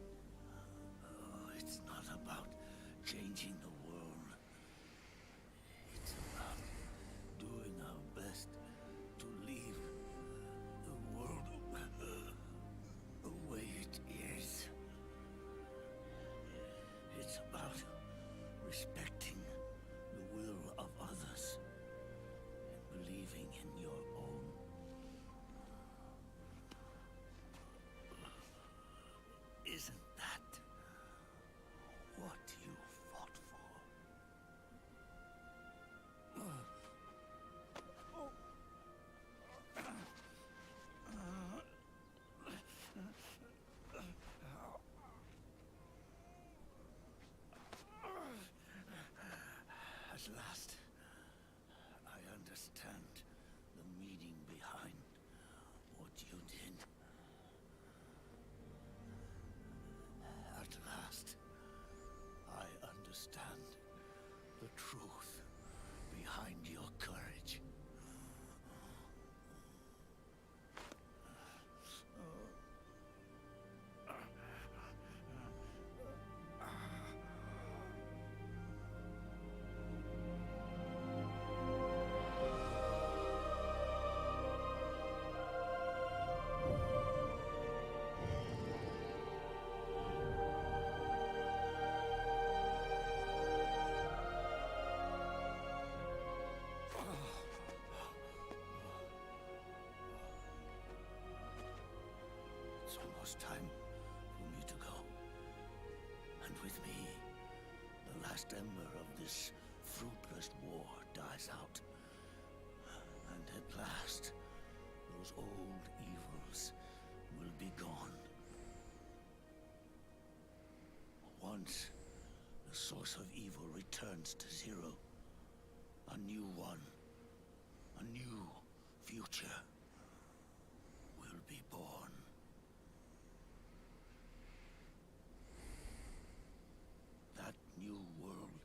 It's not about changing the world. It's about doing our best to leave the world the way it is. It's about respecting the will of others and believing in your own. Isn't that what you fought for? At last, I understand the meaning behind what you did. At last, I understand the truth behind your courage. It's almost time for me to go. And with me, the last ember of this fruitless war dies out. And at last, those old evils will be gone. Once the source of evil returns to zero, a new one, a new future will be born. That new world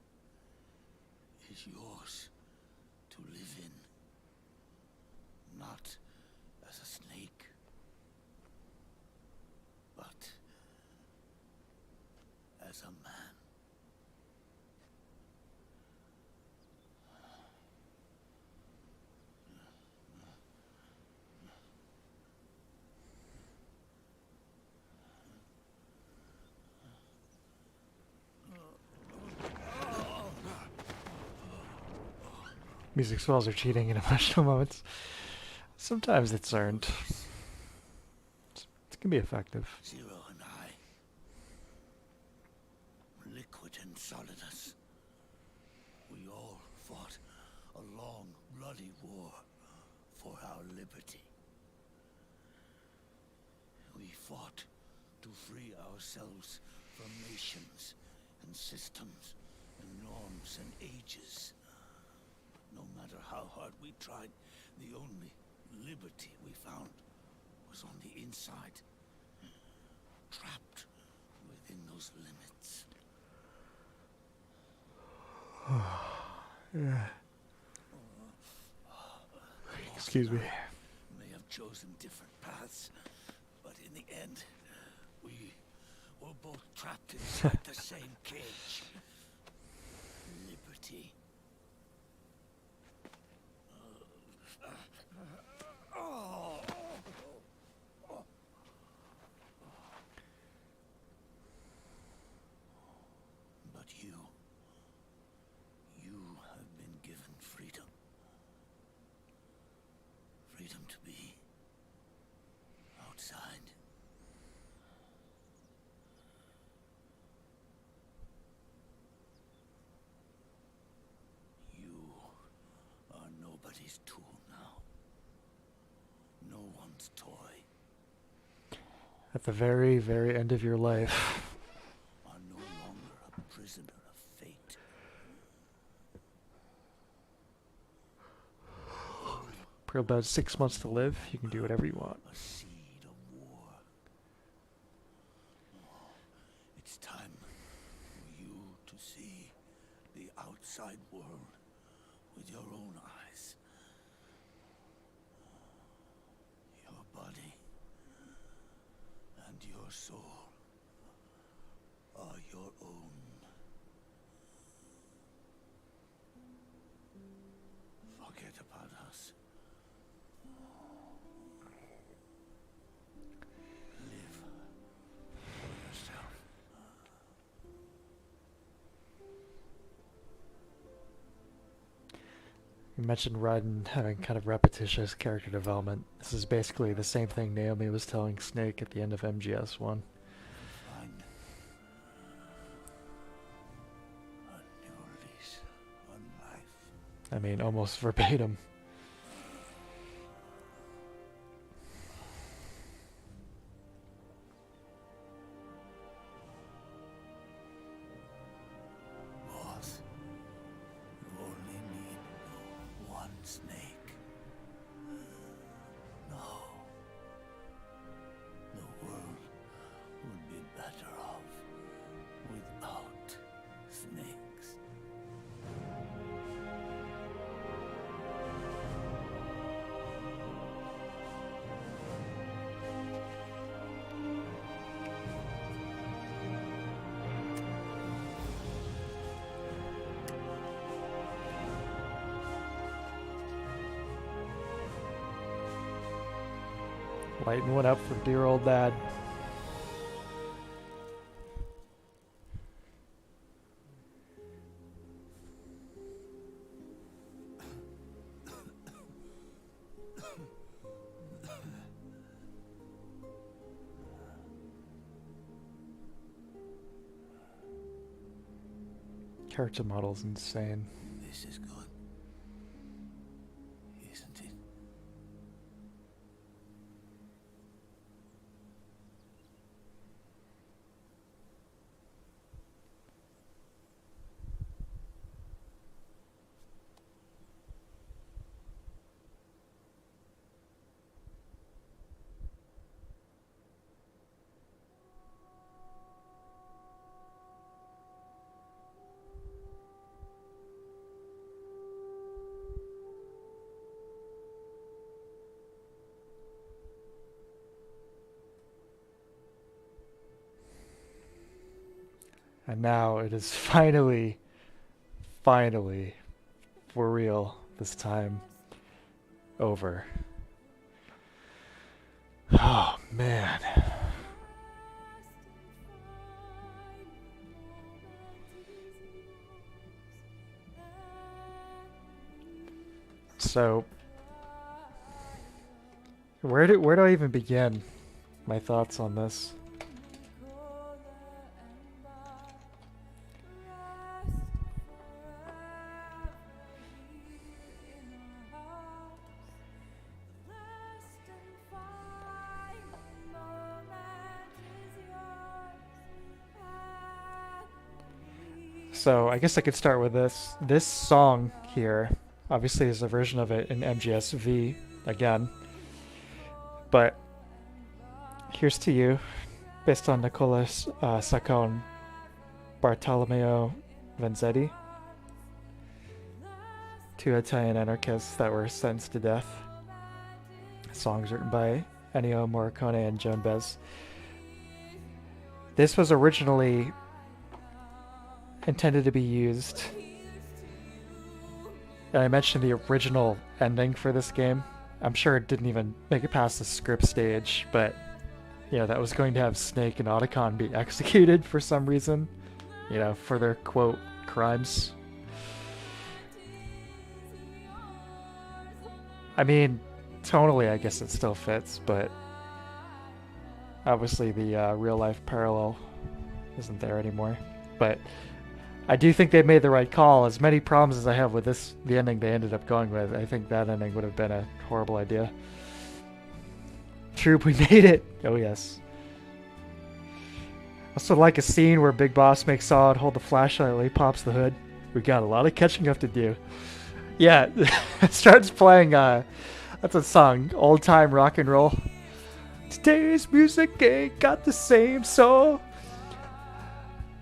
is yours to live in, not as a snake, but as a man. Music swells are cheating in emotional moments. Sometimes it's earned. It can be effective. Zero and I, Liquid and Solidus, we all fought a long, bloody war for our liberty. We fought to free ourselves from nations and systems and norms and ages. No matter how hard we tried, the only liberty we found was on the inside, trapped within those limits. Yeah. Excuse me. May have chosen different paths, but in the end, we were both trapped inside the same cage. Liberty. them to be outside. You are nobody's tool now. No one's toy. At the very, very end of your life. Are no longer a prisoner of fate. For about 6 months to live, you can do whatever you want. A seed of war. It's time for you to see the outside world with your own eyes. Your body and your soul are your own. Forget about us. Live for yourself. You mentioned Raiden having kind of repetitious character development. This is basically the same thing Naomi was telling Snake at the end of MGS 1. Find a new lease on life. I mean, almost verbatim. Boss, you only need one snake. No. The world would be better off without snakes. Lighting one up for dear old dad. Character model's insane. This is good, isn't it? And now it is finally, for real, this time, over. Oh, man. So, where do I even begin my thoughts on this? So I guess I could start with this. This song here, obviously is a version of it in MGS-V again. But here's to you, based on Nicolas Sacco and Bartolomeo Vanzetti, two Italian anarchists that were sentenced to death. Songs written by Ennio Morricone and Joan Baez. This was originally intended to be used, and I mentioned the original ending for this game. I'm sure it didn't even make it past the script stage, but yeah, that was going to have Snake and Otacon be executed for some reason, you know, for their quote crimes. I mean, tonally, I guess it still fits, but obviously the real life parallel isn't there anymore. But I do think they made the right call. As many problems as I have with the ending they ended up going with, I think that ending would have been a horrible idea. Troop, we made it! Oh yes. Also like a scene where Big Boss makes Solid hold the flashlight while he pops the hood. We got a lot of catching up to do. Yeah, it starts playing, that's a song, old time rock and roll. Today's music ain't got the same soul.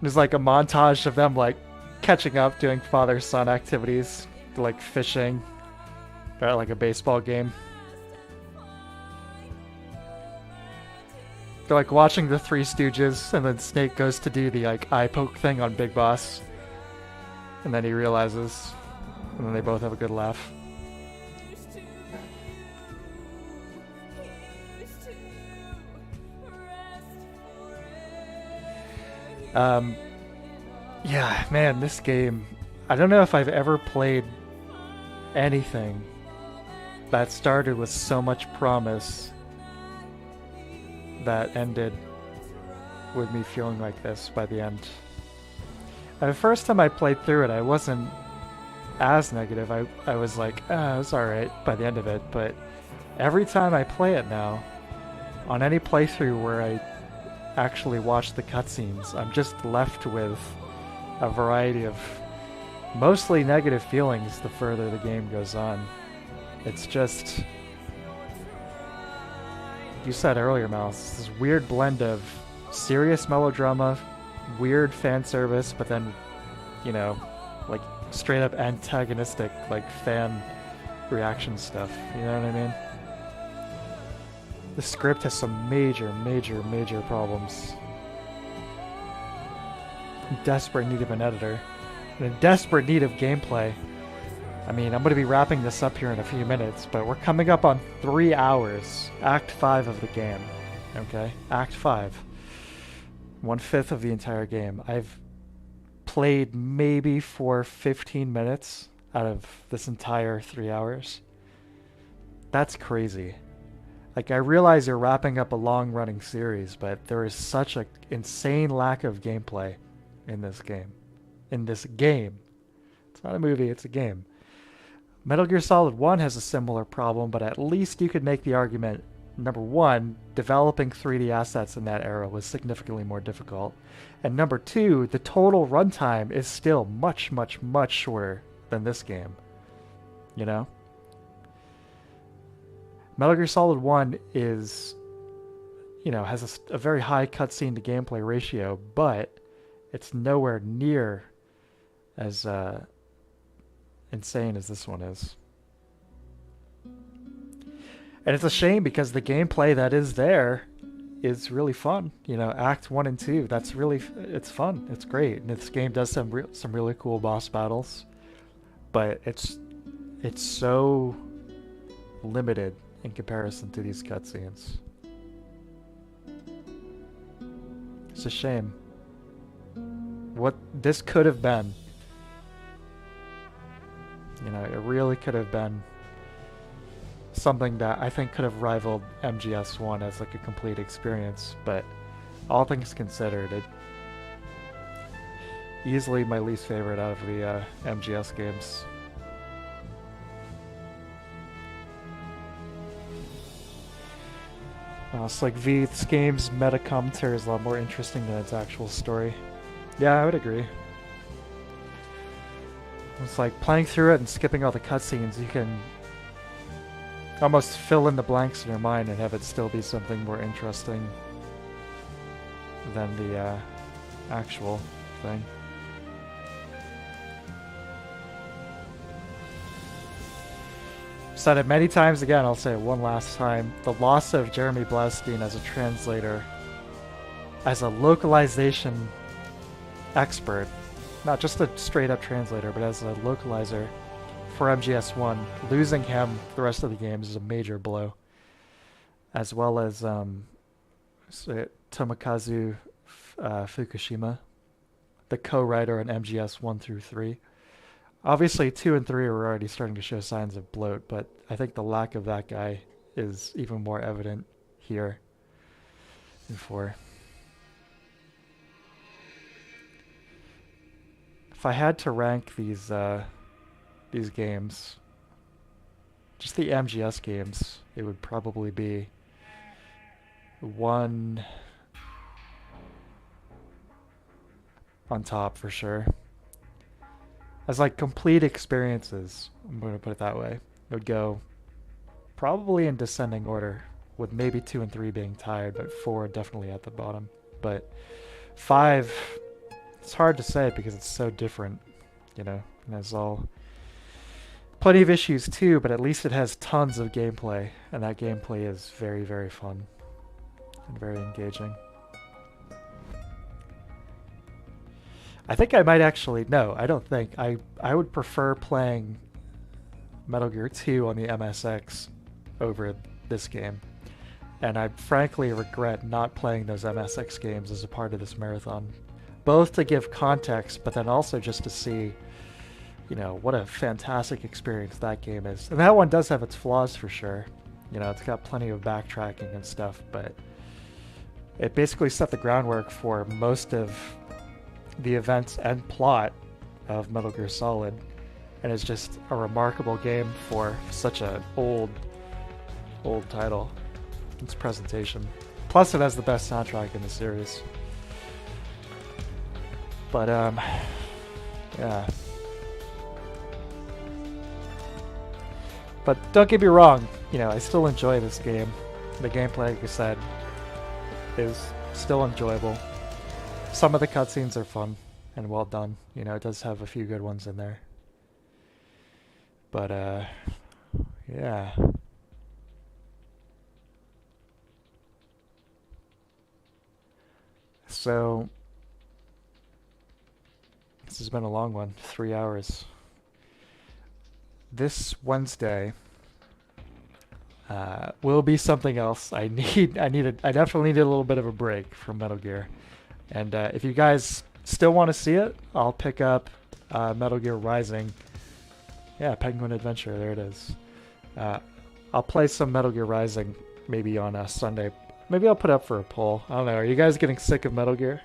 There's like a montage of them like catching up, doing father-son activities, like fishing, or like a baseball game. They're like watching the Three Stooges, and then Snake goes to do the like eye poke thing on Big Boss, and then he realizes, and then they both have a good laugh. Yeah, man, this game, I don't know if I've ever played anything that started with so much promise that ended with me feeling like this by the end. And the first time I played through it, I wasn't as negative. I was like, it was alright by the end of it, but every time I play it now, on any playthrough where I actually watch the cutscenes, I'm just left with a variety of mostly negative feelings the further the game goes on. It's just, you said earlier, Mouse, this weird blend of serious melodrama, weird fan service, but then, you know, like straight up antagonistic, like fan reaction stuff. You know what I mean? The script has some major problems. In desperate need of an editor. And in desperate need of gameplay. I mean, I'm going to be wrapping this up here in a few minutes, but we're coming up on 3 hours. Act 5 of the game. Okay? Act 5. 1/5 of the entire game. I've played maybe for 15 minutes out of this entire 3 hours. That's crazy. Like, I realize you're wrapping up a long-running series, but there is such an insane lack of gameplay in this game. In this game. It's not a movie, it's a game. Metal Gear Solid 1 has a similar problem, but at least you could make the argument, number one, developing 3D assets in that era was significantly more difficult. And number two, the total runtime is still much shorter than this game. You know? Metal Gear Solid 1 is, you know, has a very high cutscene to gameplay ratio, but it's nowhere near as insane as this one is. And it's a shame because the gameplay that is there is really fun. You know, Act 1 and 2, that's really, it's fun. It's great. And this game does some really cool boss battles, but it's so limited in comparison to these cutscenes. It's a shame. What this could have been. You know, it really could have been something that I think could have rivaled MGS1 as like a complete experience, but all things considered, it easily my least favorite out of the MGS games. It's like this game's meta commentary is a lot more interesting than its actual story. Yeah, I would agree. It's like playing through it and skipping all the cutscenes, you can almost fill in the blanks in your mind and have it still be something more interesting than the actual thing. Said it many times again, I'll say it one last time. The loss of Jeremy Blaustein as a translator, as a localization expert, not just a straight up translator, but as a localizer for MGS1, losing him the rest of the games is a major blow. As well as Tomokazu Fukushima, the co-writer on MGS 1 through 3. Obviously 2 and 3 were already starting to show signs of bloat, but I think the lack of that guy is even more evident here in 4. If I had to rank these games, just the MGS games, it would probably be 1 on top for sure. As like complete experiences, I'm going to put it that way, it would go probably in descending order, with maybe 2 and 3 being tied, but 4 definitely at the bottom. But 5, it's hard to say because it's so different, you know, and there's all plenty of issues too, but at least it has tons of gameplay, and that gameplay is very, very fun and very engaging. I think I might actually, no, I don't think. I would prefer playing Metal Gear 2 on the MSX over this game. And I frankly regret not playing those MSX games as a part of this marathon. Both to give context, but then also just to see, you know, what a fantastic experience that game is. And that one does have its flaws for sure. You know, it's got plenty of backtracking and stuff, but it basically set the groundwork for most of the events and plot of Metal Gear Solid, and it's just a remarkable game for such an old title. Its presentation. Plus it has the best soundtrack in the series. But yeah. But don't get me wrong, you know, I still enjoy this game. The gameplay, like I said, is still enjoyable. Some of the cutscenes are fun and well done. You know, it does have a few good ones in there. But yeah. So this has been a long one, 3 hours. This Wednesday will be something else. I definitely need a little bit of a break from Metal Gear. And if you guys still want to see it, I'll pick up Metal Gear Rising. Yeah, Penguin Adventure, there it is. I'll play some Metal Gear Rising maybe on a Sunday. Maybe I'll put up for a poll. I don't know. Are you guys getting sick of Metal Gear?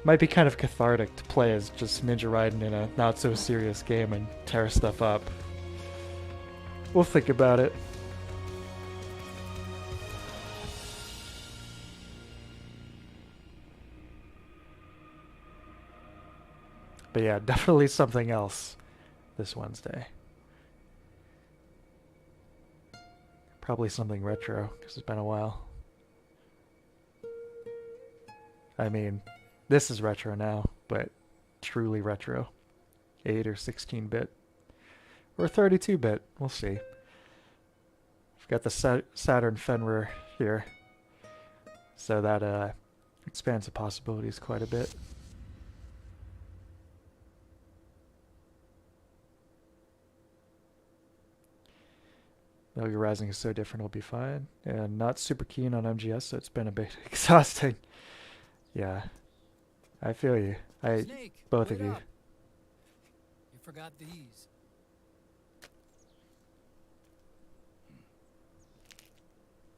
Might be kind of cathartic to play as just Ninja Raiden in a not so serious game and tear stuff up. We'll think about it. But yeah, definitely something else this Wednesday. Probably something retro, because it's been a while. I mean, this is retro now, but truly retro. 8 or 16-bit. Or 32-bit, we'll see. I've got the Saturn Fenrir here, so that expands the possibilities quite a bit. Metal Gear Rising is so different, it'll be fine. And not super keen on MGS, so it's been a bit exhausting. Yeah. I feel you. Snake, Both of you. up. You forgot these.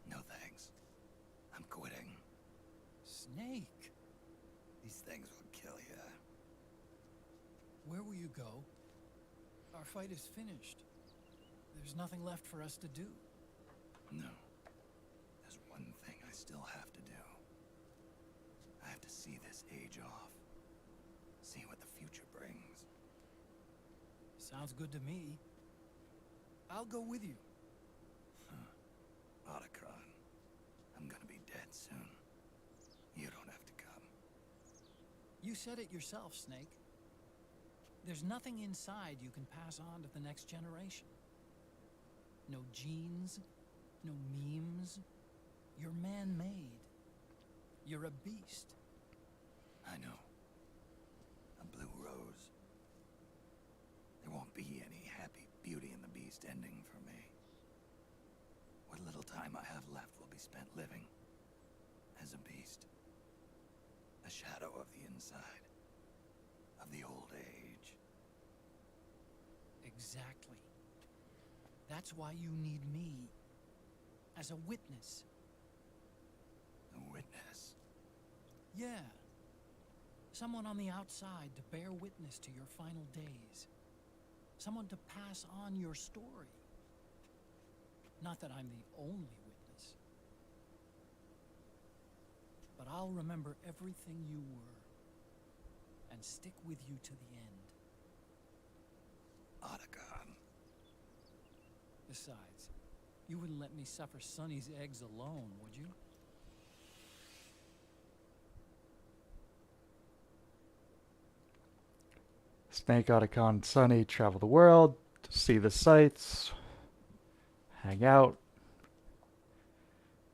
No thanks. I'm quitting. Snake, These things will kill you. where will you go? Our fight is finished. There's nothing left for us to do. No. There's one thing I still have to do. I have to see this age off. See what the future brings. Sounds good to me. I'll go with you. Otacron, I'm gonna be dead soon. You don't have to come. You said it yourself, Snake. There's nothing inside you can pass on to the next generation. No genes, no memes. You're man-made. You're a beast. I know. A blue rose. There won't be any happy Beauty and the Beast ending for me. What little time I have left will be spent living as a beast. A shadow of the inside. Of the old age. Exactly. That's why you need me as a witness. A witness? Yeah. Someone on the outside to bear witness to your final days. Someone to pass on your story. Not that I'm the only witness. But I'll remember everything you were and stick with you to the end. Otacon. Besides, you wouldn't let me suffer Sonny's eggs alone, would you? Snake, Otacon, and Sunny travel the world to see the sights, hang out,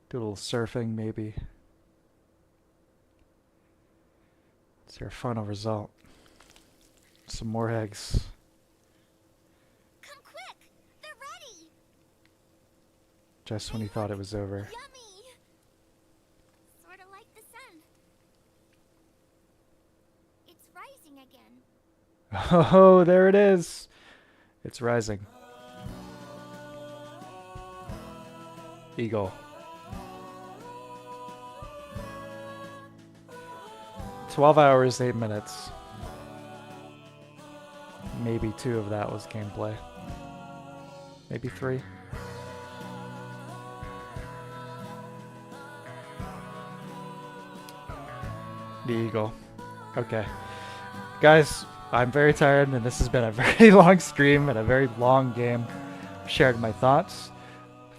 do a little surfing maybe. Is there a final result? Some more eggs. Come quick! They're ready! Just when he thought it was over. Yummy! Sort of like the sun. It's rising again. Oh, there it is. It's rising. Eagle. 12 hours, 8 minutes. Maybe 2 of that was gameplay. Maybe 3. The Eagle. Okay. Guys, I'm very tired and this has been a very long stream and a very long game. I've shared my thoughts.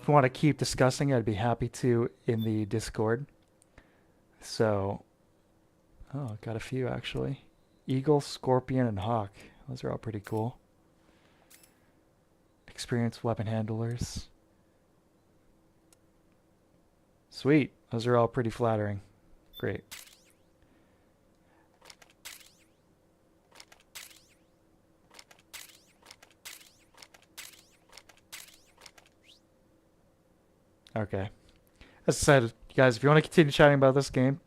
If you want to keep discussing, I'd be happy to in the Discord. So, oh, got a few actually. Eagle, Scorpion, and Hawk. Those are all pretty cool. Experienced weapon handlers. Sweet. Those are all pretty flattering. Great. Okay. As I said, guys, if you want to continue chatting about this game,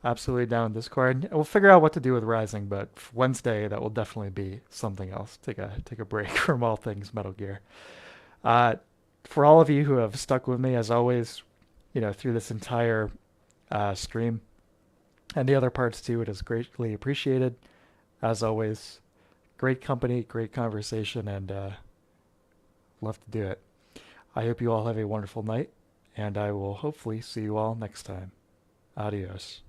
absolutely down in Discord. We'll figure out what to do with Rising, but for Wednesday that will definitely be something else. Take a break from all things Metal Gear. For all of you who have stuck with me, as always, through this entire stream, and the other parts too, it is greatly appreciated. As always, great company, great conversation, and love to do it. I hope you all have a wonderful night, and I will hopefully see you all next time. Adios.